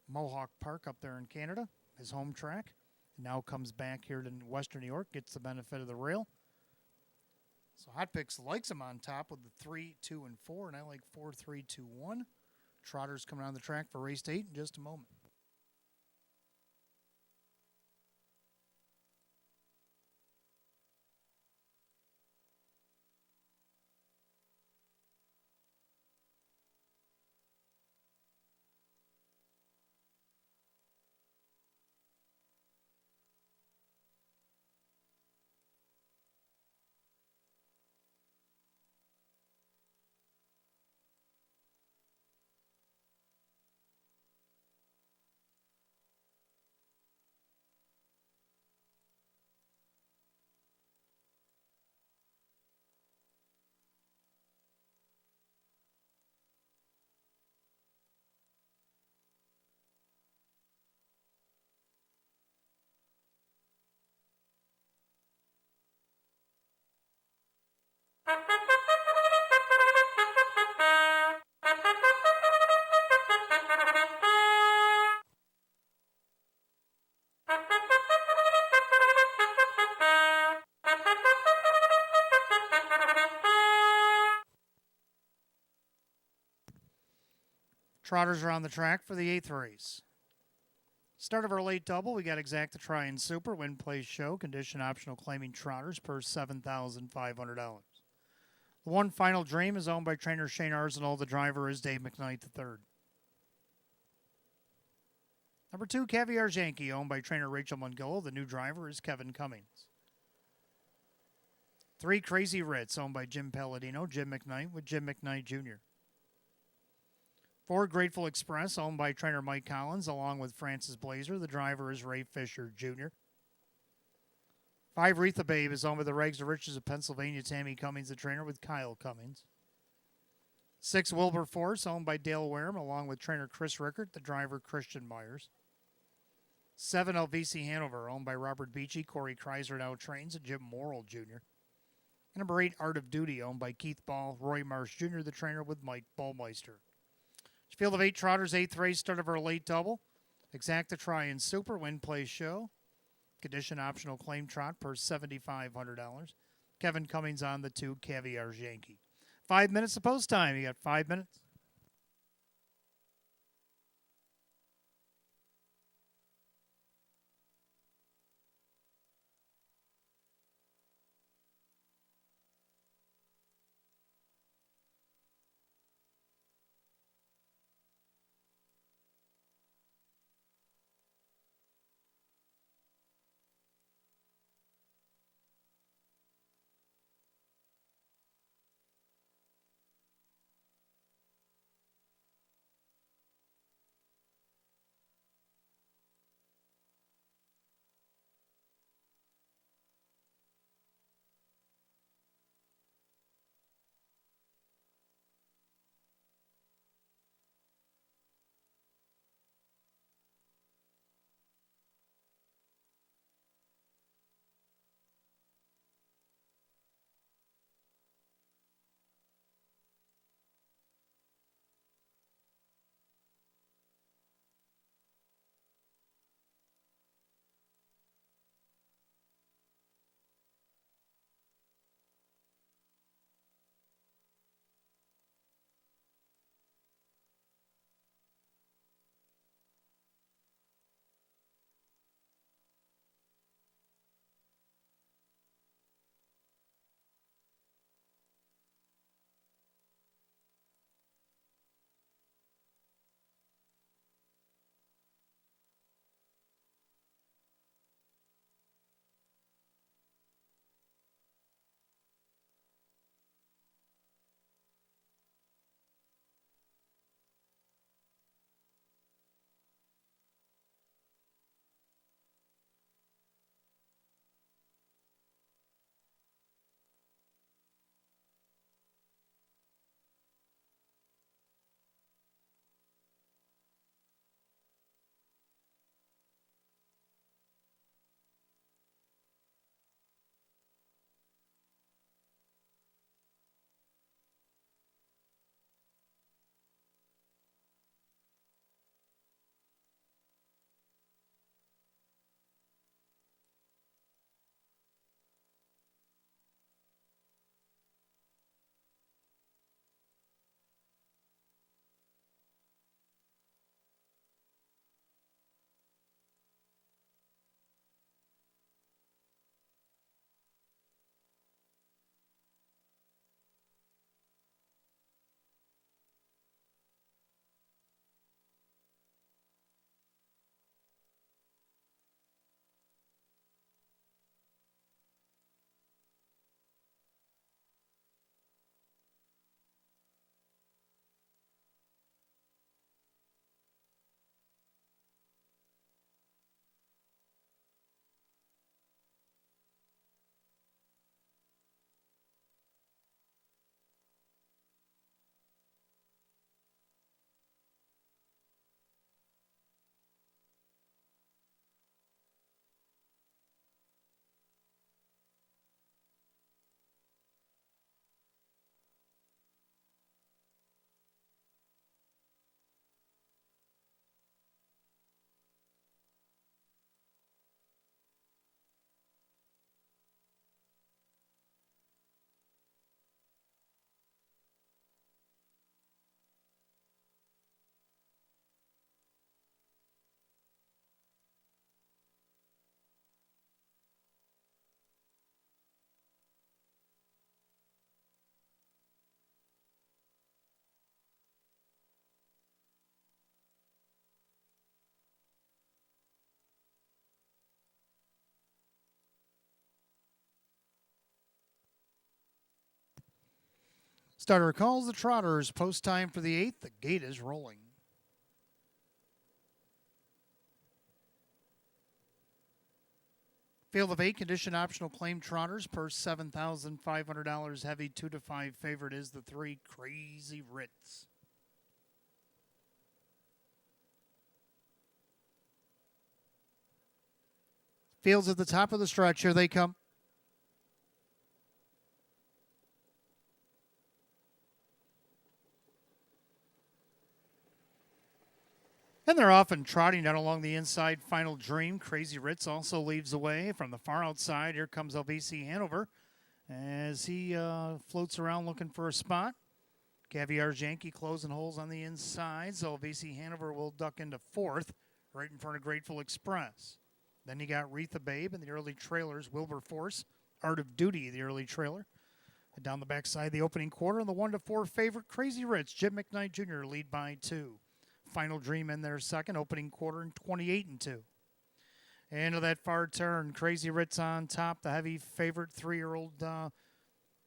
Mohawk Park up there in Canada, his home track. And now comes back here to Western New York, gets the benefit of the rail. So Hot Picks likes him on top with the 3, 2, and 4, and I like 4, 3, 2, 1. Trotters coming on the track for race 8 in just a moment. Trotters are on the track for the 8th race. Start of our late double, we got Exacta Try and Super Win Place Show, condition optional claiming Trotters per $7,500. The 1 Final Dream is owned by trainer Shane Arsenault. The driver is Dave McKnight III. Number 2 Caviar's Yankee, owned by trainer Rachel Mungillo. The new driver is Kevin Cummings. 3 Crazy Ritz, owned by Jim Palladino, Jim McKnight with Jim McKnight Jr. 4 Grateful Express, owned by trainer Mike Collins, along with Francis Blazer. The driver is Ray Fisher Jr. 5 Retha Babe is owned by the Rags to Riches of Pennsylvania, Tammy Cummings, the trainer, with Kyle Cummings. 6 Wilberforce, owned by Dale Wareham, along with trainer Chris Rickert, the driver Christian Myers. 7 LVC Hanover, owned by Robert Beachy, Corey Kreiser now trains, and Jim Morrill Jr. And number 8 Art of Duty, owned by Keith Ball, Roy Marsh Jr., the trainer, with Mike Ballmeister. Field of 8 Trotters, 8th race, start of our late double. Exacta Try and Super Win Place Show. Condition optional claim trot per $7,500. Kevin Cummings on the 2 Caviar's Yankee. 5 minutes of post time. You got 5 minutes. Starter calls the Trotters. Post time for the 8th. The gate is rolling. Field of 8, condition optional claim Trotters. Purse $7,500. Heavy 2-5 favorite is the 3 Crazy Ritz. Fields at the top of the stretch. Here they come. And they're often trotting down along the inside. Final Dream. Crazy Ritz also leads away from the far outside. Here comes LVC Hanover as he floats around looking for a spot. Caviar's Yankee closing holes on the inside. So LVC Hanover will duck into 4th right in front of Grateful Express. Then you got Retha Babe and the early trailers. Wilberforce, Art of Duty, the early trailer. And down the backside, the opening quarter, and the 1-4 favorite, Crazy Ritz. Jim McKnight Jr. lead by 2. Final Dream in their second, opening quarter, and 28-2. Into that far turn, Crazy Ritz on top. The heavy favorite, 3-year-old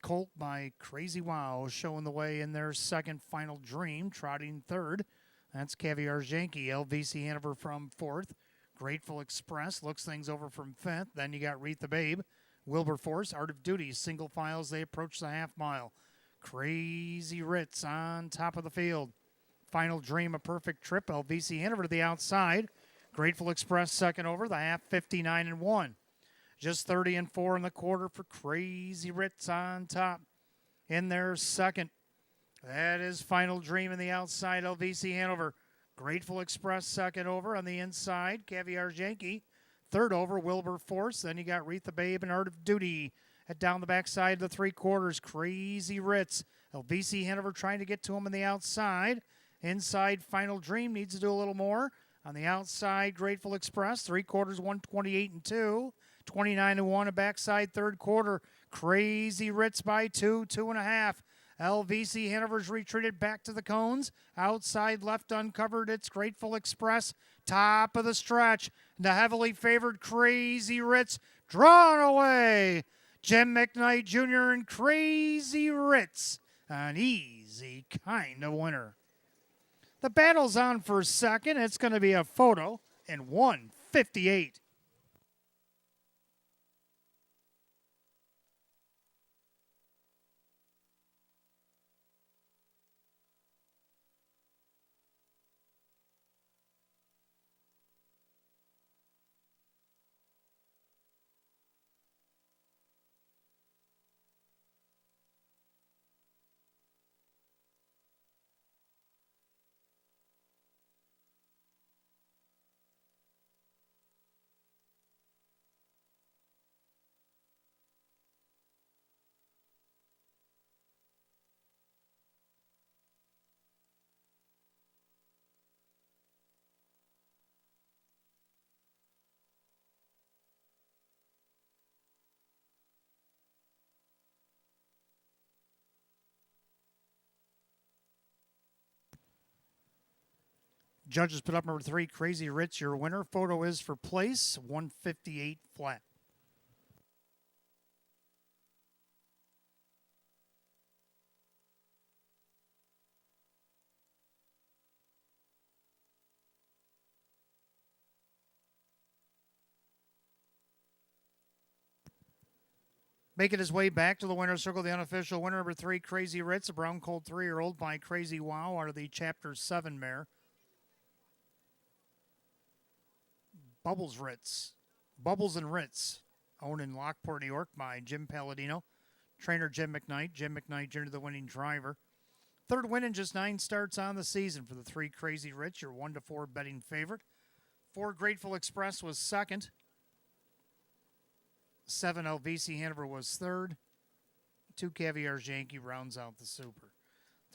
colt by Crazy Wow showing the way in their second. Final Dream trotting third. That's Caviar's Yankee. LVC Hanover from 4th. Grateful Express looks things over from 5th. Then you got Retha Babe. Wilberforce, Art of Duty, single files. They approach the half mile. Crazy Ritz on top of the field. Final Dream, a perfect trip. LVC Hanover to the outside. Grateful Express second over. The half 59-1. Just 30-4 in the quarter for Crazy Ritz on top. In their second. That is Final Dream in the outside. LVC Hanover. Grateful Express second over on the inside. Caviar's Yankee. Third over, Wilberforce. Then you got Retha Babe and Art of Duty. At down the backside of the 3/4, Crazy Ritz. LVC Hanover trying to get to him on the outside. Inside, Final Dream needs to do a little more. On the outside, Grateful Express. 3/4, 128-2. 29-1, a backside third quarter. Crazy Ritz by 2, 2.5. LVC Hanover's retreated back to the cones. Outside left uncovered, it's Grateful Express. Top of the stretch. The heavily favored Crazy Ritz drawn away. Jim McKnight Jr. and Crazy Ritz. An easy kind of winner. The battle's on for second. It's going to be a photo in 1:58. Judges put up number 3, Crazy Ritz, your winner. Photo is for place, 158 flat. Making his way back to the winner's circle, the unofficial winner, number 3, Crazy Ritz, a brown colt 3-year-old by Crazy Wow out of the Chapter 7 mare. Bubbles and Ritz, owned in Lockport, New York by Jim Palladino. Trainer Jim McKnight Jr., the winning driver. Third win in just 9 starts on the season for the 3 Crazy Ritz, your 1-4 betting favorite. 4 Grateful Express was second. 7 LVC Hanover was third. 2 Caviar's Yankee rounds out the super.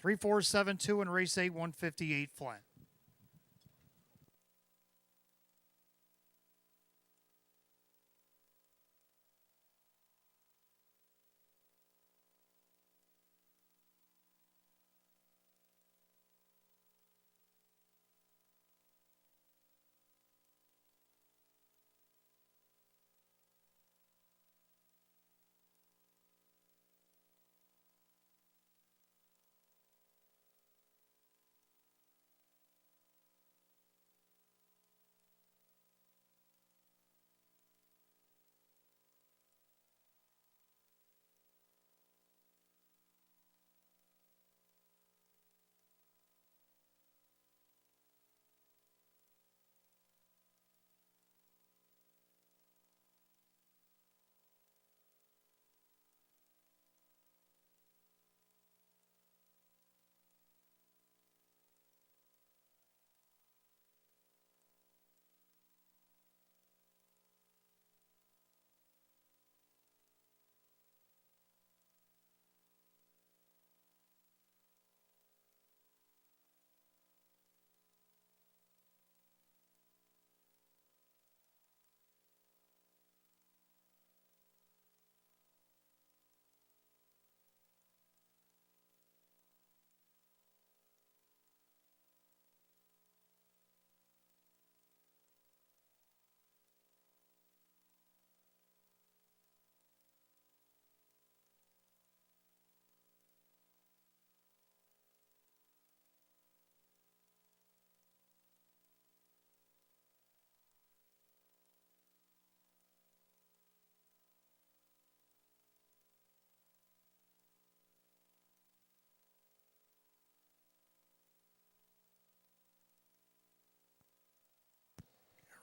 3-4-7-2 in race 8, 158 flat.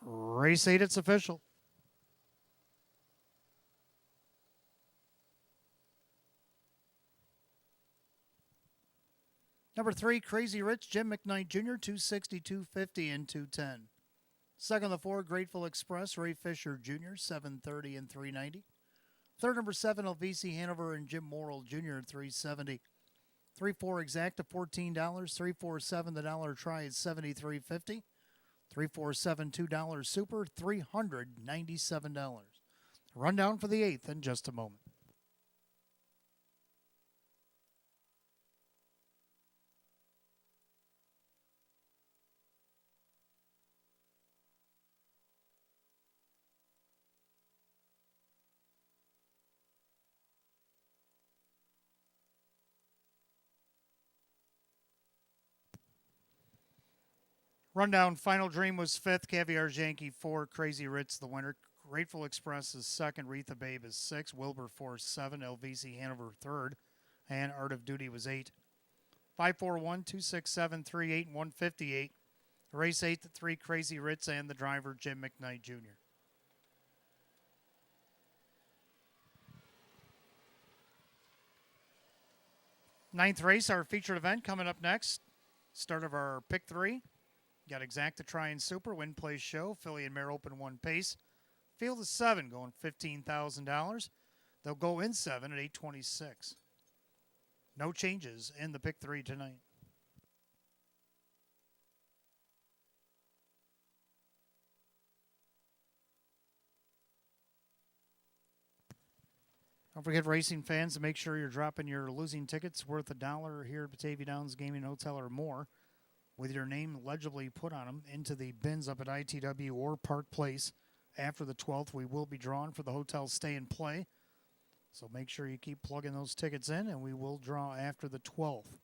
Race 8, it's official. Number 3, Crazy Rich, Jim McKnight Jr., 260, 250, and 210. Second, the 4, Grateful Express, Ray Fisher Jr., 730 and 390. Third, number 7, LVC Hanover and Jim Morrill Jr. at 370. 3-4 Exacta, $14. 3-4-7, the dollar try is $73.50. 3-4-7, $2 super, $397. Rundown for the 8th in just a moment. Rundown, Final Dream was 5th, Caviar Yankee 4, Crazy Ritz the winner. Grateful Express is 2nd, Retha Babe is 6, Wilberforce 7, LVC Hanover 3rd, and Art of Duty was 8. 5-4-1, 2-6-7, 3-8, and 158. Race 8, the 3, Crazy Ritz, and the driver, Jim McKnight Jr. Ninth race, our featured event coming up next. Start of our pick 3. Got Exacta Try and Super, Win Place Show, Philly and Mare Open 1 pace. Field is 7, going $15,000. They'll go in 7 at $826. No changes in the pick 3 tonight. Don't forget, racing fans, to make sure you're dropping your losing tickets worth $1 here at Batavia Downs Gaming Hotel or more, with your name legibly put on them, into the bins up at ITW or Park Place. After the 12th, we will be drawn for the hotel stay and play. So make sure you keep plugging those tickets in, and we will draw after the 12th.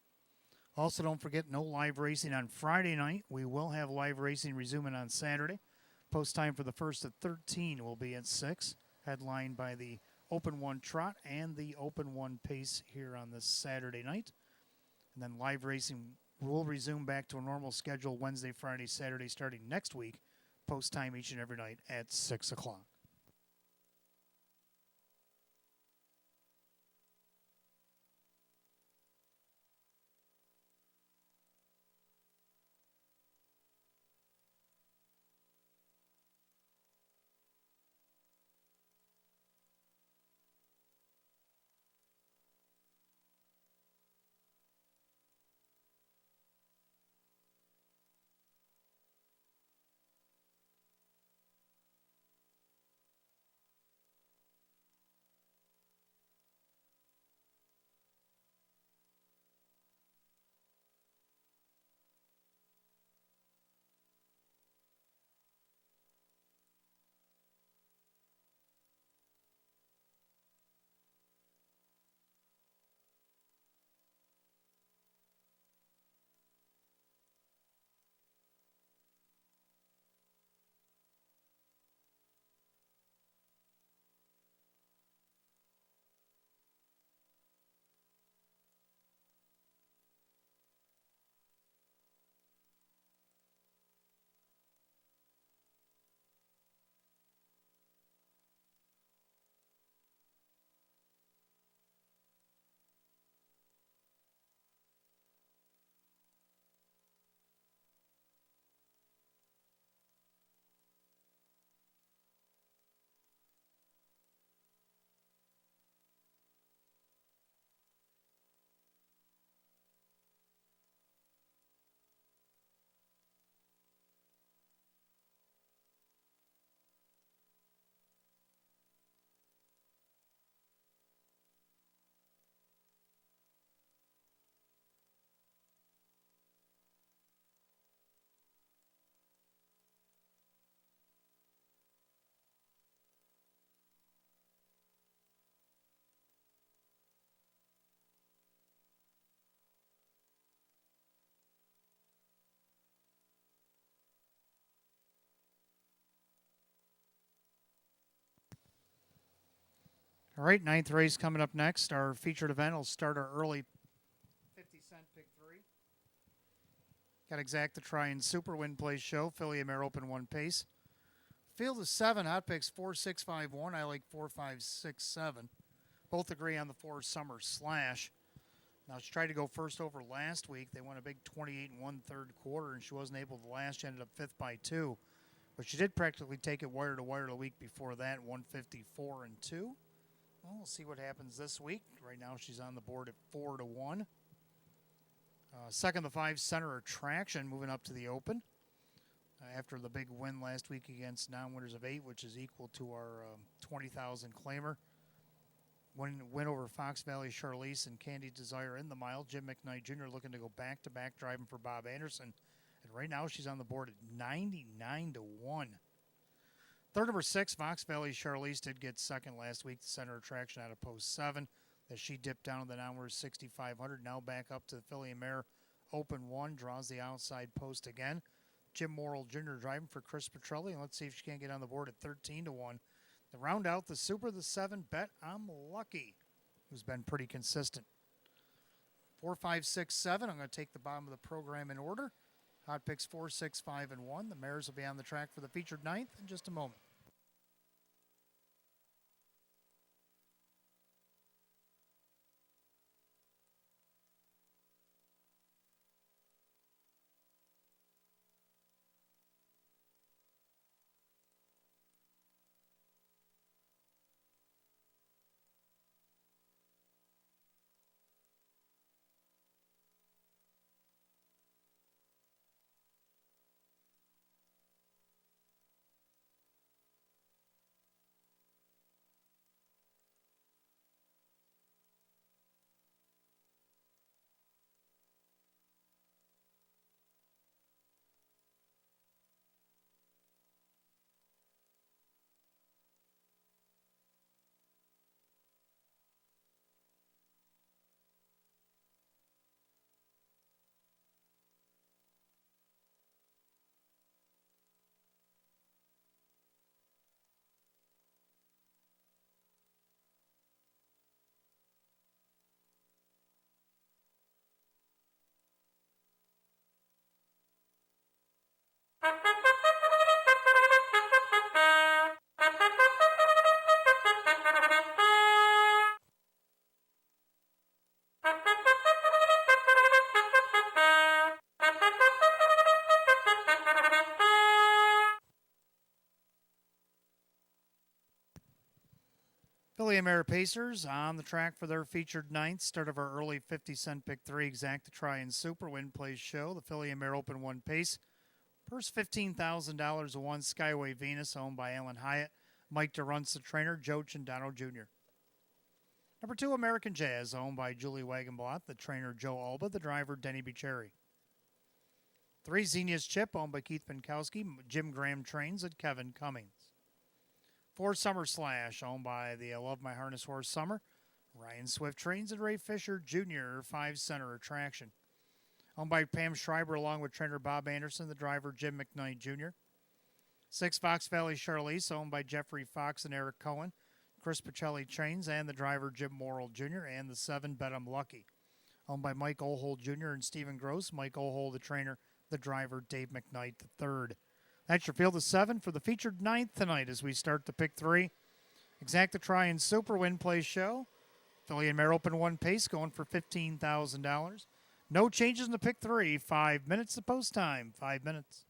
Also, don't forget, no live racing on Friday night. We will have live racing resuming on Saturday. Post time for the first at 13 will be at 6, headlined by the Open 1 Trot and the Open 1 Pace here on this Saturday night. And then live racing will resume back to a normal schedule Wednesday, Friday, Saturday, starting next week. Post time each and every night at 6 o'clock. All right, ninth race coming up next. Our featured event will start our early 50-cent pick 3. Got Exacta Try and Super, Win Place Show, Philly and Mare Open 1 pace. Field is 7. Hot picks 4, 6, 5, 1. I like 4, 5, 6, 7. Both agree on the 4 Summer Slash. Now, she tried to go first over last week. They won a big 28 and 1/3 quarter, and she wasn't able to last. She ended up 5th by 2. But she did practically take it wire to wire the week before that, 154 and 2. Well, we'll see what happens this week. Right now, she's on the board at 4 to 1. Second, the 5 Center Attraction, moving up to the Open. After the big win last week against non-winners of 8, which is equal to our 20,000 claimer. Win over Fox Valley Charlize and Candy Desire in the mile. Jim McKnight Jr. looking to go back-to-back driving for Bob Anderson. And right now she's on the board at 99 to 1. Third, number 6, Fox Valley Charlize did get second last week. The Center Attraction out of post 7. As she dipped down to the downward 6,500. Now back up to the Filly and Mare Open 1. Draws the outside post again. Jim Morrill Jr. driving for Chris Petrelli. And let's see if she can't get on the board at 13 to 1. To round out the Super, the 7, Bet I'm Lucky, who's been pretty consistent. 4, 5, 6, 7. I'm going to take the bottom of the program in order. Hot picks 4, 6, 5, and 1. The mares will be on the track for the featured 9th in just a moment. Filly and Mare Pacers on the track for their featured 9th. Start of our early 50-cent pick 3 Exacta Try and Super Win Plays show. The Filly and Mare Open 1 pace. Purse $15,000 a 1 Skyway Venus, owned by Alan Hyatt. Mike DeRunts, the trainer. Joe Cindano Jr. Number 2, American Jazz, owned by Julie Wagenblatt. The trainer, Joe Alba. The driver, Denny Bucheri. 3, Xenia's Chip, owned by Keith Pinkowski. Jim Graham trains at Kevin Cummings. 4, Summer Slash, owned by the Love My Harness horse Summer. Ryan Swift trains at Ray Fisher Jr., 5 Center Attraction. Owned by Pam Schreiber along with trainer Bob Anderson, the driver Jim McKnight Jr. 6, Fox Valley Charlize, owned by Jeffrey Fox and Eric Cohen. Chris Pacelli trains and the driver Jim Morrill Jr. And the 7, Bet I'm Lucky, owned by Mike Ohold Jr. and Stephen Gross. Mike Ohold, the trainer, the driver Dave McKnight III. That's your field of 7 for the featured 9th tonight as we start the pick 3. Exacta Try and Super Win Play show. Filly and Mare Open 1 pace going for $15,000. No changes in the pick 3. 5 minutes to post time. 5 minutes.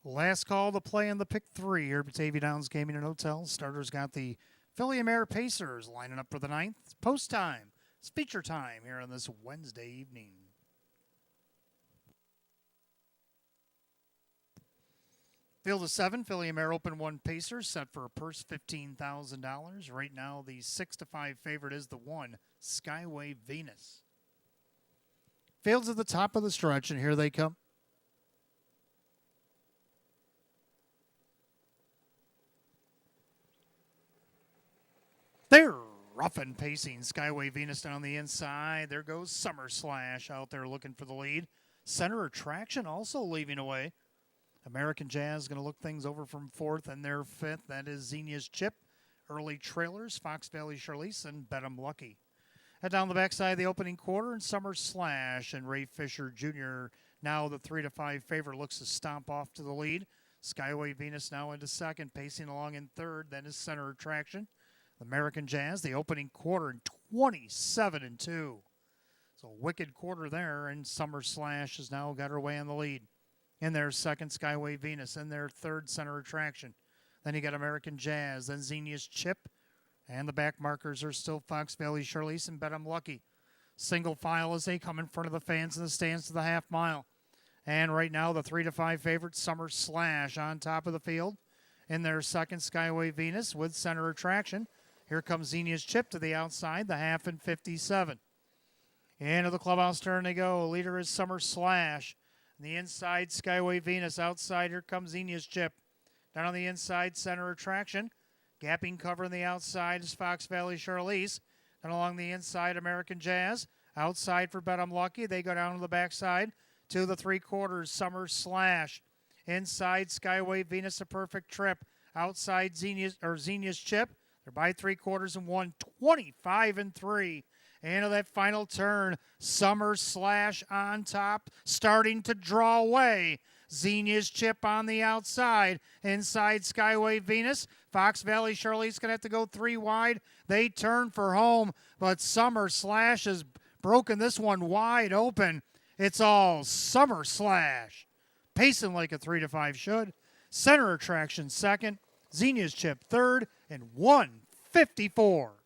Last call to play in the pick 3 here at Batavia Downs Gaming and Hotels. Starters got the Philly Mare Pacers lining up for the 9th. It's post time. It's feature time here on this Wednesday evening. Field of 7, Philly Mare Open 1 Pacers set for a purse $15,000. Right now, the 6-5 favorite is the 1, Skyway Venus. Field's at the top of the stretch, and here they come. They're rough and pacing. Skyway Venus down the inside. There goes Summer Slash out there looking for the lead. Center Attraction also leaving away. American Jazz going to look things over from 4th and their 5th. That is Xenia's Chip. Early trailers, Fox Valley Charlize and Bet 'em Lucky. Head down the backside of the opening quarter, and Summer Slash and Ray Fisher Jr. Now the 3-5 favorite looks to stomp off to the lead. Skyway Venus now into 2nd, pacing along in 3rd. Then is Center Attraction. American Jazz, the opening quarter, in 27-2. So wicked quarter there, and Summer Slash has now got her way on the lead. In their 2nd, Skyway Venus. In their 3rd, Center Attraction. Then you got American Jazz. Then Xenia's Chip. And the back markers are still Fox Valley Charlize and Bet 'em Lucky. Single file as they come in front of the fans in the stands to the half mile. And right now, the 3-5 favorite, Summer Slash, on top of the field. In their 2nd, Skyway Venus with Center Attraction. Here comes Xenia's Chip to the outside, the half in 57. Into the clubhouse turn they go. Leader is Summer Slash. On the inside, Skyway Venus. Outside, here comes Xenia's Chip. Down on the inside, Center Attraction. Gapping cover on the outside is Fox Valley Charlize. And along the inside, American Jazz. Outside for Bet 'em Lucky. They go down to the backside to the 3/4, Summer Slash. Inside, Skyway Venus, a perfect trip. Outside, Xenia's Chip. They're by 3/4 and 1, 25-3. Into that final turn, Summer Slash on top, starting to draw away. Xenia's Chip on the outside. Inside, Skyway Venus. Fox Valley Charlize going to have to go 3 wide. They turn for home, but Summer Slash has broken this one wide open. It's all Summer Slash. Pacing like a 3-5 should. Center Attraction 2nd. Xenia's Chip 3rd and 154.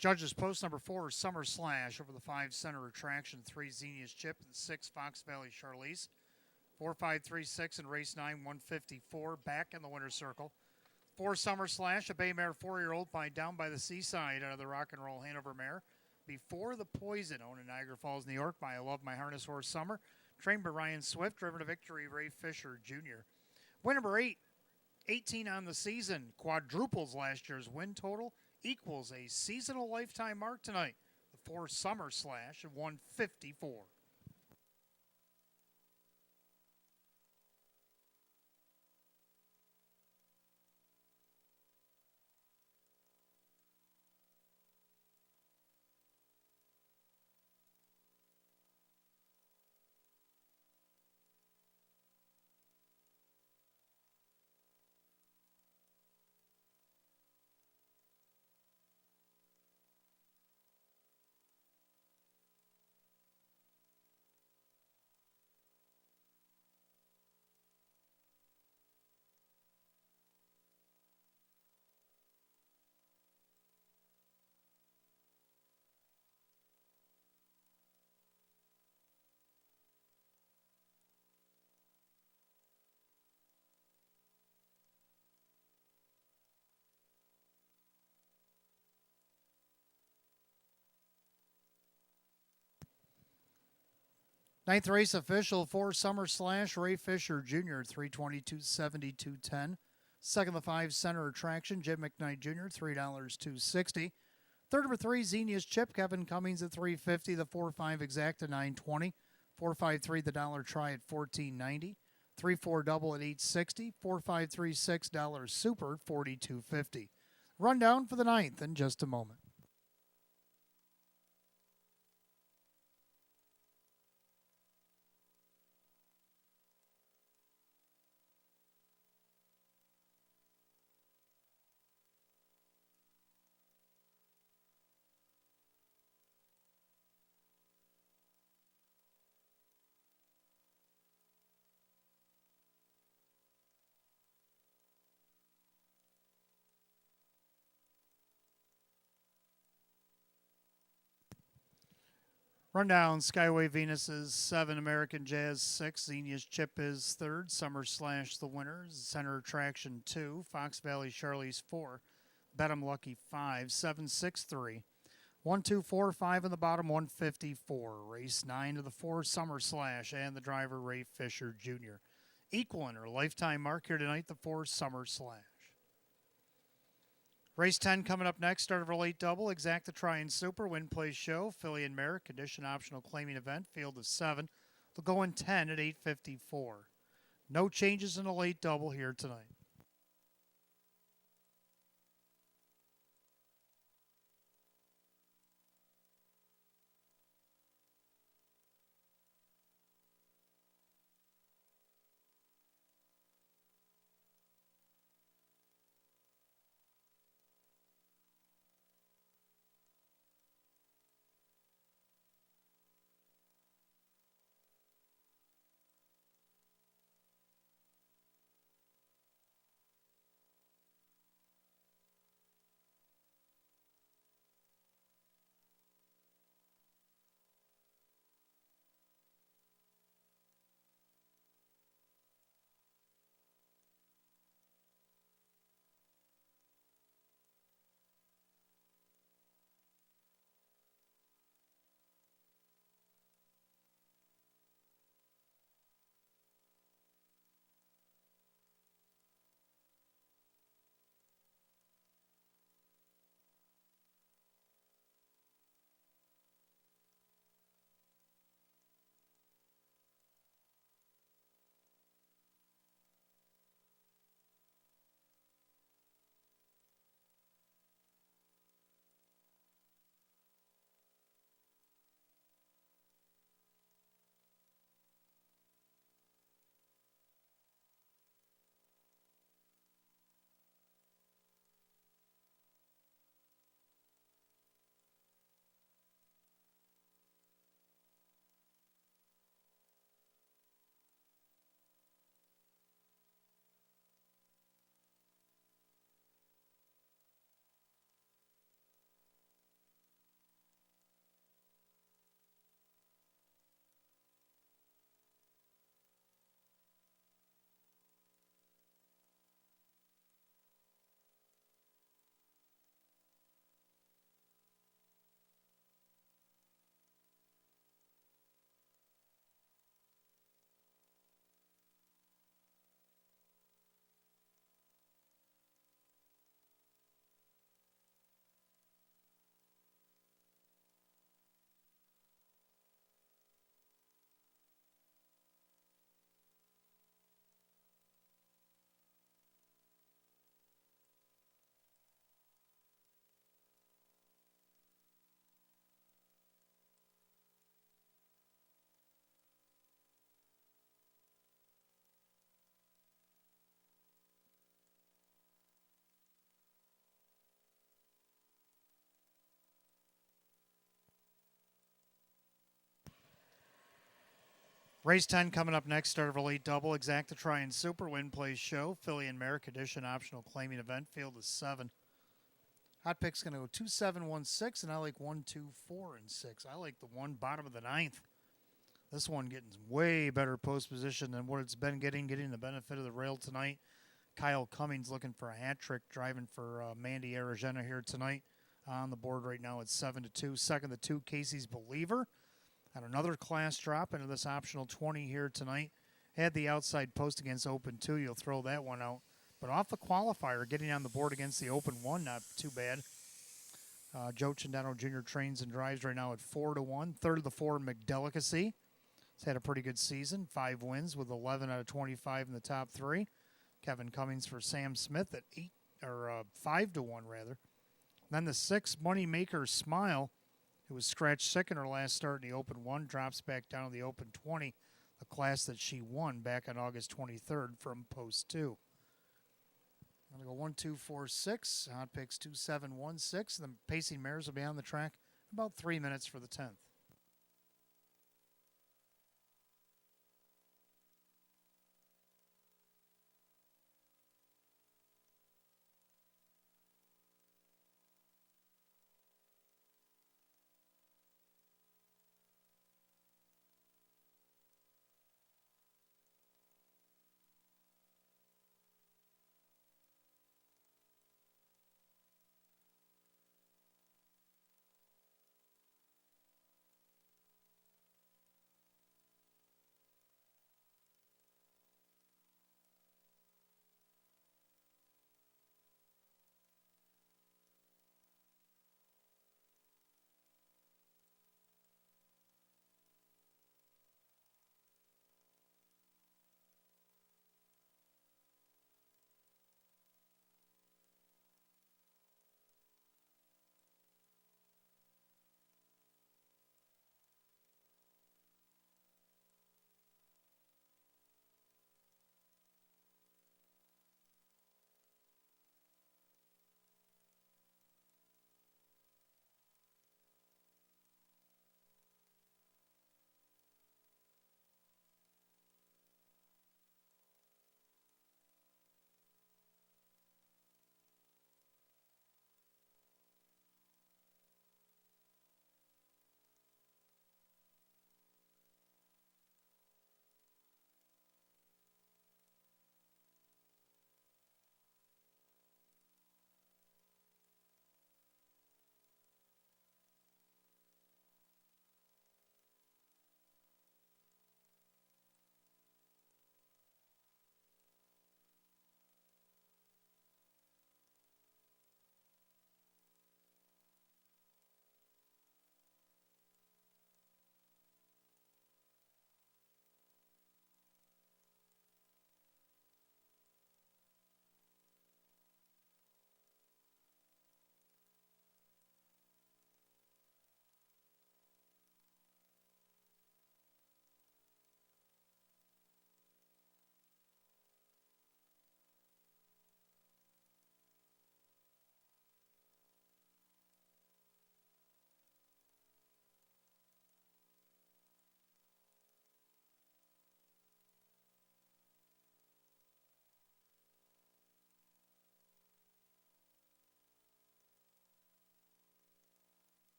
Judges post number 4 is Summer Slash over the 5 Center Attraction, 3 Xenia's Chip, and 6 Fox Valley Charlize. 4, 5, 3, 6 in race 9, 154 back in the winner's circle. 4 Summer Slash, a bay mare 4-year-old down by the seaside out of the Rock and Roll Hanover mare. Before the Poison, owned in Niagara Falls, New York by I Love My Harness Horse Summer. Trained by Ryan Swift, driven to victory, Ray Fisher Jr. Win number 8, 18 on the season. Quadruples last year's win total. Equals a seasonal lifetime mark tonight. The 4 Summer Slash at 154. Ninth race official for Summer Slash, Ray Fisher Jr., 322.70, 210. Second, the 5 center attraction, Jim McKnight Jr., $3, 260. Third number 3, Xenia's Chip, Kevin Cummings at $3.50. The 4-5 exact at $9.20. 4-5-3, the dollar try at $14.90. 3-4 double at $8.60. 4-5-3 $6 super at $42.50. Rundown for the ninth in just a moment. Rundown, Skyway Venus is 7, American Jazz 6, Xenia's Chip is 3rd, Summer Slash the winner, Center Attraction 2, Fox Valley Charlie's 4, Bet 'em Lucky 5, 7, 6, 3, 1, 2, 4, 5 in the bottom, 154. Race 9 to the 4, Summer Slash, and the driver Ray Fisher Jr. Equal winner, lifetime mark here tonight, the 4, Summer Slash. Race 10 coming up next. Start of our late double. Exacta Try and Super. Win, Play, Show. Filly and Merrick. Condition optional claiming event. Field of 7. They'll go in 10 at 8:54. No changes in the late double here tonight. Race 10 coming up next. Start of a late double. Exacta Try and Super. Win, Play, Show. Filly and Merrick Edition optional claiming event. Field is 7. Hot pick's going to go 2, 7, 1, 6, and I like 1, 2, 4, and 6. I like the one bottom of the ninth. This one getting way better post position than what it's been getting the benefit of the rail tonight. Kyle Cummings looking for a hat trick, driving for Mandy Aragena here tonight. On the board right now, it's 7-2. Second, the 2, Casey's Believer. And another class drop into this optional 20 here tonight. Had the outside post against open 2. You'll throw that one out. But off the qualifier, getting on the board against the open 1, not too bad. Joe Chandano Jr. trains and drives right now at 4-1. Third of the 4, McDelicacy. He's had a pretty good season. 5 wins with 11 out of 25 in the top 3. Kevin Cummings for Sam Smith at 5-1 rather. Then the 6, Moneymaker Smile, who was scratched sick in her last start in the Open 1, drops back down to the Open 20, the class that she won back on August 23rd from Post 2. I'm going to go 1, 2, 4, 6. Hot picks 2, 7, 1, 6. The pacing mares will be on the track about 3 minutes for the 10th.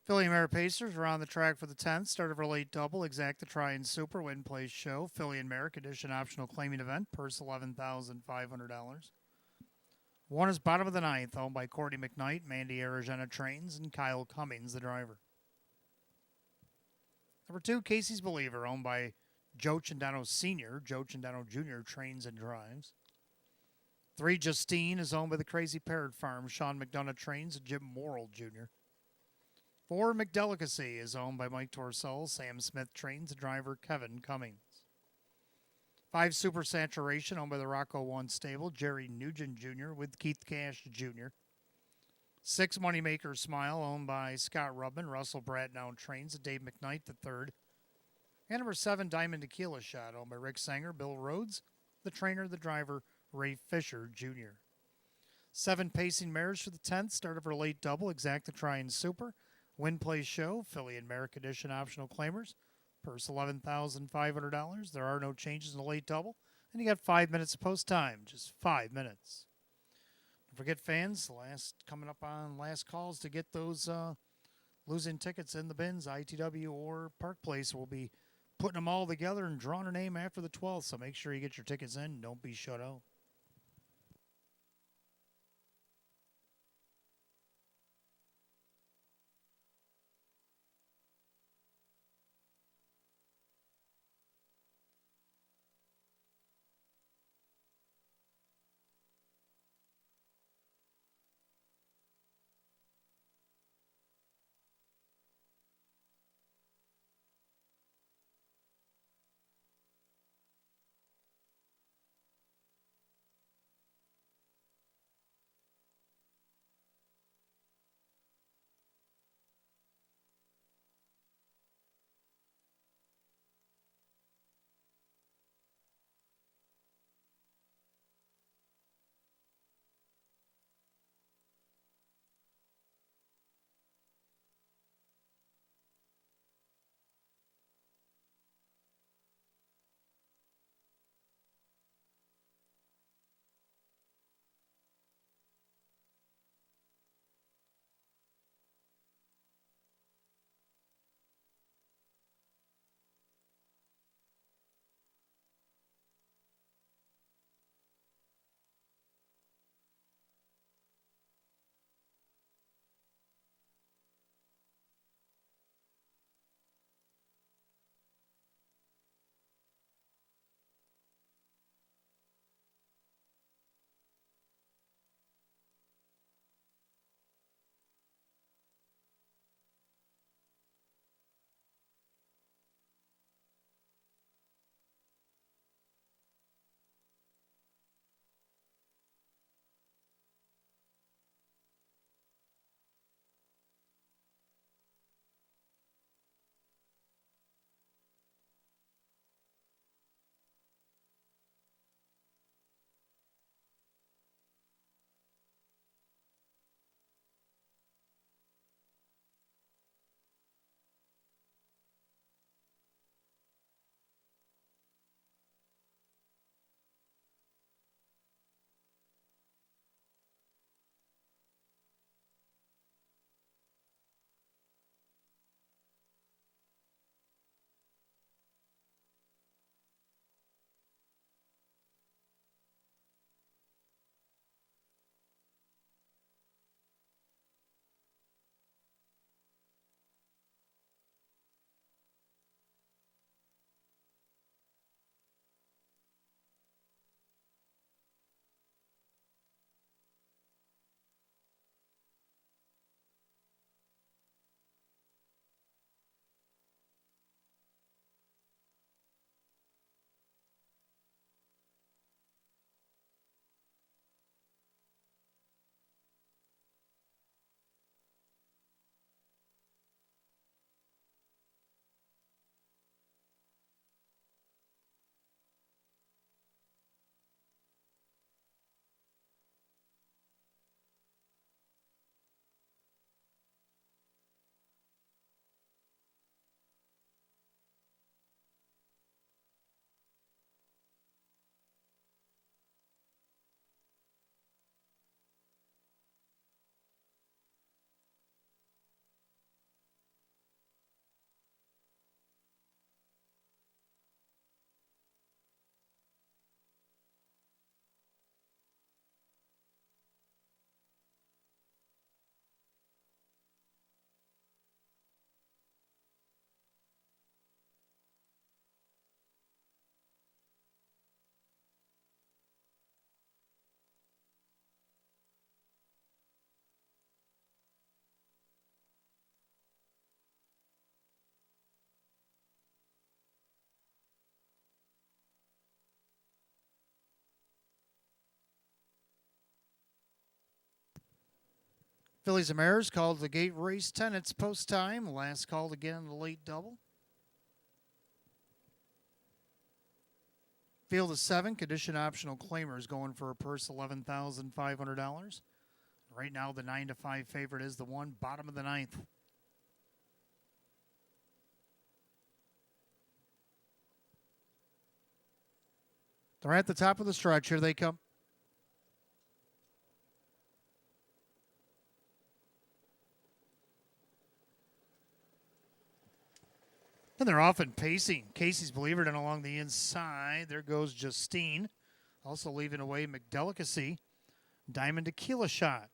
Philly Mare Pacers are on the track for the 10th. Start of our late double. Exact the try and super win place show. Philly and Mare condition optional claiming event. Purse $11,500. One is bottom of the 9th, owned by Courtney McKnight, Mandy Aragena trains, and Kyle Cummings, the driver. Number 2, Casey's Believer, owned by Joe Chandano Sr. Joe Chandano Jr. trains and drives. 3, Justine is owned by the Crazy Parrot Farm. Sean McDonough trains and Jim Morrill Jr. 4, McDelicacy is owned by Mike Torcell. Sam Smith trains and driver Kevin Cummings. 5, Super Saturation, owned by the Rocco One Stable. Jerry Nugent Jr. with Keith Cash Jr. 6, Moneymaker Smile, owned by Scott Rubman. Russell Bratnow trains and Dave McKnight III. And number 7, Diamond Tequila Shot, owned by Rick Sanger, Bill Rhodes, the trainer, the driver, Ray Fisher Jr. 7, Pacing Mares for the 10th, started for late double, Exacta Try and Super. Win Play Show, Philly and Merrick Edition optional claimers. Purse $11,500. There are no changes in the late double. And you got 5 minutes of post time, just 5 minutes. Don't forget, fans, coming up on last calls to get those losing tickets in the bins, ITW or Park Place. Will be putting them all together and drawing a name after the 12th. So make sure you get your tickets in. Don't be shut out. Phillies and Mares called the gate race 10. It's post time. Last called again, the late double. Field of 7, condition optional claimers going for a purse $11,500. Right now, the 9-5 favorite is the 1, bottom of the 9th. They're at the top of the stretch. Here they come. And they're often pacing. Casey's Believer down along the inside. There goes Justine. Also leaving away McDelicacy. Diamond Tequila Shot.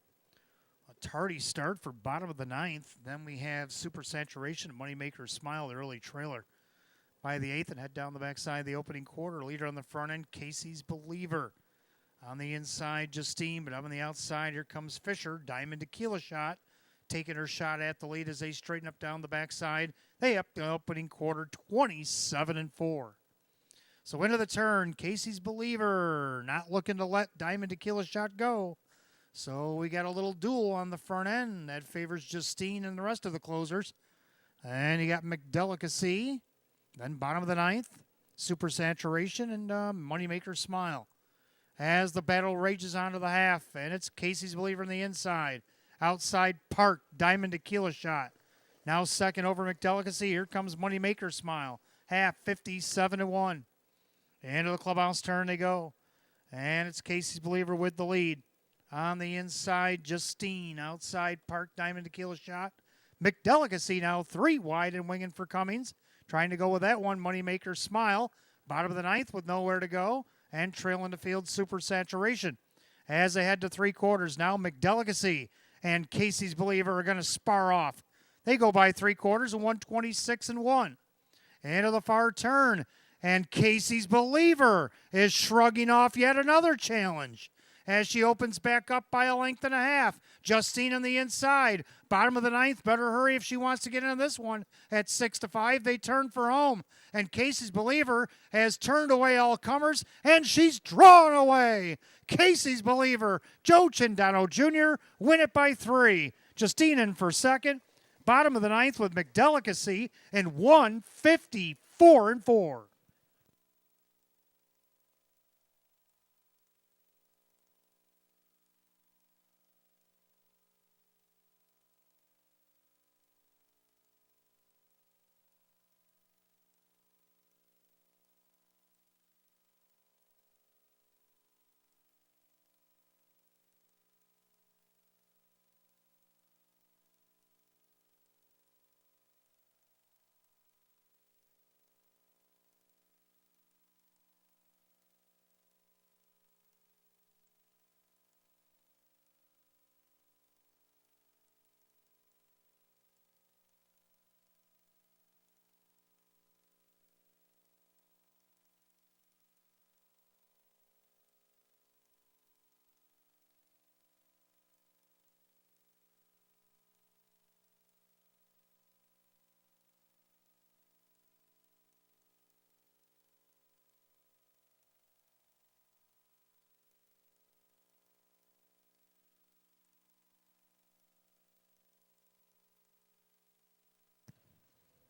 A tardy start for bottom of the 9th. Then we have Super Saturation and Moneymaker Smile, the early trailer. By the 8th and head down the backside of the opening quarter. Leader on the front end, Casey's Believer. On the inside, Justine, but up on the outside, here comes Fisher. Diamond Tequila Shot. Taking her shot at the lead as they straighten up down the backside. They up the opening quarter 27-4. So into the turn, Casey's Believer not looking to let Diamond Tequila Shot go. So we got a little duel on the front end that favors Justine and the rest of the closers. And you got McDelicacy. Then bottom of the 9th, Super Saturation and Moneymaker Smile. As the battle rages onto the half, and it's Casey's Believer on the inside. Outside Park, Diamond Tequila Shot. Now second over McDelicacy. Here comes Moneymaker Smile. Half 57-1. Into the clubhouse turn they go. And it's Casey's Believer with the lead. On the inside, Justine. Outside Park, Diamond Tequila Shot. McDelicacy now 3 wide and winging for Cummings. Trying to go with that one, Moneymaker Smile. Bottom of the 9th with nowhere to go. And trailing the field, Super Saturation. As they head to 3 quarters, now McDelicacy and Casey's Believer are going to spar off. They go by 3 quarters and 126-1. Into the far turn, and Casey's Believer is shrugging off yet another challenge as she opens back up by a length and a half. Justine on the inside. Bottom of the 9th, better hurry if she wants to get into this one. At 6-5, they turn for home. And Casey's Believer has turned away all comers, and she's drawn away. Casey's Believer, Joe Chindano Jr., win it by 3. Justine in for second. Bottom of the 9th with McDelicacy and 154-4.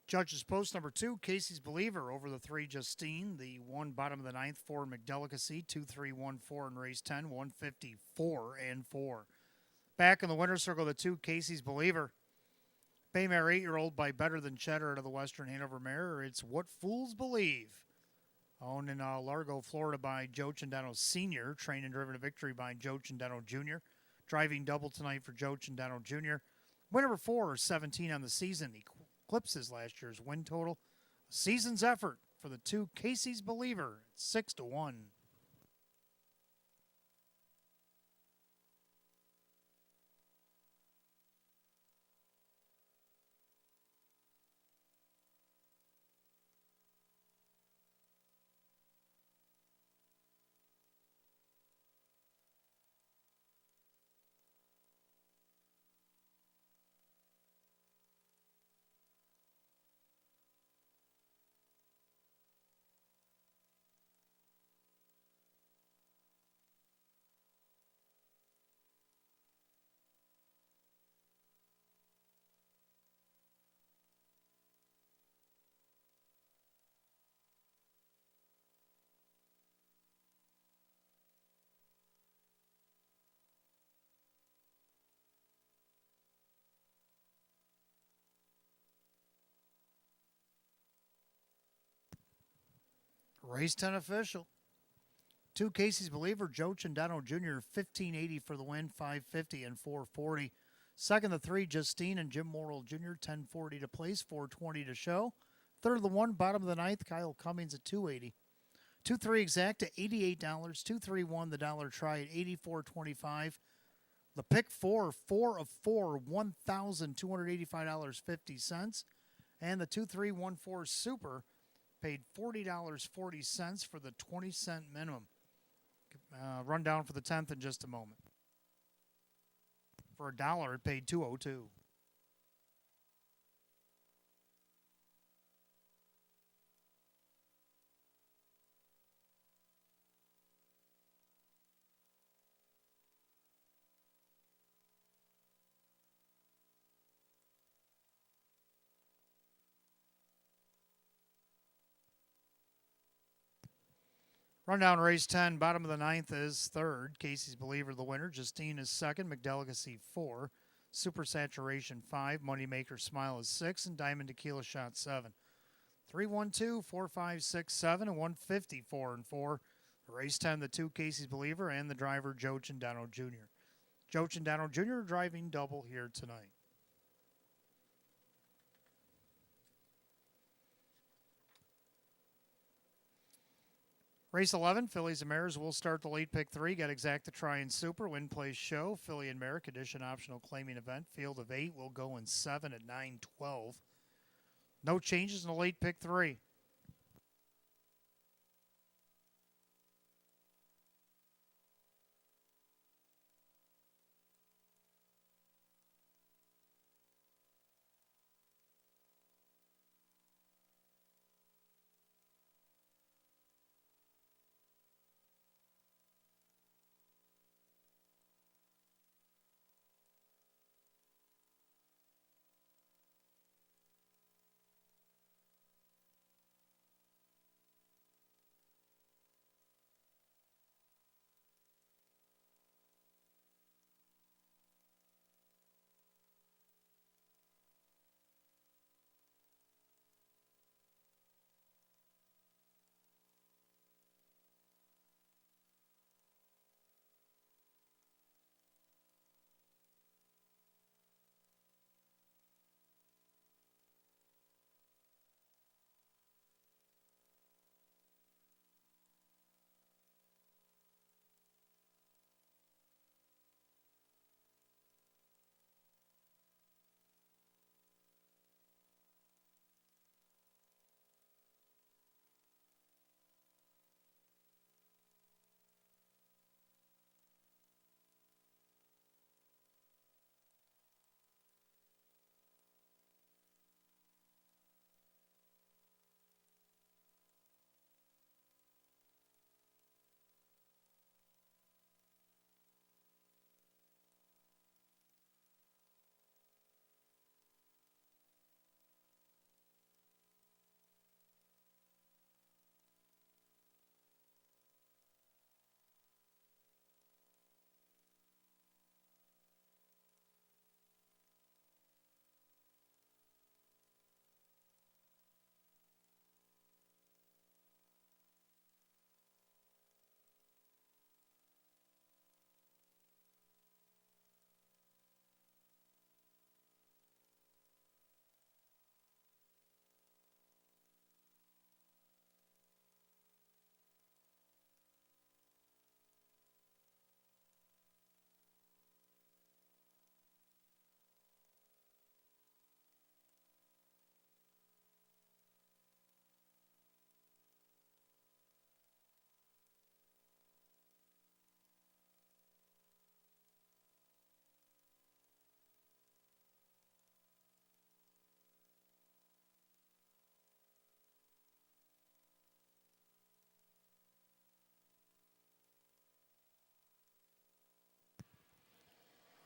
Judges post number 2, Casey's Believer over the 3, Justine. The 1 bottom of the 9th for McDelicacy, 2-3-1-4 in race 10, 154-4. Back in the winner's circle, the 2, Casey's Believer. Baymare 8-year-old by Better Than Cheddar out of the Western Hanover Mare. It's What Fools Believe. Owned in Largo, Florida by Joe Chindano Sr. Trained and driven to victory by Joe Chindano Jr. Driving double tonight for Joe Chindano Jr. Win number 4, 17 on the season. Eclipses last year's win total. A season's effort for the 2, Casey's Believer, 6-1. Race 10 official. 2 Casey's Believer, Joe Chandano Jr., 1580 for the win, 550 and 440. Second, the 3, Justine and Jim Morrill Jr., 1040 to place, 420 to show. Third, the 1, bottom of the ninth, Kyle Cummings at 280. 2-3 Exacta, $88. 2-3-1, the dollar try at $84.25. The pick 4, 4 of 4, $1,285.50. And the 2-3-1-4 Super paid $40.40 for the 20-cent minimum. Rundown for the 10th in just a moment. For $1, it paid $2.02. Rundown race 10, bottom of the ninth is third. Casey's Believer, the winner. Justine is second. McDelicacy 4. Super Saturation 5. Moneymaker Smile is 6. And Diamond Tequila Shot 7. 3-1-2, 4-5-6-7, and 154 and 4. Race 10, the 2 Casey's Believer and the driver Joe Chandano Jr. Joe Chandano Jr. driving double here tonight. Race 11, Fillies and Mares will start the late pick 3. Got Exacta Try and Super. Win Place Show. Filly and Mare Condition Optional Claiming Event. Field of 8 will go in 7 at 9:12. No changes in the late pick 3.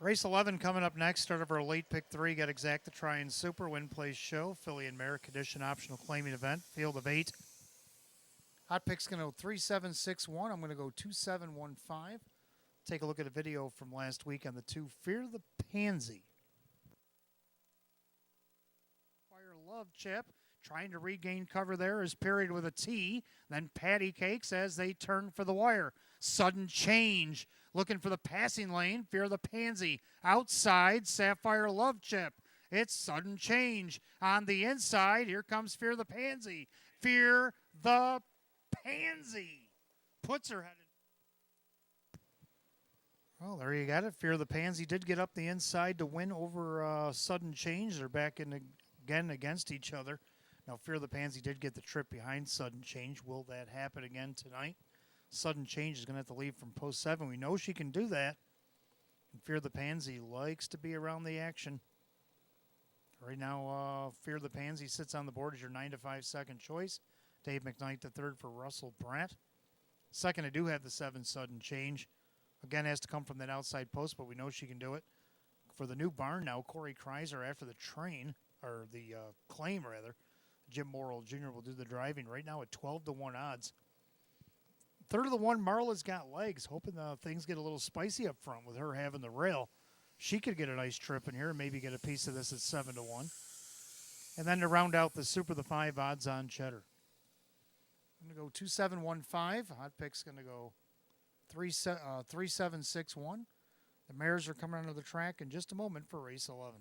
Race 11 coming up next. Start of our late pick 3. Got Exacta Try and Super. Win Place Show. Filly and Mare Condition Optional Claiming Event. Field of 8. Hot pick's going to go 3-7-6-1. I'm going to go 2-7-1-5. Take a look at a video from last week on the 2 Fear the Pansy. Fire Love Chip. Trying to regain cover there is Period with a T. Then Patty Cakes as they turn for the wire. Sudden change. Looking for the passing lane. Fear the Pansy. Outside, Sapphire Love Chip. It's sudden change. On the inside, here comes Fear the Pansy. Fear the Pansy. Puts her head in. Well, there you got it. Fear the Pansy did get up the inside to win over Sudden Change. They're back in again against each other. Now, Fear the Pansy did get the trip behind Sudden Change. Will that happen again tonight? Sudden Change is going to have to leave from post 7. We know she can do that. And Fear the Pansy likes to be around the action. Right now, Fear the Pansy sits on the board as your 9 to 5 second choice. Dave McKnight the third for Russell Pratt. Second, I do have the 7 Sudden Change. Again, has to come from that outside post, but we know she can do it. For the new barn now, Corey Kreiser after the claim rather. Jim Morrill Jr. will do the driving right now at 12 to 1 odds. Third of the one, Marla's got legs. Hoping things get a little spicy up front with her having the rail. She could get a nice trip in here and maybe get a piece of this at 7 to 1. And then to round out the Super, the 5 odds on Cheddar. I'm going to go 2715. Hot Pick's going to go 3761. The mares are coming onto the track in just a moment for race 11.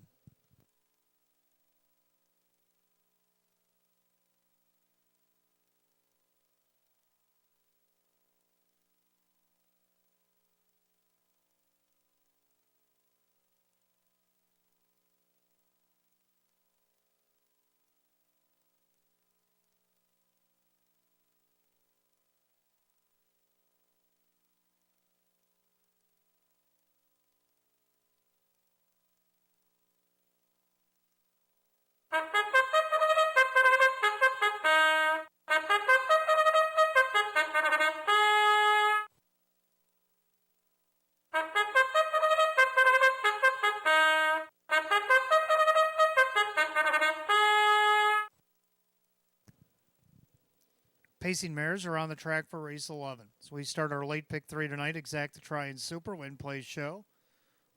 Pacing mares are on the track for race 11. So we start our late pick 3 tonight. Exact the Try and Super Win Play Show.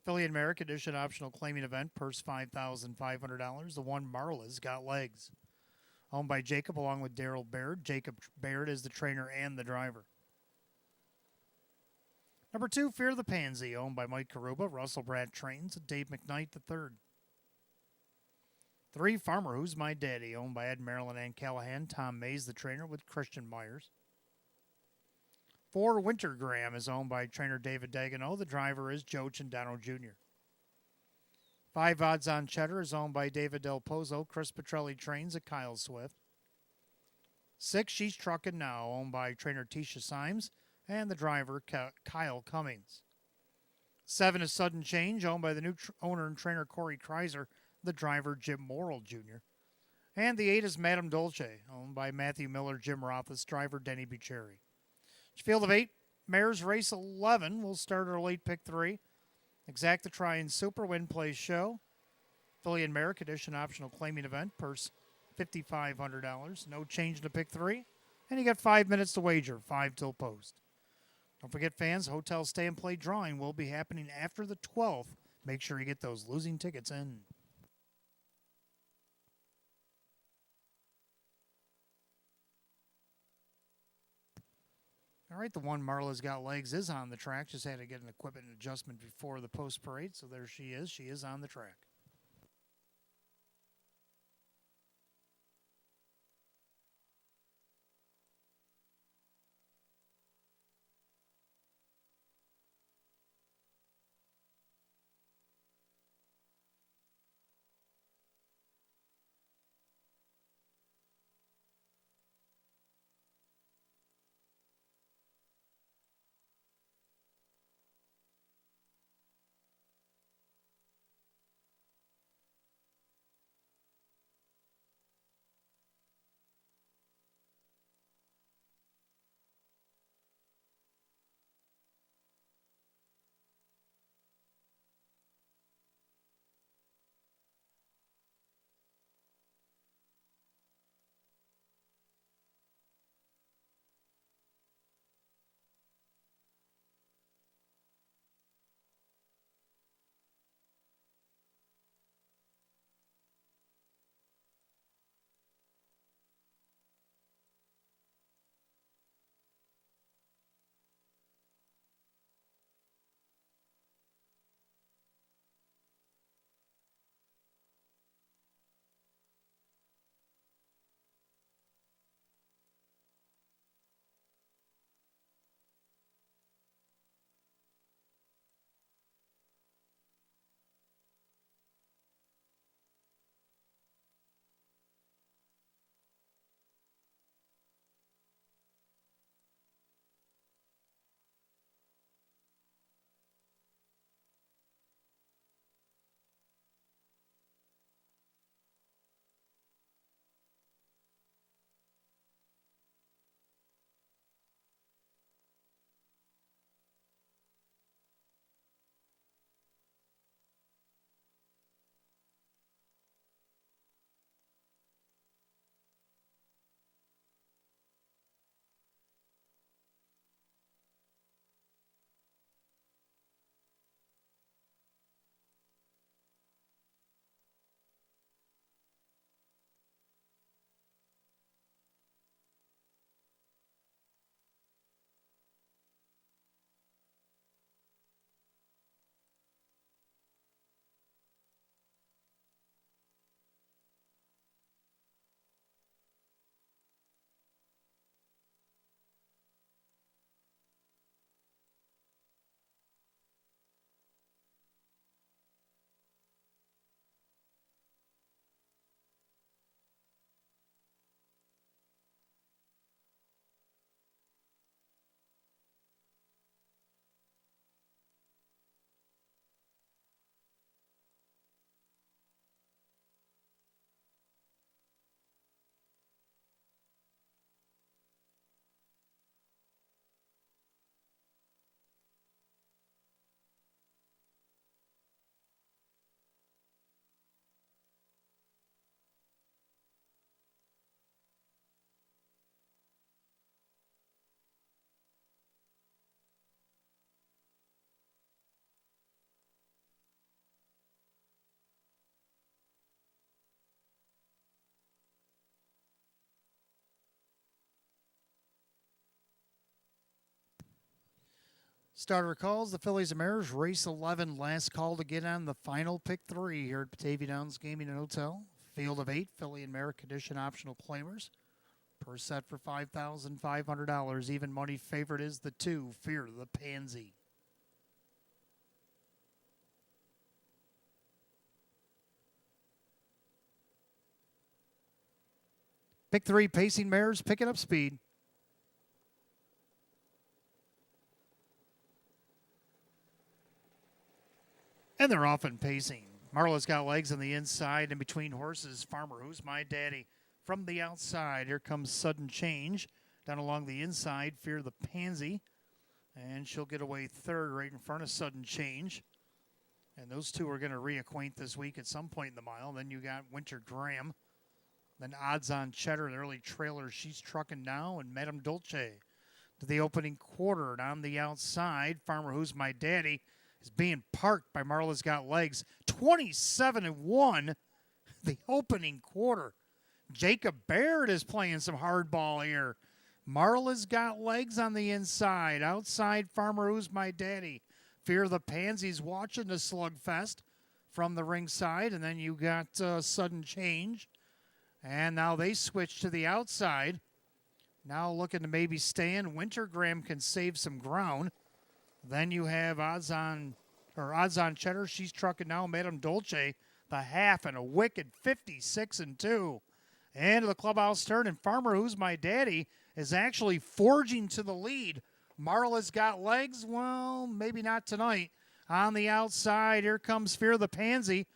Filly and Mare Condition optional claiming event. Purse $5,500. The one Marla's got legs. Owned by Jacob along with Daryl Baird. Jacob Baird is the trainer and the driver. Number 2, Fear the Pansy, owned by Mike Karuba. Russell Brad trains. Dave McKnight the third. 3, Farmer Who's My Daddy, owned by Ed Marilyn and Callahan. Tom Mays, the trainer, with Christian Myers. 4, Wintergram is owned by trainer David Dagenot. The driver is Joe Cindano Jr. 5 odds on Cheddar is owned by David Del Pozo. Chris Petrelli trains at Kyle Swift. 6, She's Truckin' Now, owned by trainer Tisha Symes and the driver Kyle Cummings. 7 is Sudden Change, owned by the new owner and trainer Corey Kreiser. The driver, Jim Morrill Jr. And the 8 is Madame Dolce, owned by Matthew Miller, Jim Rothus, driver Denny Bucherri. Field of 8, Mares Race 11. We'll start our late pick 3. Exact the Try and Super Win Play Show. Filly and Mare Condition optional claiming event. Purse $5,500. No change to pick 3. And you got 5 minutes to wager, 5 till post. Don't forget, fans, hotel stay and play drawing will be happening after the 12th. Make sure you get those losing tickets in. All right, the one Marla's got legs is on the track. Just had to get an equipment adjustment before the post parade. So there she is. She is on the track. Starter calls, the Fillies and Mares, race 11, last call to get on the final pick 3 here at Batavia Downs Gaming and Hotel. Field of 8, Filly and Mare condition optional claimers. Per set for $5,500. Even money favorite is the 2, Fear the Pansy. Pick 3, Pacing Mares, picking up speed. And they're off and pacing. Marla's got legs on the inside and between horses. Farmer, Who's My Daddy? From the outside, here comes Sudden Change. Down along the inside, Fear the Pansy. And she'll get away third right in front of Sudden Change. And those two are going to reacquaint this week at some point in the mile. Then you got Winter Graham. Then Odds On Cheddar, an early trailer. She's trucking now. And Madame Dolce to the opening quarter. And on the outside, Farmer, Who's My Daddy? Is being parked by Marla's Got Legs. 27-1 the opening quarter. Jacob Baird is playing some hardball here. Marla's Got Legs on the inside. Outside, Farmer, Who's My Daddy? Fear the Pansies watching the slugfest from the ringside. And then you got Sudden Change. And now they switch to the outside. Now looking to maybe stay in. Winter Graham can save some ground. Then you have Odds On Cheddar. She's trucking now. Madame Dolce, the half, and a wicked 56-2. And the clubhouse turn, and Farmer, Who's My Daddy, is actually forging to the lead. Marla's Got Legs? Well, maybe not tonight. On the outside, here comes Fear the Pansy.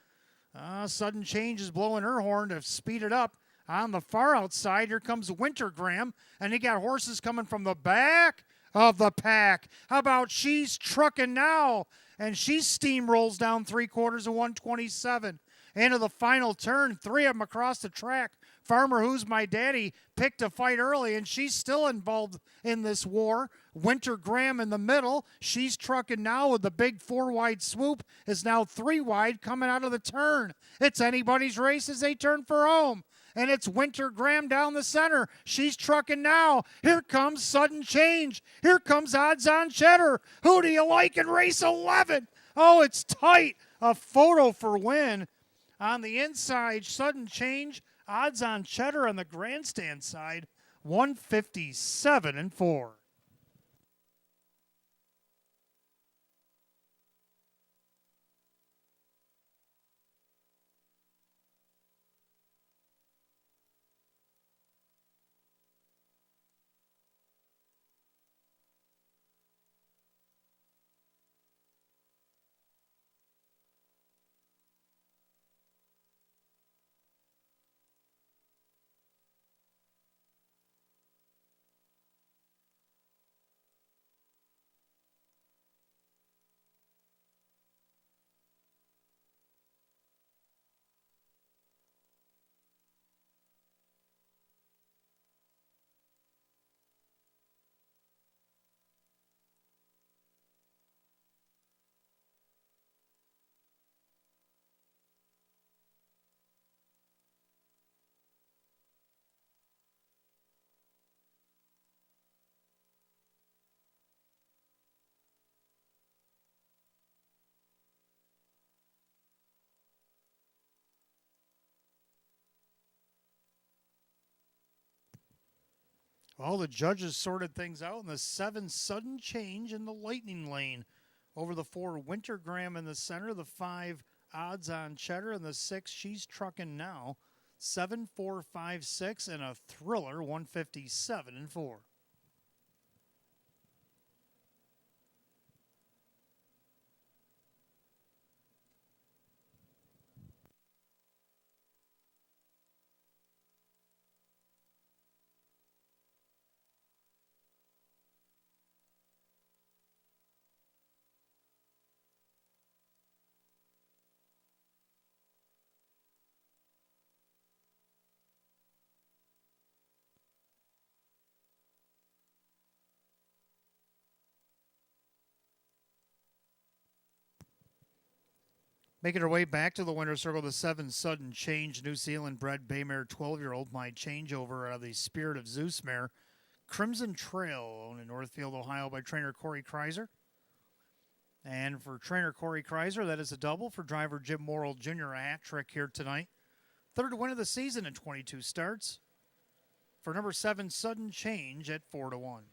Sudden Change is blowing her horn to speed it up. On the far outside, here comes Winter Graham, and he got horses coming from the back of the pack. How about She's Trucking Now? And she steamrolls down 3/4 of 127. Into the final turn, 3 of them across the track. Farmer, Who's My Daddy, picked a fight early, and she's still involved in this war. Winter Graham in the middle. She's Trucking Now with the big 4-wide swoop is now 3 wide coming out of the turn. It's anybody's race as they turn for home. And it's Winter Graham down the center. She's Trucking Now. Here comes Sudden Change. Here comes Odds On Cheddar. Who do you like in race 11? Oh, it's tight. A photo for win. On the inside, Sudden Change. Odds On Cheddar on the grandstand side. 157-4. All the judges sorted things out in the 7 Sudden Change in the Lightning Lane. Over the 4 Winter Graham in the center, the 5 Odds On Cheddar, and the 6 She's Trucking Now. 7, 4, 5, 6, and a thriller 157-4. Making her way back to the winner's circle, the 7 Sudden Change, New Zealand bred Baymare 12-year-old, my changeover out of the Spirit of Zeus mare. Crimson Trail, owned in Northfield, Ohio by trainer Corey Kreiser. And for trainer Corey Kreiser, that is a double. For driver Jim Morrill Jr., a hat trick here tonight. Third win of the season in 22 starts. For number 7, Sudden Change at 4-1.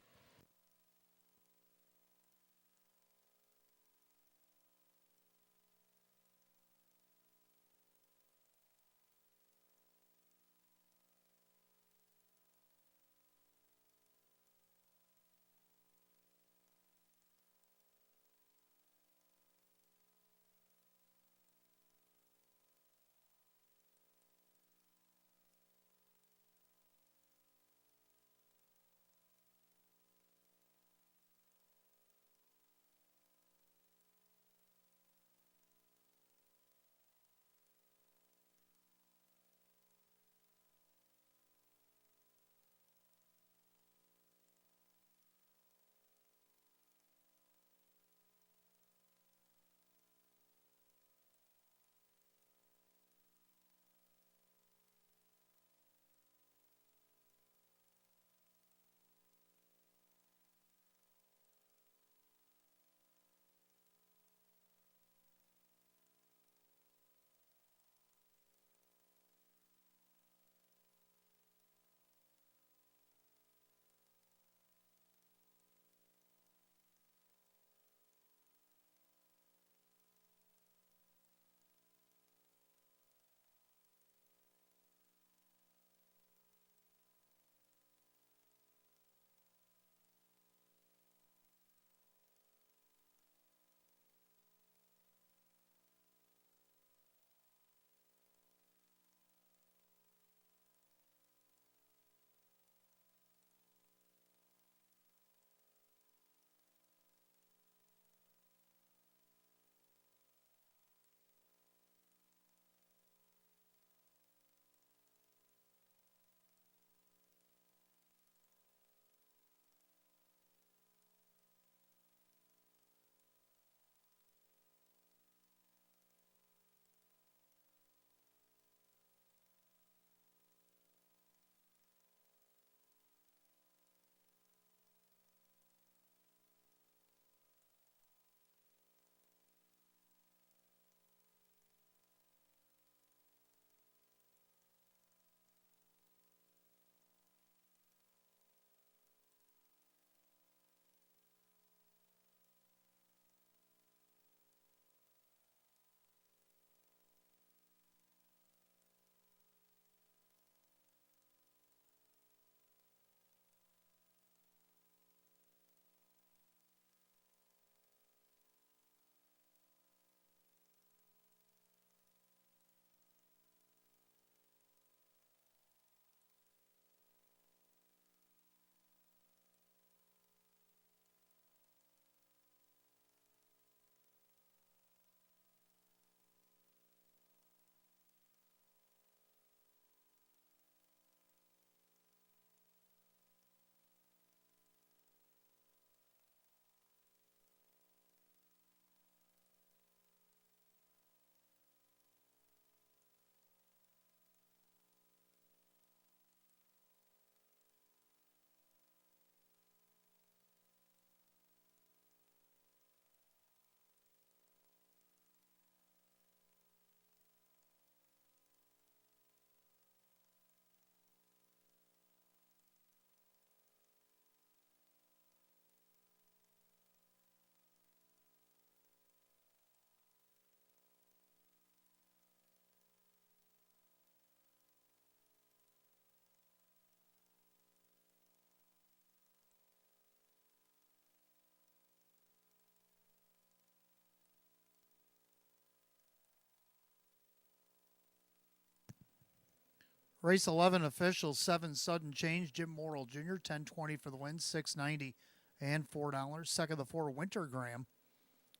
Race 11 officials, 7 Sudden Change, Jim Morrill Jr., 1020 for the win, $6.90 and $4. Second of the 4, Wintergraham.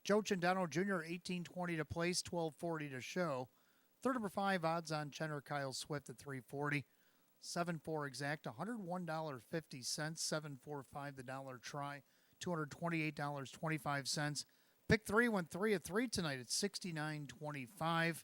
Joe Chendano Jr., 1820 to place, 1240 to show. Third number 5, odds on Chenner Kyle Swift at 340. 7-4 exact, $101.50, 745 the dollar try, $228.25. Pick 3 went 3 of 3 tonight at 69.25.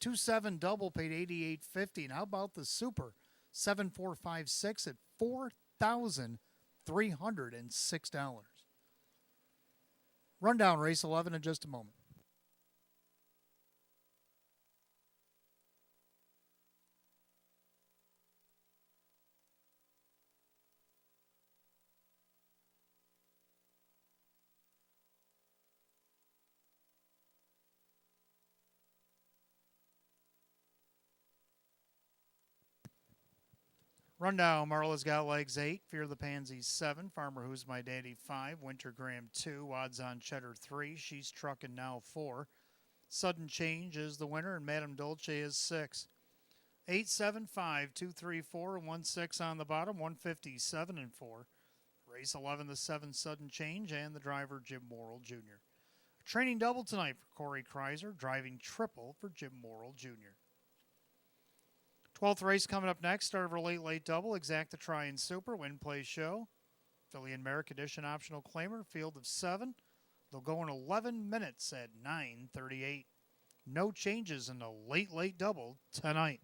2-7 double paid $88.50. And how about the super? 7-4-5-6 at $4,000. $1,306. Rundown race 11 in just a moment. Rundown, Marla's Got Legs 8, Fear the Pansies 7, Farmer Who's My Daddy 5, Winter Graham 2, Odds on Cheddar 3, She's Truckin' Now 4, Sudden Change is the winner, and Madame Dolce is 6. 8, 7, 5, 2, 3, 4, and 1, 6 on the bottom, 157 and 4. Race 11, the 7, Sudden Change, and the driver, Jim Morrill Jr. A training double tonight for Corey Kreiser, driving triple for Jim Morrill Jr. 12th race coming up next. Start of our late double. Exacta Try and Super. Win Play Show. Philly and Merrick Edition optional claimer. Field of 7. They'll go in 11 minutes at 9:38. No changes in the late double tonight.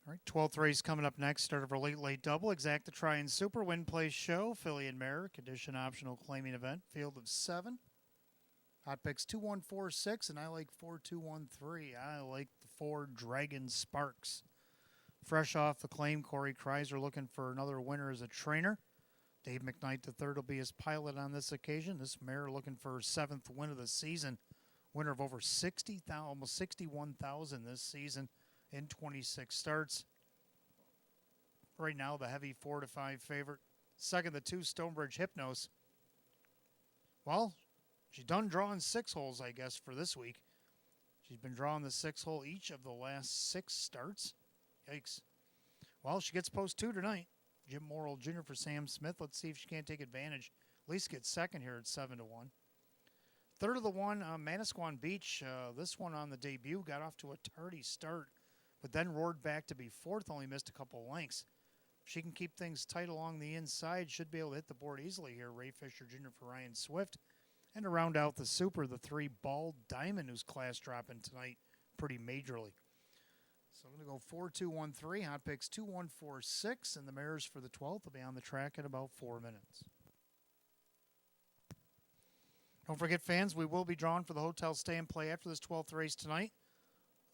All right, 12th race coming up next. Start of our late double. Exacta Try and Super. Win Play Show. Philly and Merrick Edition optional claiming event. Field of 7. Hot picks 2146, and I like 4213. I like the 4 Dragon Sparks. Fresh off the claim, Corey Kreiser looking for another winner as a trainer. Dave McKnight III will be his pilot on this occasion. This mare looking for her 7th win of the season. Winner of over 60,000, almost 61,000 this season in 26 starts. Right now, the heavy 4-5 favorite. Second, the 2 Stonebridge Hypnos. Well, She's done drawing 6 holes, I guess, for this week. She's been drawing the 6 hole each of the last 6 starts. Yikes. Well, she gets post 2 tonight. Jim Morrill Jr. for Sam Smith. Let's see if she can't take advantage. At least get second here at 7-1. Third of the one, Manasquan Beach. This one on the debut got off to a tardy start, but then roared back to be fourth, only missed a couple lengths. If she can keep things tight along the inside, should be able to hit the board easily here. Ray Fisher Jr. for Ryan Swift. And to round out the super, the 3 Ball Diamond, who's class dropping tonight pretty majorly. So I'm going to go 4-2-1-3, hot picks 2-1-4-6, and the mares for the 12th will be on the track in about 4 minutes. Don't forget, fans, we will be drawn for the hotel stay and play after this 12th race tonight.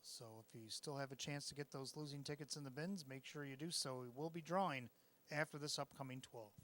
So if you still have a chance to get those losing tickets in the bins, make sure you do so. We will be drawing after this upcoming 12th.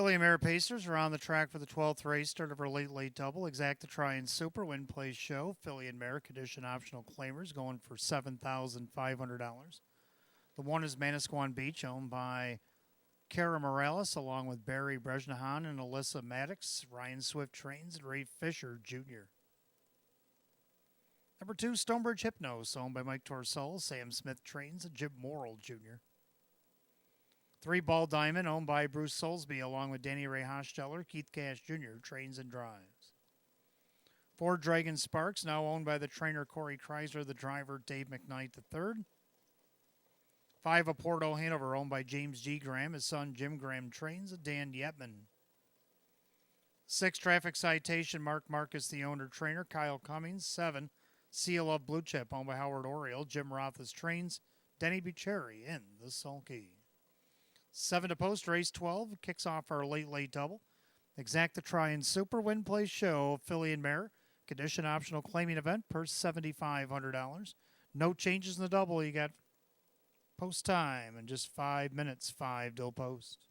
Philly and Mare Pacers are on the track for the 12th race, start of our late double. Exact to try and super win place show. Philly and Mare condition optional claimers going for $7,500. The one is Manasquan Beach, owned by Kara Morales, along with Barry Brejnahan and Alyssa Maddox, Ryan Swift Trains, and Ray Fisher Jr. Number 2, Stonebridge Hypnos, owned by Mike Torsell, Sam Smith Trains, and Jim Morrill Jr. 3, Ball Diamond, owned by Bruce Soulsby, along with Danny Ray Hosteller, Keith Cash Jr., Trains and Drives. 4, Dragon Sparks, now owned by the trainer Corey Chrysler, the driver Dave McKnight III. 5, A Porto Hanover, owned by James G. Graham, his son Jim Graham Trains, and Dan Yetman. 6, Traffic Citation, Mark Marcus, the owner trainer, Kyle Cummings. 7, Seal of Blue Chip, owned by Howard Oriole, Jim Roth's Trains, Denny Bucherri in the sulky. 7 to post, race 12, kicks off our late double. Exact to try and super win place show, Philly and Mare. Condition optional claiming event per $7,500. No changes in the double. You got post time in just 5 minutes, 5 till post.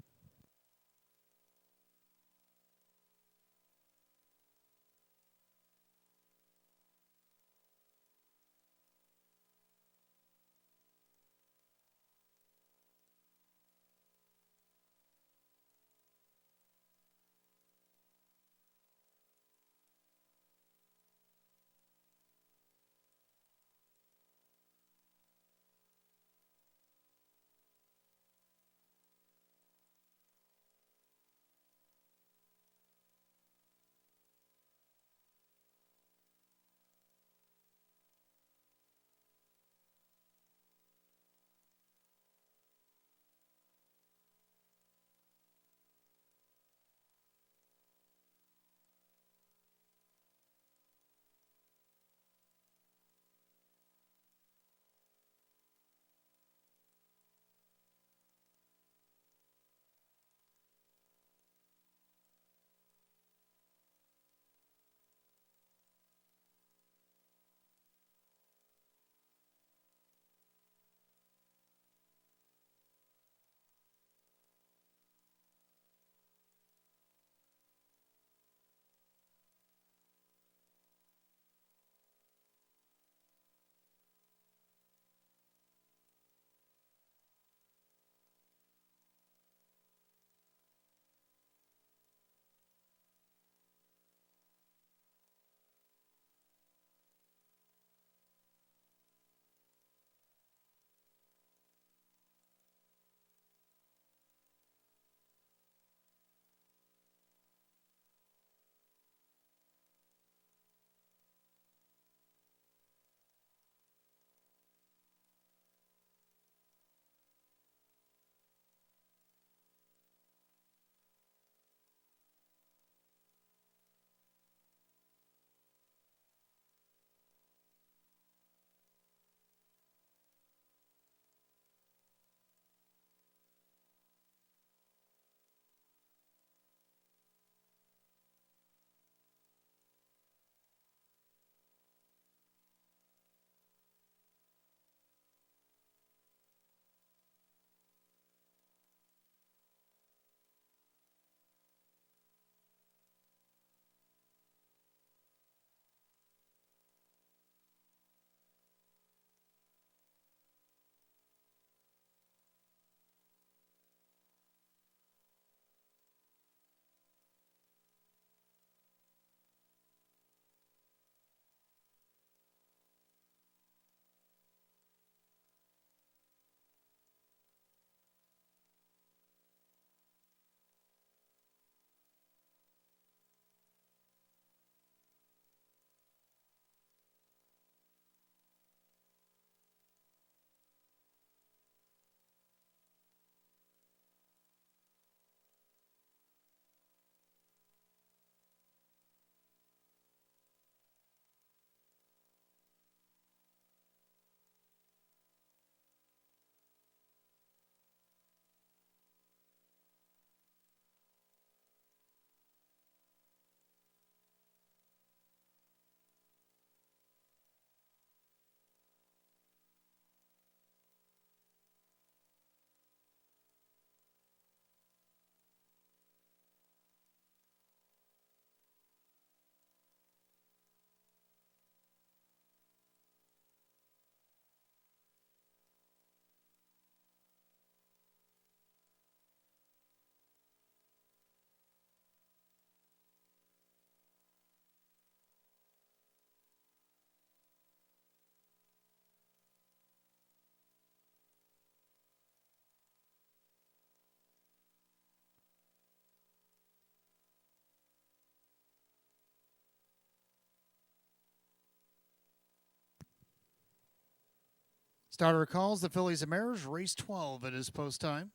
Starter calls the Phillies and Mares, race 12 at his post time.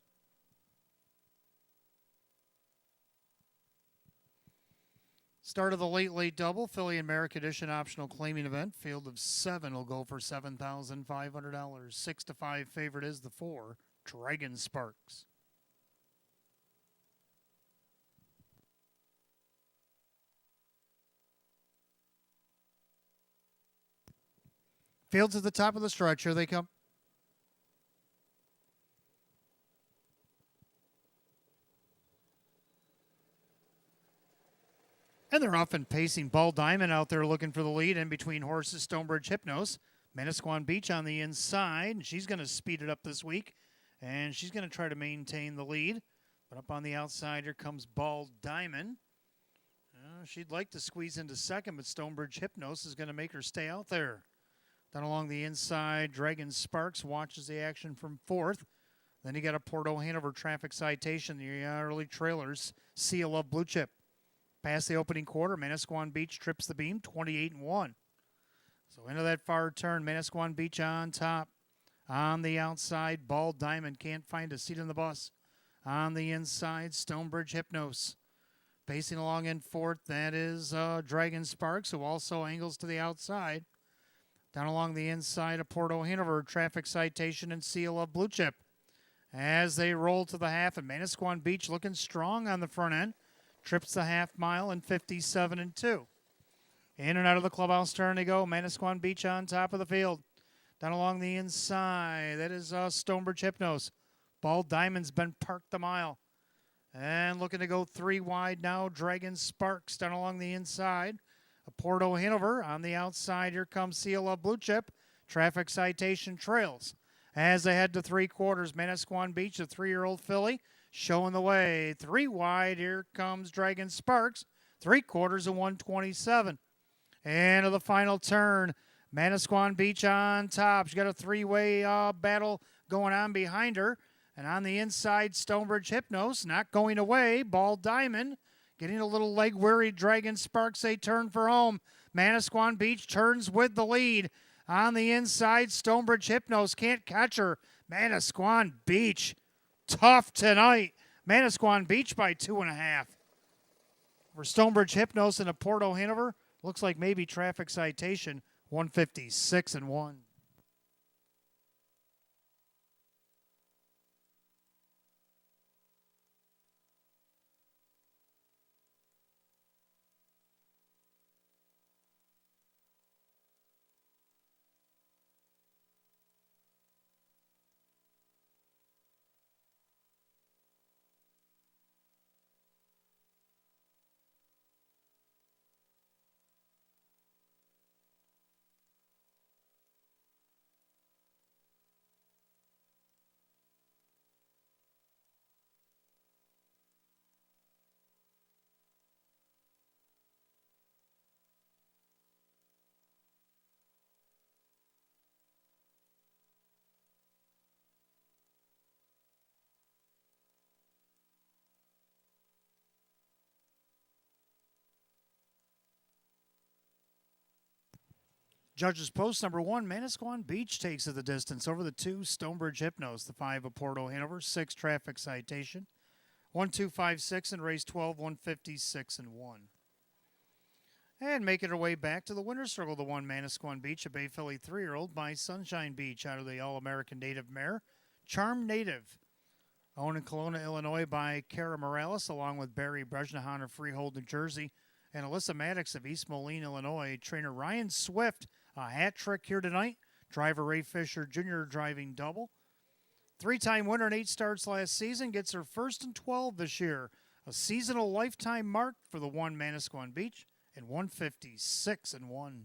Start of the late double, Philly and Mare Edition optional claiming event. Field of 7 will go for $7,500. 6 to 5 favorite is the 4, Dragon Sparks. Fields at the top of the stretch. Here they come. And they're off and pacing. Ball Diamond out there looking for the lead in between horses. Stonebridge Hypnos. Manasquan Beach on the inside. And she's going to speed it up this week. And she's going to try to maintain the lead. But up on the outside, here comes Ball Diamond. She'd like to squeeze into second, but Stonebridge Hypnos is going to make her stay out there. Down along the inside, Dragon Sparks watches the action from fourth. Then you got a Porto Hanover traffic citation. The early trailers, Sea Love Blue Chip. Past the opening quarter, Manasquan Beach trips the beam, 28-1. So into that far turn, Manasquan Beach on top. On the outside, Ball Diamond can't find a seat in the bus. On the inside, Stonebridge Hypnos. Pacing along in fourth, that is Dragon Sparks, who also angles to the outside. Down along the inside of Porto Hanover, traffic citation and Seal of Blue Chip. As they roll to the half, and Manasquan Beach looking strong on the front end. Trips the half mile in 57-2. In and out of the clubhouse turn they go. Manasquan Beach on top of the field. Down along the inside, that is Stonebridge Hypnos. Ball Diamond's been parked the mile. And looking to go 3 wide now, Dragon Sparks down along the inside. A Porto Hanover on the outside. Here comes Seal of Blue Chip. Traffic citation trails. As they head to 3/4, Manasquan Beach, a 3-year-old filly, showing the way. 3 wide. Here comes Dragon Sparks. 3/4 of 127. And to the final turn, Manasquan Beach on top. She's got a 3-way battle going on behind her. And on the inside, Stonebridge Hypnos not going away. Ball Diamond getting a little leg weary. Dragon Sparks, they turn for home. Manasquan Beach turns with the lead. On the inside, Stonebridge Hypnos can't catch her. Manasquan Beach, tough tonight. Manasquan Beach by 2.5. For Stonebridge Hypnos and a Porto Hanover, looks like maybe traffic citation, 156-1. Judges post number 1, Manasquan Beach takes it the distance over the 2, Stonebridge Hypnos, the 5 of Porto Hanover, 6 traffic citation, 1-2-5-6 in race 12, 156-1. And making her way back to the winner's circle, the 1 Manasquan Beach, a Bay Philly 3-year-old by Sunshine Beach out of the All-American Native mare, Charm Native. Owned in Kelowna, Illinois by Cara Morales, along with Barry Brejnahan of Freehold, New Jersey, and Alyssa Maddox of East Moline, Illinois. Trainer Ryan Swift, a hat trick here tonight. Driver Ray Fisher Jr. driving double. 3-time winner in 8 starts last season, gets her first in 12 this year. A seasonal lifetime mark for the 1 Manasquan Beach, and 156-1.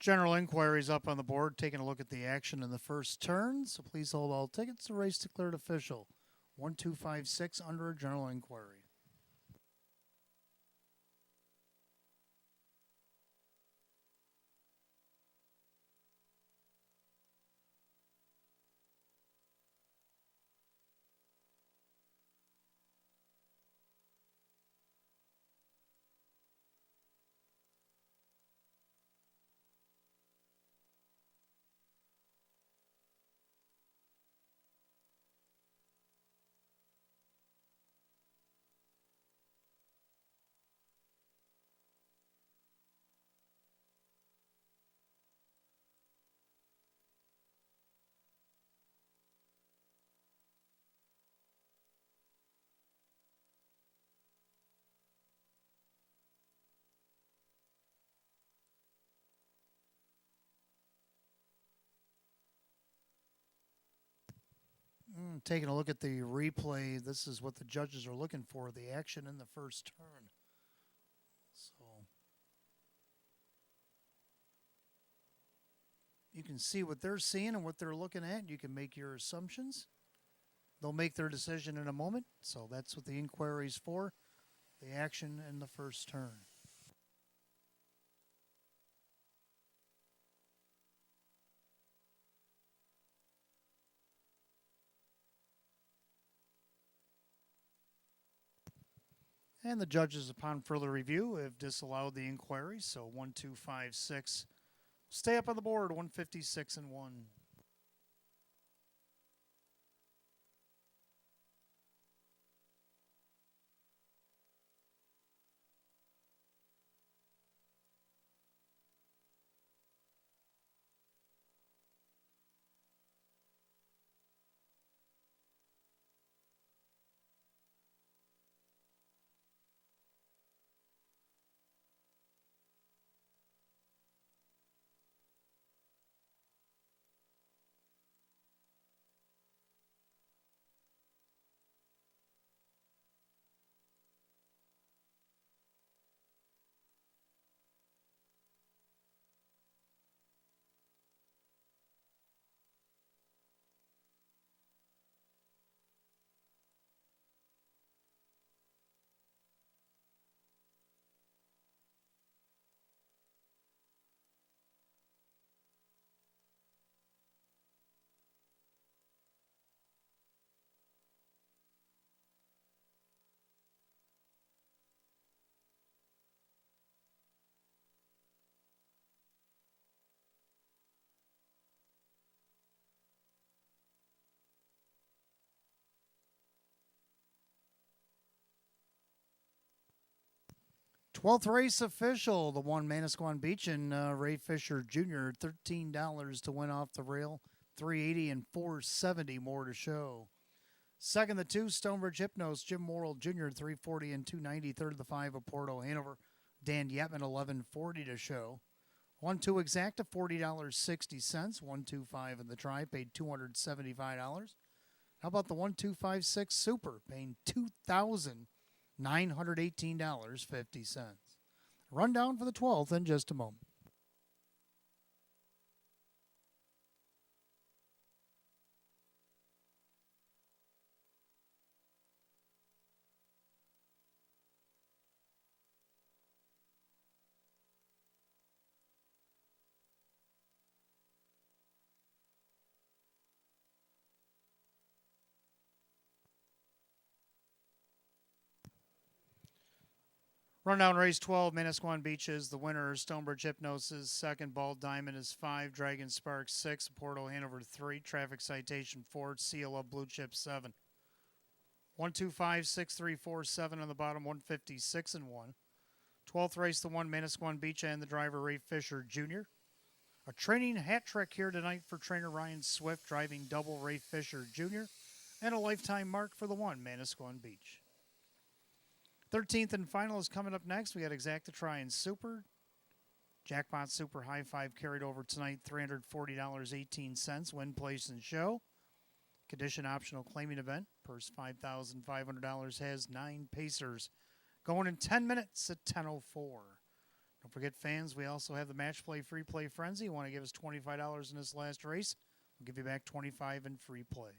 General inquiries up on the board, taking a look at the action in the first turn. So please hold all tickets. The race declared official. 1256 under a general inquiry. Taking a look at the replay, this is what the judges are looking for, the action in the first turn. So you can see what they're seeing and what they're looking at. You can make your assumptions. They'll make their decision in a moment. So that's what the inquiry is for, the action in the first turn. And the judges, upon further review, have disallowed the inquiry. So 1256. Stay up on the board, 156 and 1. Twelfth race official, the one Manasquan Beach and Ray Fisher Jr. $13 to win off the rail, 380 and 470 more to show. Second, the two Stonebridge Hypnos, Jim Morrill Jr. 340 and 290. Third, the five of Porto Hanover, Dan Yetman 1140 to show. 1-2 exacta $40.60. 125 in the try paid $275. How about the 1256 Super paying $2,918.50. Rundown for the 12th in just a moment. Rundown race 12, Manasquan Beach is the winner. Stonebridge Hypnosis, second. Bald Diamond is 5. Dragon Spark 6. Porto Hanover 3. Traffic Citation 4. Seal of Blue Chip 7. 125, 6, 3, 4, 7 on the bottom, 156 and 1. 12th race, the one Manasquan Beach and the driver Ray Fisher Jr. A training hat trick here tonight for trainer Ryan Swift, driving double Ray Fisher Jr. And a lifetime mark for the one Manasquan Beach. 13th and final is coming up next. We got Exacta Try and Super. Jackpot Super High Five carried over tonight, $340.18. Win, place, and show. Condition optional claiming event. Purse $5,500 has 9 Pacers. Going in 10 minutes at 10:04. Don't forget, fans, we also have the Match Play Free Play Frenzy. You want to give us $25 in this last race? We'll give you back $25 in free play.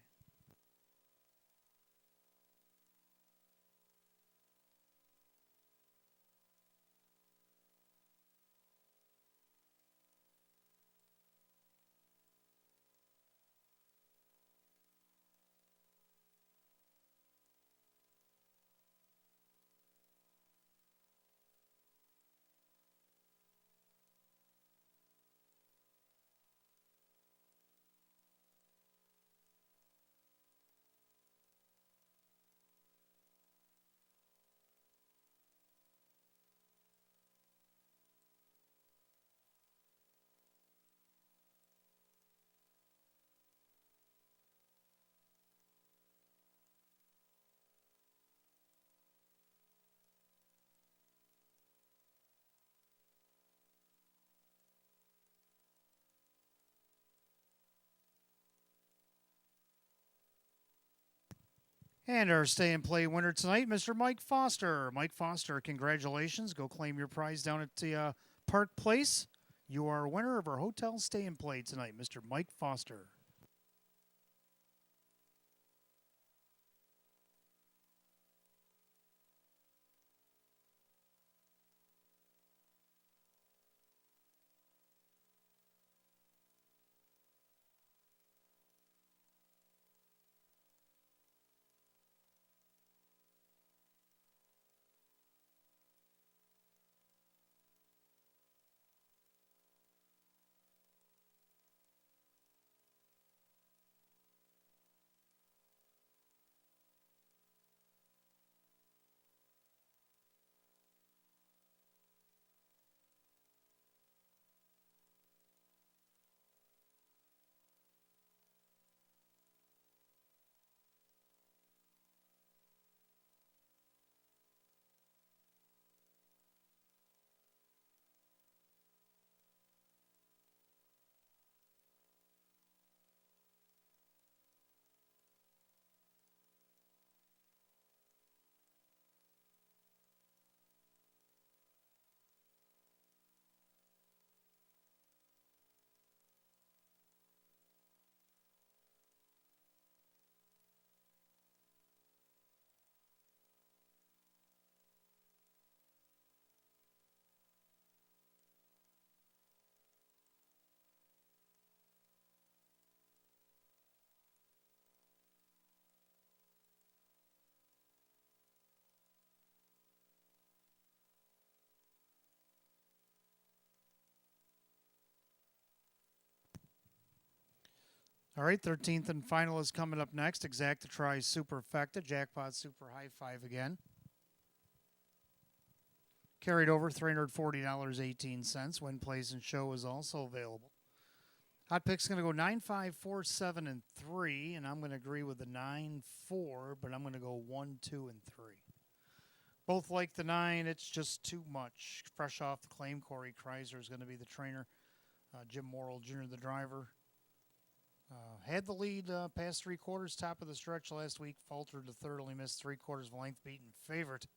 And our stay and play winner tonight, Mr. Mike Foster. Mike Foster, congratulations. Go claim your prize down at the Park Place. You are a winner of our hotel stay and play tonight, Mr. Mike Foster. All right, 13th and final is coming up next. Exacta tries Superfecta. Jackpot Super High Five again. Carried over $340.18. Win, plays, and show is also available. Hot pick's going to go 9, 5, 4, 7, and 3. And I'm going to agree with the 9, 4, but I'm going to go 1, 2, and 3. Both like the 9. It's just too much. Fresh off the claim, Corey Kreiser is going to be the trainer. Jim Morrill Jr., the driver. Had the lead past 3 quarters, top of the stretch last week. Faltered to third, only missed 3/4 of a length, beaten favorite.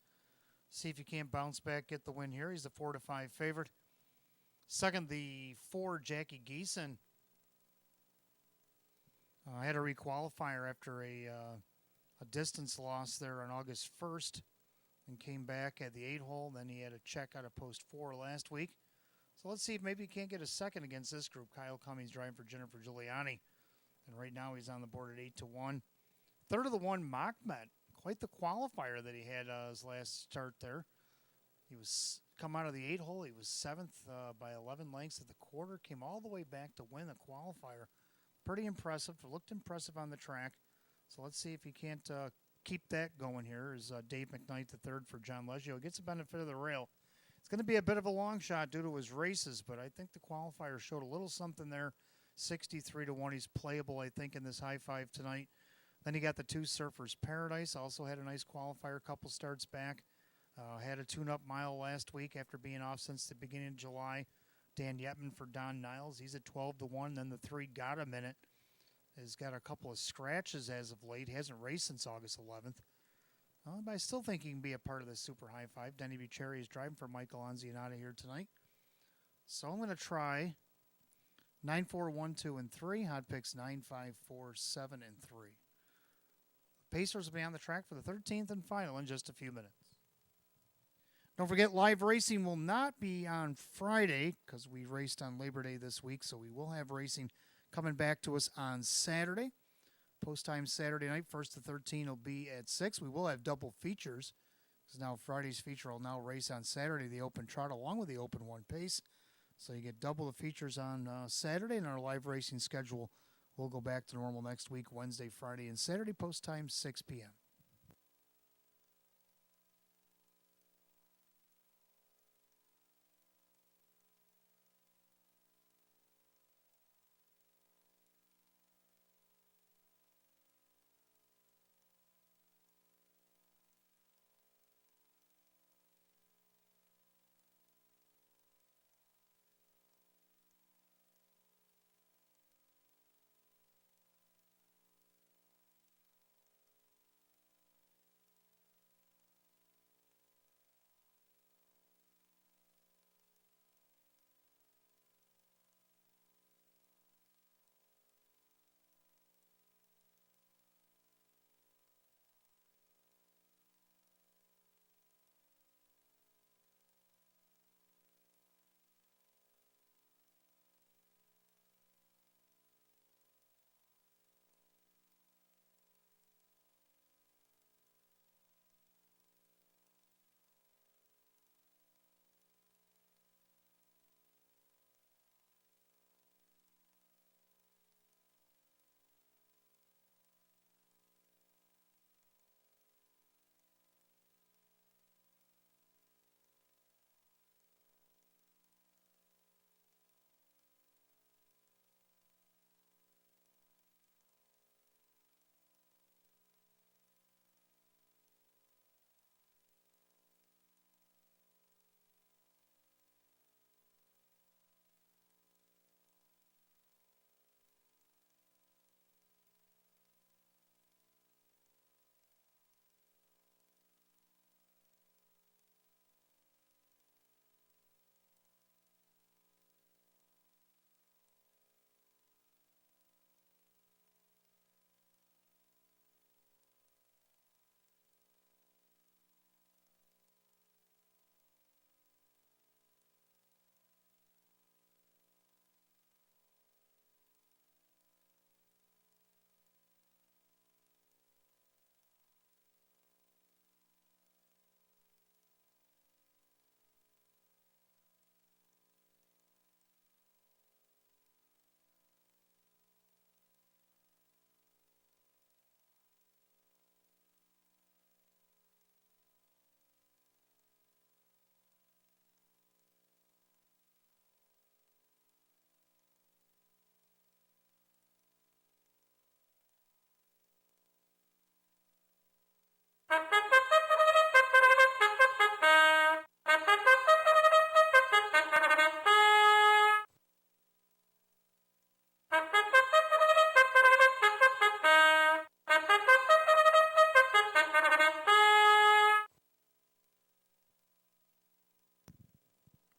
See if you can't bounce back, get the win here. He's the 4-5 favorite. Second, the 4, Jackie Geeson. Had a requalifier after a distance loss there on August 1st and came back at the 8-hole. Then he had a check out of post 4 last week. So let's see if maybe he can't get a second against this group. Kyle Cummings driving for Jennifer Giuliani. And right now he's on the board at 8-1. Third of the 1, Machmet. Quite the qualifier that he had his last start there. He was come out of the 8-hole. He was 7th by 11 lengths at the quarter. Came all the way back to win the qualifier. Pretty impressive. Looked impressive on the track. So let's see if he can't keep that going here. Is Dave McKnight, the third for John Leggio. Gets the benefit of the rail. It's going to be a bit of a long shot due to his races, but I think the qualifier showed a little something there. 63-1. He's playable, I think, in this high five tonight. Then you got the 2 Surfers Paradise. Also had a nice qualifier, a couple starts back. Had a tune-up mile last week after being off since the beginning of July. Dan Yetman for Don Niles. He's at 12-1. Then the 3 Got a Minute has got a couple of scratches as of late. Hasn't raced since August 11th. But I still think he can be a part of the Super High Five. Denny Bucherri is driving for Michael Anzianata here tonight. So I'm going to try 9, 4, 1, 2, and 3. Hot picks 9, 5, 4, 7, and 3. Pacers will be on the track for the 13th and final in just a few minutes. Don't forget, live racing will not be on Friday because we raced on Labor Day this week, so we will have racing coming back to us on Saturday. Post time Saturday night, 1st to 13 will be at 6. We will have double features because now Friday's feature will now race on Saturday, the Open Trot, along with the Open One Pace. So you get double the features on Saturday, and our live racing schedule will go back to normal next week, Wednesday, Friday, and Saturday, post time 6 p.m.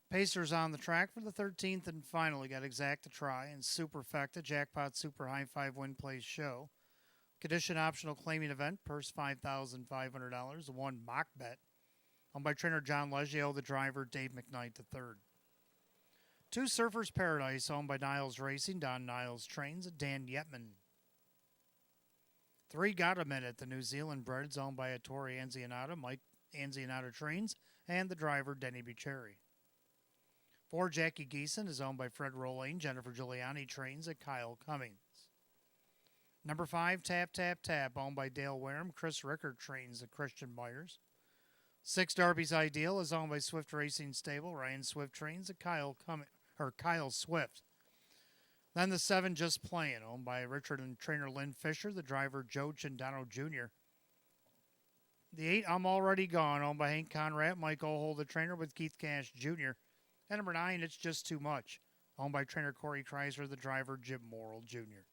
Pacers on the track for the 13th and final. We got Exacta Try and Superfecta, Jackpot Super High 5 Win Plays Show. Condition optional claiming event, purse $5,500. One mock bet owned by trainer John Leggio, the driver Dave McKnight III. 2 Surfers Paradise owned by Niles Racing, Don Niles Trains, Dan Yetman. 3 Got a Minute, the New Zealand Breds owned by Ettore Anzianata, Mike Anzianata Trains, and the driver Denny Bucherri. 4 Jackie Geeson is owned by Fred Rolane, Jennifer Giuliani Trains, and Kyle Cummings. Number 5, Tap Tap Tap, owned by Dale Wareham, Chris Rickard Trains, and Christian Myers. 6 Darby's Ideal is owned by Swift Racing Stable, Ryan Swift Trains, and Kyle Swift. Then the 7 Just Playing, owned by Richard and trainer Lynn Fisher, the driver Joe Chindano Jr. The 8 I'm Already Gone, owned by Hank Conrad, Mike O'Hole, the trainer, with Keith Cash Jr. And number 9, It's Just Too Much, owned by trainer Corey Kreiser, the driver Jim Morrill Jr.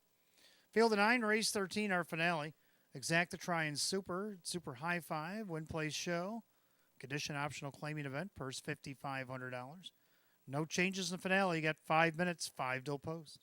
Field of 9, race 13, our finale. Exacta Try and Super High Five, Win Place Show. Condition optional claiming event, purse $5,500. No changes in the finale. You got 5 minutes, 5 till post.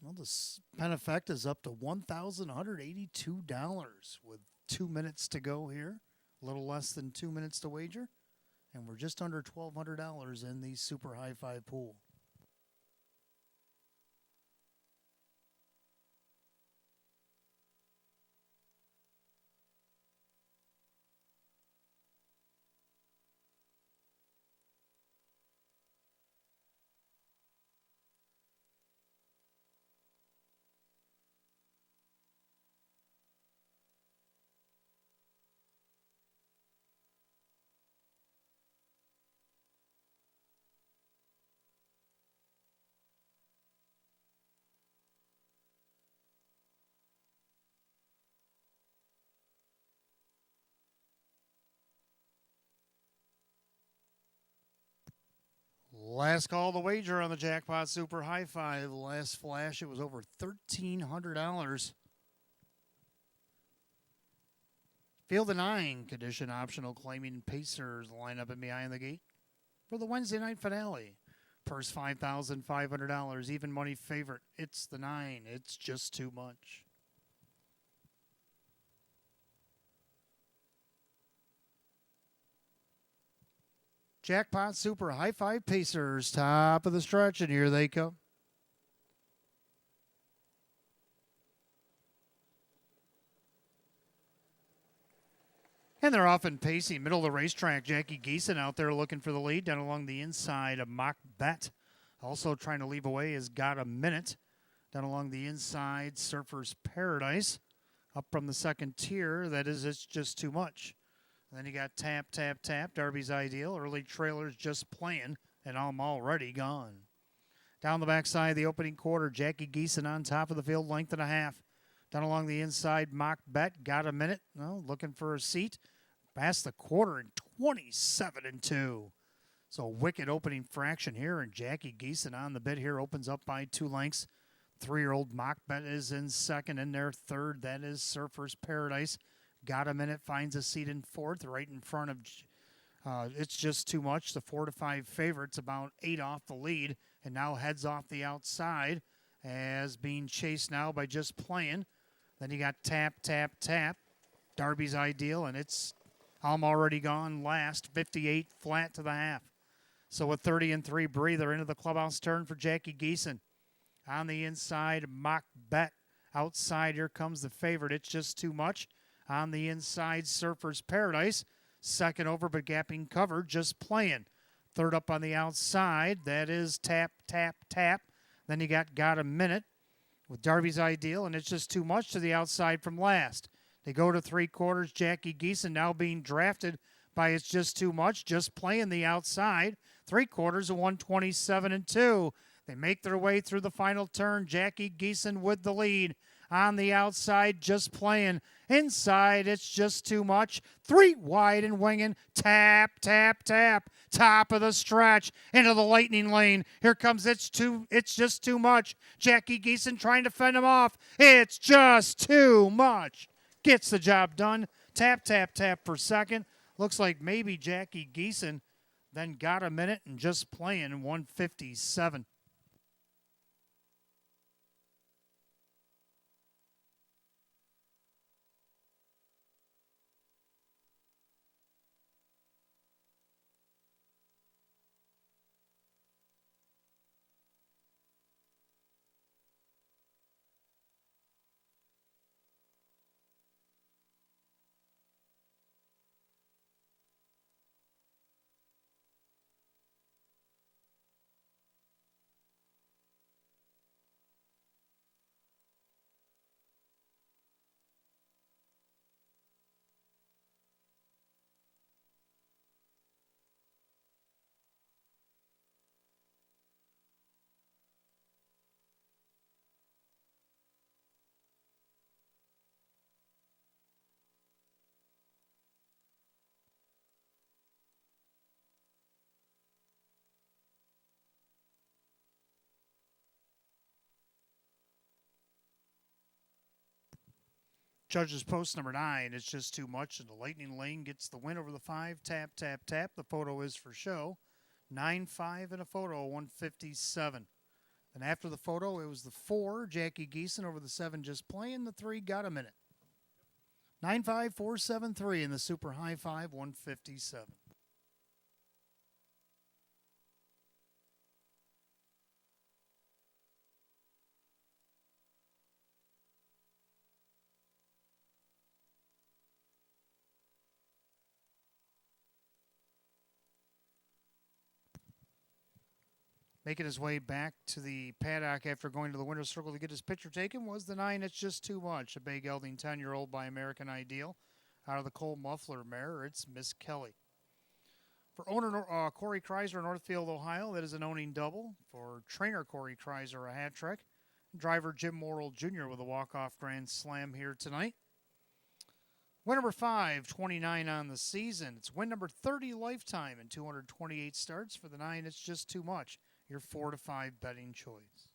Well, the pen effect is up to $1,182 with 2 minutes to go here. A little less than 2 minutes to wager. And we're just under $1,200 in the Super High Five pool. Last call to wager on the Jackpot Super High Five. Last flash, it was over $1,300. Field of 9, condition optional, claiming Pacers line up in behind the gate for the Wednesday night finale. Purse $5,500, even money favorite. It's the 9. It's just too much. Jackpot Super High Five Pacers, top of the stretch, and here they come. And they're off and pacing, middle of the racetrack. Jackie Geeson out there looking for the lead down along the inside of Mock Bet. Also trying to leave away has Got a Minute. Down along the inside, Surfer's Paradise. Up from the second tier, that is, It's Just Too Much. And then you got Tap, Tap, Tap, Darby's Ideal. Early trailers Just Playing, and I'm Already Gone. Down the backside of the opening quarter, Jackie Geeson on top of the field, length and a half. Down along the inside, Mock Bet, Got a Minute. Well, looking for a seat. Past the quarter in 27-2. So wicked opening fraction here, and Jackie Geeson on the bid here opens up by 2 lengths. 3-year-old Mock Bet is in second. In there third, that is Surfer's Paradise. Got a Minute finds a seat in fourth, right in front of It's Just Too Much. The 4 to 5 favorites about 8 off the lead, and now heads off the outside as being chased now by Just Playing. Then you got Tap, Tap, Tap, Darby's Ideal, and it's I'm Already Gone last, 58 flat to the half. So a 30-3 breather into the clubhouse turn for Jackie Geeson. On the inside, Mock Bet. Outside, here comes the favorite. It's Just Too Much. On the inside, Surfer's Paradise. Second over, but gapping cover, Just Playing. Third up on the outside, that is Tap, Tap, Tap. Then you got a Minute with Darby's Ideal, and It's Just Too Much to the outside from last. They go to 3/4. Jackie Geeson now being drafted by It's Just Too Much, Just Playing the outside. 3/4 of 127-2. They make their way through the final turn. Jackie Geeson with the lead. On the outside, Just Playing. Inside, It's Just Too Much. 3 wide and winging. Tap, tap, tap. Top of the stretch. Into the lightning lane. Here comes It's Just Too Much. Jackie Geeson trying to fend him off. It's Just Too Much. Gets the job done. Tap, tap, tap for second. Looks like maybe Jackie Geeson then Got a Minute and Just Playing 157. Judges post number 9, It's Just Too Much, and the Lightning Lane gets the win over the 5. Tap, tap, tap. The photo is for show. 9-5 in a photo, 157. And after the photo, it was the 4, Jackie Geeson, over the 7, Just Playing. The 3, Got a Minute. 9-5, 4-7-3 in the Super High 5, 157. Making his way back to the paddock after going to the winner's circle to get his picture taken was the 9, It's Just Too Much, a bay gelding 10-year-old by American Ideal. Out of the Cole Muffler mare, it's Miss Kelly. For owner Corey Kreiser, Northfield, Ohio, that is an owning double. For trainer Corey Kreiser, a hat trick. Driver Jim Morrill Jr. with a walk-off grand slam here tonight. Win number 5, 29 on the season. It's win number 30 lifetime and 228 starts for the 9, It's Just Too Much. Your 4 to 5 betting choice.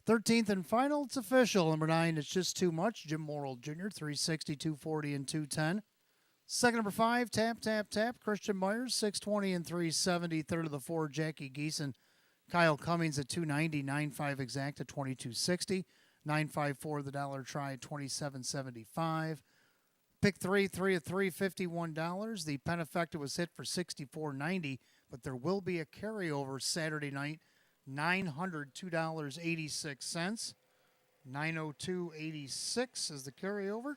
13th and final, it's official. Number 9, It's Just Too Much. Jim Morrill Jr., 360, 240, and 210. Second, number 5, Tap, Tap, Tap. Christian Myers, 620 and 370. Third of the 4, Jackie Geeson. Kyle Cummings at 290, 9.5 exact at 22.60. 9.54 the dollar try, 27.75. Pick 3, 3 of 3, $51. The pen effective was hit for 64.90, but there will be a carryover Saturday night, $902.86. 902.86 is the carryover.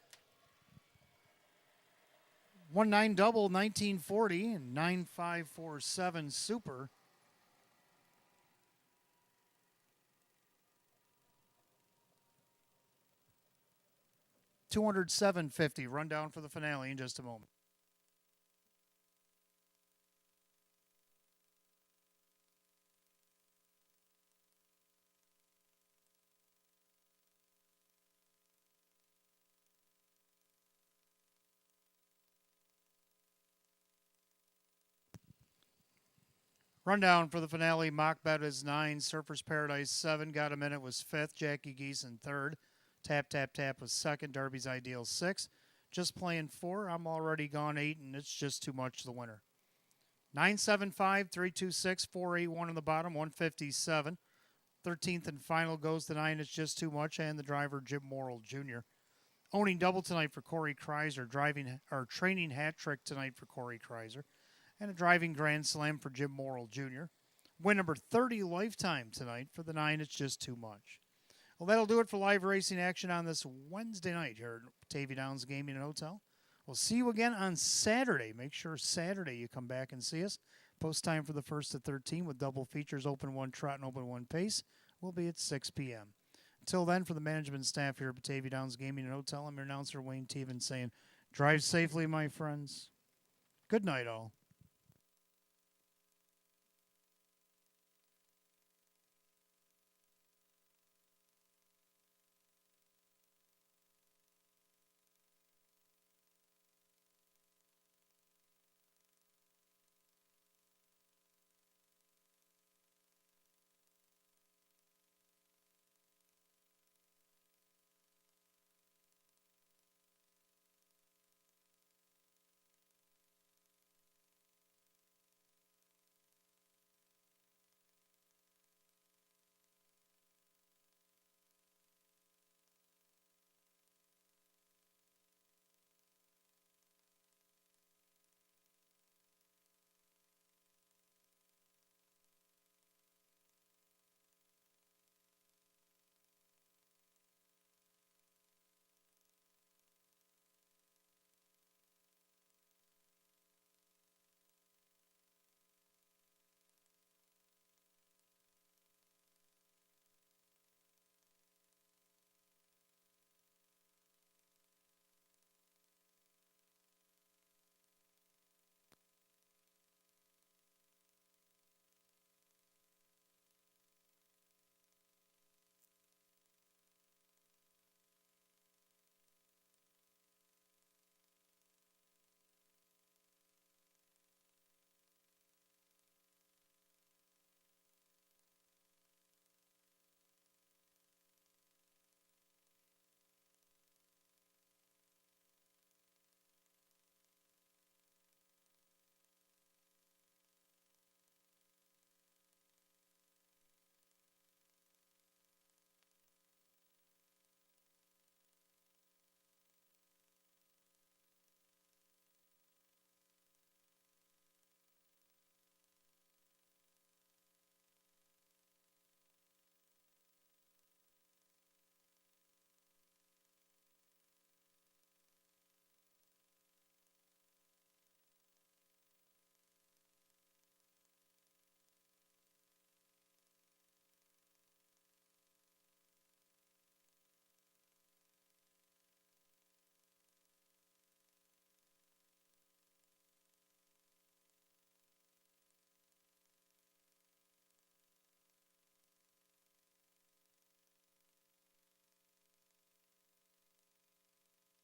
1-9 double, 1940, and 9.547 super. $207.50. Rundown for the finale in just a moment. Rundown for the finale. Mock bet is 9. Surfers Paradise 7. Got a Minute was 5th. Jackie Geeson 3rd. Tap, Tap, Tap was 2nd. Darby's Ideal 6. Just playing 4. I'm already gone 8, and it's just too much the winner. 975, 326, 481 on the bottom, 157. 13th and final goes the 9. It's Just Too Much, and the driver Jim Morrill Jr. Owning double tonight for Corey Kreiser. Training hat trick tonight for Corey Kreiser. And a driving grand slam for Jim Morrill Jr. Win number 30 lifetime tonight for the 9. It's Just Too Much. Well, that'll do it for live racing action on this Wednesday night here at Batavia Downs Gaming and Hotel. We'll see you again on Saturday. Make sure Saturday you come back and see us. Post time for the 1st to 13 with double features, Open 1 Trot and Open 1 Pace, will be at 6 p.m. Until then, for the management staff here at Batavia Downs Gaming and Hotel, I'm your announcer, Wayne Teven, saying, drive safely, my friends. Good night, all.